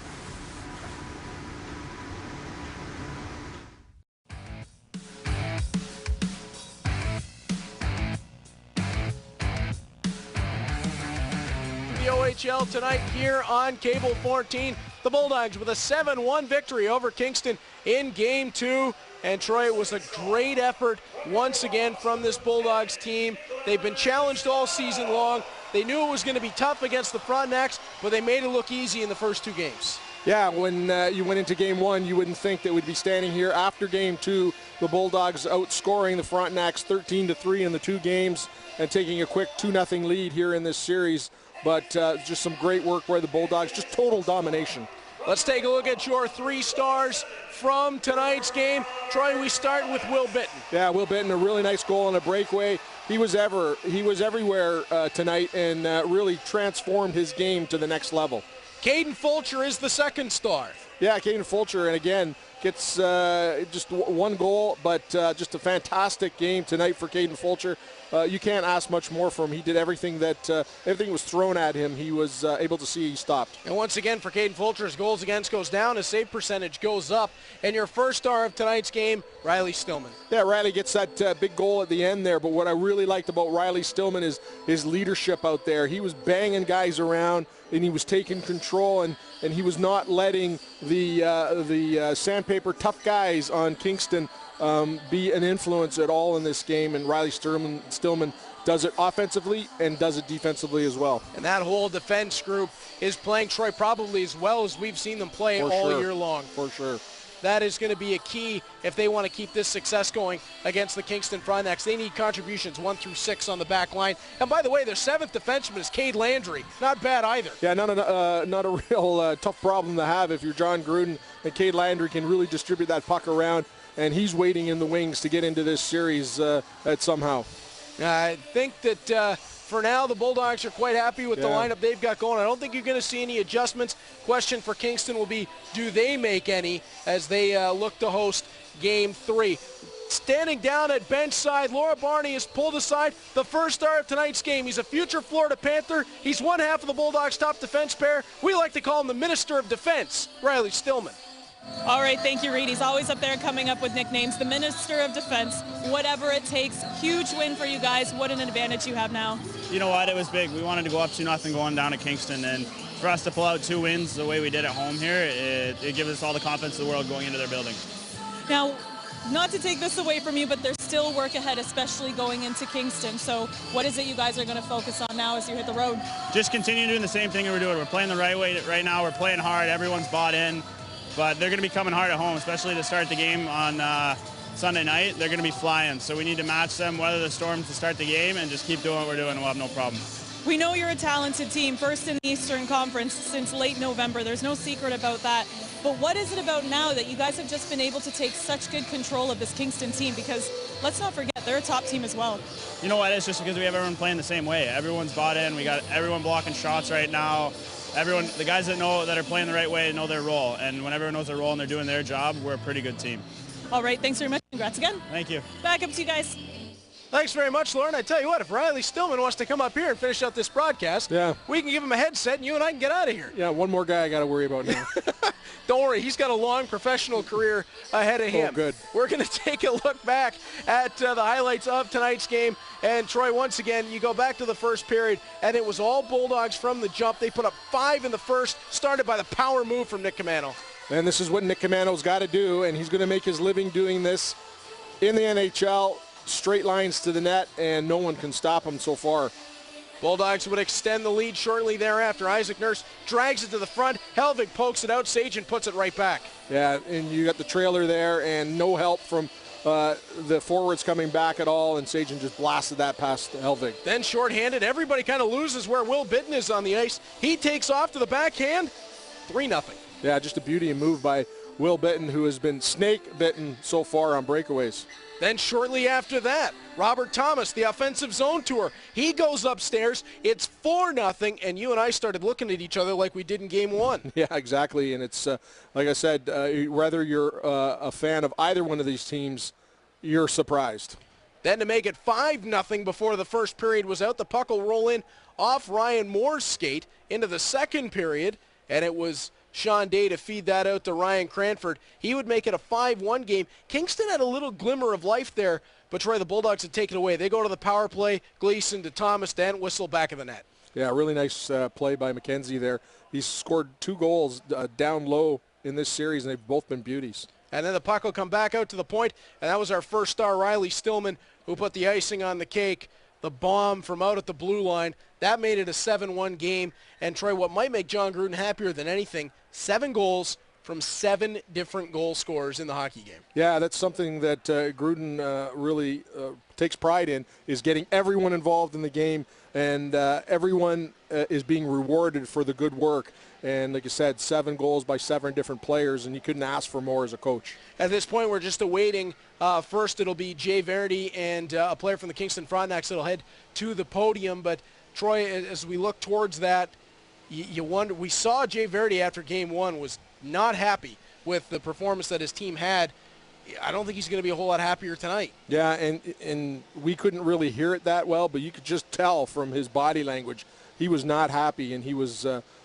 OHL tonight here on Cable 14. The Bulldogs with a 7-1 victory over Kingston in Game 2. And Troy, it was a great effort once again from this Bulldogs team. They've been challenged all season long. They knew it was going to be tough against the Frontenacs, but they made it look easy in the first two games. Yeah, when you went into game one, you wouldn't think that we'd be standing here after game two the Bulldogs outscoring the Frontenacs 13-3 in the 2 games and taking a quick 2-0 lead here in this series. But just some great work by the Bulldogs, just total domination. Let's take a look at your 3 stars from tonight's game. Troy, we start with Will Bitton. Yeah, Will Bitton, a really nice goal on a breakaway. He was everywhere tonight and really transformed his game to the next level. Caden Fulcher is the 2nd star. Yeah, Caden Fulcher, and again, gets just 1 goal, but just a fantastic game tonight for Caden Fulcher. You can't ask much more from him. He did everything that was thrown at him. He was able to see he stopped. And once again, for Caden Fulcher, his goals against goes down, his save percentage goes up. And your 1st star of tonight's game, Riley Stillman. Yeah, Riley gets that big goal at the end there, but what I really liked about Riley Stillman is his leadership out there. He was banging guys around, and he was taking control, and he was not letting the sandpaper tough guys on Kingston be an influence at all in this game, and Riley Stillman does it offensively and does it defensively as well. And that whole defense group is playing Troy probably as well as we've seen them play all year long. For sure. That is going to be a key if they want to keep this success going against the Kingston Frontenacs. They need contributions 1 through 6 on the back line. And by the way, their 7th defenseman is Cade Landry. Not bad either. Yeah, not a real tough problem to have if you're John Gruden, and Cade Landry can really distribute that puck around, and he's waiting in the wings to get into this series somehow. I think that for now, the Bulldogs are quite happy with the lineup they've got going. I don't think you're going to see any adjustments. Question for Kingston will be, do they make any as they look to host Game 3? Standing down at bench side, Laura Barney is pulled aside, the 1st star of tonight's game. He's a future Florida Panther. He's one half of the Bulldogs' top defense pair. We like to call him the Minister of Defense, Riley Stillman. All right, thank you, Reed. He's always up there coming up with nicknames. The Minister of Defense, whatever it takes. Huge win for you guys. What an advantage you have now. You know what? It was big. We wanted to go up 2-0 going down to Kingston, and for us to pull out 2 wins the way we did at home here, it gives us all the confidence in the world going into their building. Now, not to take this away from you, but there's still work ahead, especially going into Kingston. So what is it you guys are going to focus on now as you hit the road? Just continue doing the same thing we're doing. We're playing the right way right now. We're playing hard. Everyone's bought in. But they're going to be coming hard at home, especially to start the game on Sunday night. They're going to be flying, so we need to match them, weather the storms to start the game, and just keep doing what we're doing, and we'll have no problem. We know you're a talented team, first in the Eastern Conference since late November. There's no secret about that. But what is it about now that you guys have just been able to take such good control of this Kingston team? Because let's not forget, they're a top team as well. You know what? It's just because we have everyone playing the same way. Everyone's bought in. We got everyone blocking shots right now. Everyone, the guys that are playing the right way know their role. And when everyone knows their role and they're doing their job, we're a pretty good team. All right, thanks very much. Congrats again. Thank you. Back up to you guys. Thanks very much, Lauren. I tell you what, if Riley Stillman wants to come up here and finish out this broadcast, we can give him a headset and you and I can get out of here. Yeah, one more guy I got to worry about now. Don't worry, he's got a long professional career ahead of him. Oh, good. We're going to take a look back at the highlights of tonight's game. And Troy, once again, you go back to the first period, and it was all Bulldogs from the jump. They put up 5 in the first, started by the power move from Nick Camano. And this is what Nick Camano's got to do, and he's going to make his living doing this in the NHL. Straight lines to the net, and no one can stop him so far. Bulldogs would extend the lead shortly thereafter. Isaac Nurse drags it to the front. Helvig pokes it out. Sagen puts it right back. Yeah, and you got the trailer there, and no help from the forwards coming back at all, and Sagen just blasted that past Helvig. Then shorthanded. Everybody kind of loses where Will Bitton is on the ice. He takes off to the backhand. 3-0. Yeah, just a beauty and move by Will Bitton, who has been snake bitten so far on breakaways. Then shortly after that, Robert Thomas, the offensive zone tour, he goes upstairs. It's 4-0, and you and I started looking at each other like we did in Game 1. Yeah, exactly, and it's, like I said, whether you're a fan of either one of these teams, you're surprised. Then to make it 5-0 before the first period was out, the puck will roll in off Ryan Moore's skate into the second period, and it was Sean Day to feed that out to Ryan Cranford. He would make it a 5-1 game. Kingston had a little glimmer of life there, but Troy, the Bulldogs had taken away. They go to the power play, Gleason to Thomas, then whistle back of the net. Yeah, really nice play by McKenzie there. He's scored 2 goals down low in this series, and they've both been beauties. And then the puck will come back out to the point, and that was our first star, Riley Stillman, who put the icing on the cake. The bomb from out at the blue line. That made it a 7-1 game. And Troy, what might make John Gruden happier than anything, 7 goals, from 7 different goal scorers in the hockey game. Yeah, that's something that Gruden really takes pride in, is getting everyone involved in the game, and everyone is being rewarded for the good work. And like you said, 7 goals by 7 different players, and you couldn't ask for more as a coach. At this point, we're just awaiting. First, it'll be Jay Verity and a player from the Kingston Frontenacs that'll head to the podium. But, Troy, as we look towards that, you wonder. We saw Jay Verity after Game 1 was not happy with the performance that his team had. I don't think he's going to be a whole lot happier tonight. Yeah, and we couldn't really hear it that well, but you could just tell from his body language he was not happy, and he was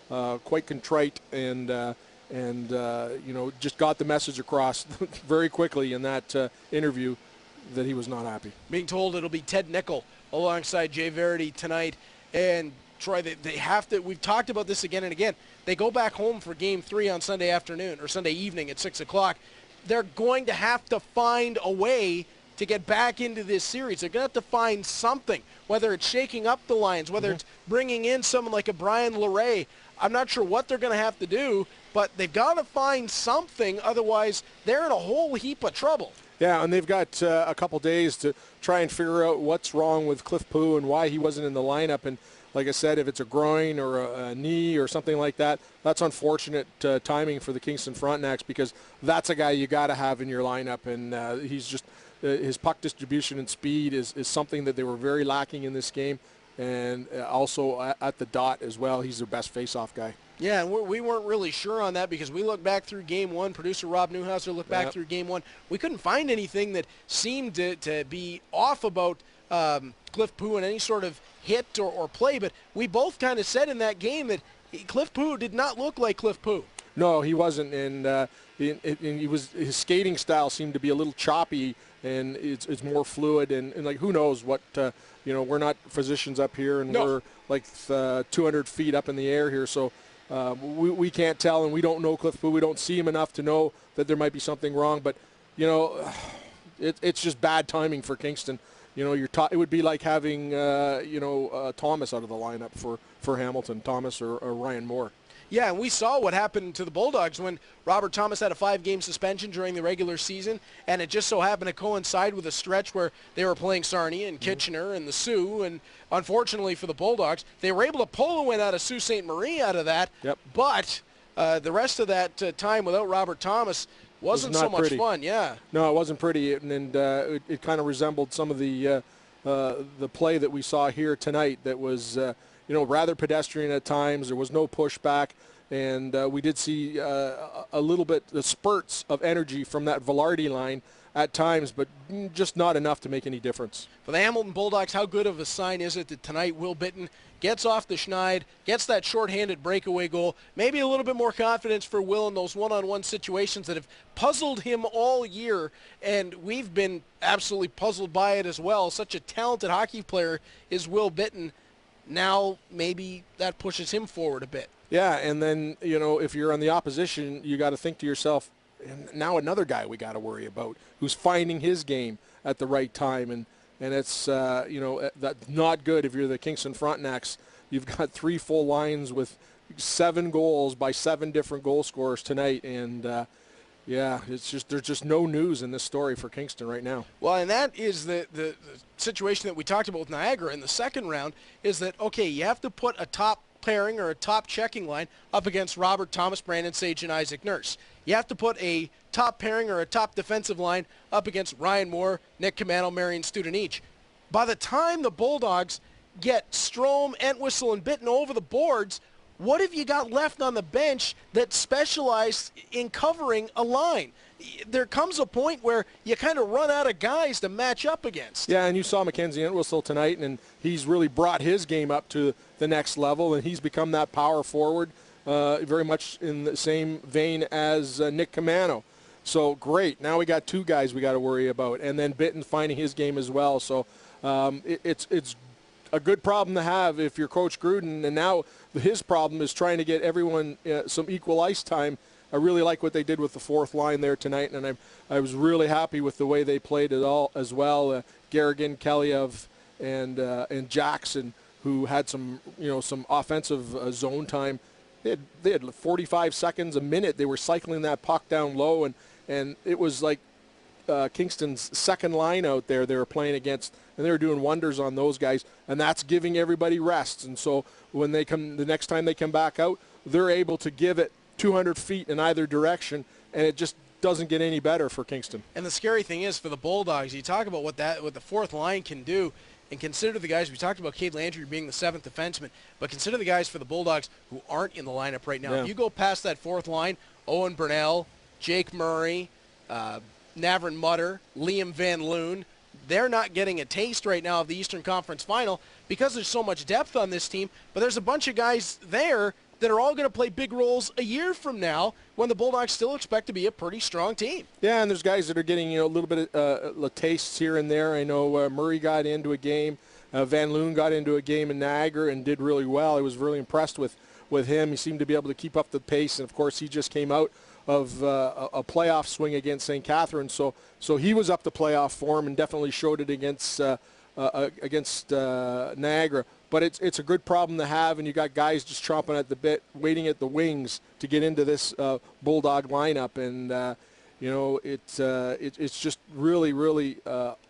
quite contrite and you know, just got the message across very quickly in that interview that he was not happy. Being told it'll be Ted Nickel alongside Jay Verity tonight. And Troy, they have to, we've talked about this again and again. They go back home for Game 3 on Sunday afternoon or Sunday evening at 6 o'clock. They're going to have to find a way to get back into this series. They're going to have to find something, whether it's shaking up the Lions, whether it's bringing in someone like a Brian LeRae. I'm not sure what they're going to have to do, but they've got to find something. Otherwise, they're in a whole heap of trouble. Yeah, and they've got a couple days to try and figure out what's wrong with Cliff Pooh and why he wasn't in the lineup. And like I said, if it's a groin or a knee or something like that, that's unfortunate timing for the Kingston Frontenacs, because that's a guy you got to have in your lineup. And he's just his puck distribution and speed is something that they were very lacking in this game. And also at the dot as well, he's their best face-off guy. Yeah, and we weren't really sure on that because we looked back through Game 1. Producer Rob Newhouser looked back through Game 1. We couldn't find anything that seemed to be off about Cliff Pooh and any sort of hit or play. But we both kind of said in that game that Cliff Pooh did not look like Cliff Pooh. No, he wasn't, and his skating style seemed to be a little choppy, and it's more fluid, and like who knows what you know, we're not physicians up here, and we're like 200 feet up in the air here, so we can't tell, and we don't know Cliff Pooh. We don't see him enough to know that there might be something wrong, but you know, it's just bad timing for Kingston. You know, it would be like having Thomas out of the lineup for Hamilton, Thomas or Ryan Moore. Yeah, and we saw what happened to the Bulldogs when Robert Thomas had a 5-game suspension during the regular season, and it just so happened to coincide with a stretch where they were playing Sarnia and Kitchener and the Sioux, and unfortunately for the Bulldogs, they were able to pull a win out of Sault Ste. Marie out of that, but the rest of that time without Robert Thomas wasn't so much fun. Yeah. No, it wasn't pretty, and it kind of resembled some of the play that we saw here tonight that was rather pedestrian at times. There was no pushback, and we did see a little bit the spurts of energy from that Velarde line at times, but just not enough to make any difference. For the Hamilton Bulldogs, how good of a sign is it that tonight Will Bitton gets off the schneid, gets that shorthanded breakaway goal, maybe a little bit more confidence for Will in those one-on-one situations that have puzzled him all year, and we've been absolutely puzzled by it as well. Such a talented hockey player is Will Bitton. Now maybe that pushes him forward a bit. Yeah, and then, if you're on the opposition, you got to think to yourself, now another guy we got to worry about who's finding his game at the right time. And it's, that's not good if you're the Kingston Frontenacs. You've got 3 full lines with 7 goals by 7 different goal scorers tonight. And, yeah, there's just no news in this story for Kingston right now. Well, and that is the situation that we talked about with Niagara in the second round, is that, okay, you have to put a top pairing or a top checking line up against Robert Thomas, Brandon Sage, and Isaac Nurse. You have to put a top pairing or a top defensive line up against Ryan Moore, Nick Camano, Marion Studenic. By the time the Bulldogs get Strome, Entwistle, and Bitton over the boards, what have you got left on the bench that specialized in covering a line? There comes a point where you kind of run out of guys to match up against. Yeah, and you saw Mackenzie Entwistle tonight, and he's really brought his game up to the next level, and he's become that power forward, very much in the same vein as Nick Camano. So great. Now we got 2 guys we got to worry about, and then Bitton finding his game as well. So it's a good problem to have if you're Coach Gruden, and now his problem is trying to get everyone some equal ice time. I really like what they did with the 4th line there tonight, and I was really happy with the way they played it all as well. Garrigan, Keliev, and Jackson, who had some offensive zone time. they had 45 seconds a minute. They were cycling that puck down low, and it was like Kingston's second line out there they were playing against, and they were doing wonders on those guys, and that's giving everybody rests. And so when they come, the next time they come back out, they're able to give it 200 feet in either direction, and it just doesn't get any better for Kingston. And the scary thing is for the Bulldogs, you talk about what the fourth line can do, and consider the guys, we talked about Cade Landry being the seventh defenseman, but consider the guys for the Bulldogs who aren't in the lineup right now. Yeah. If you go past that fourth line, Owen Burnell, Jake Murray, Navrin Mutter, Liam Van Loon, they're not getting a taste right now of the Eastern Conference Final because there's so much depth on this team, but there's a bunch of guys there that are all going to play big roles a year from now when the Bulldogs still expect to be a pretty strong team. Yeah, and there's guys that are getting a little bit of tastes here and there. I know Murray got into a game. Van Loon got into a game in Niagara and did really well. I was really impressed with him. He seemed to be able to keep up the pace, and of course he just came out of a playoff swing against St. Catharines, so he was up to playoff form and definitely showed it against Niagara. But it's a good problem to have, and you got guys just chomping at the bit, waiting at the wings to get into this Bulldog lineup, and it's just really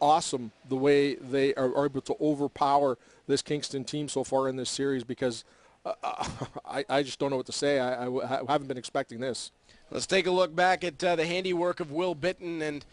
awesome the way they are able to overpower this Kingston team so far in this series, because I just don't know what to say. I haven't been expecting this. Let's take a look back at the handiwork of Will Bitton and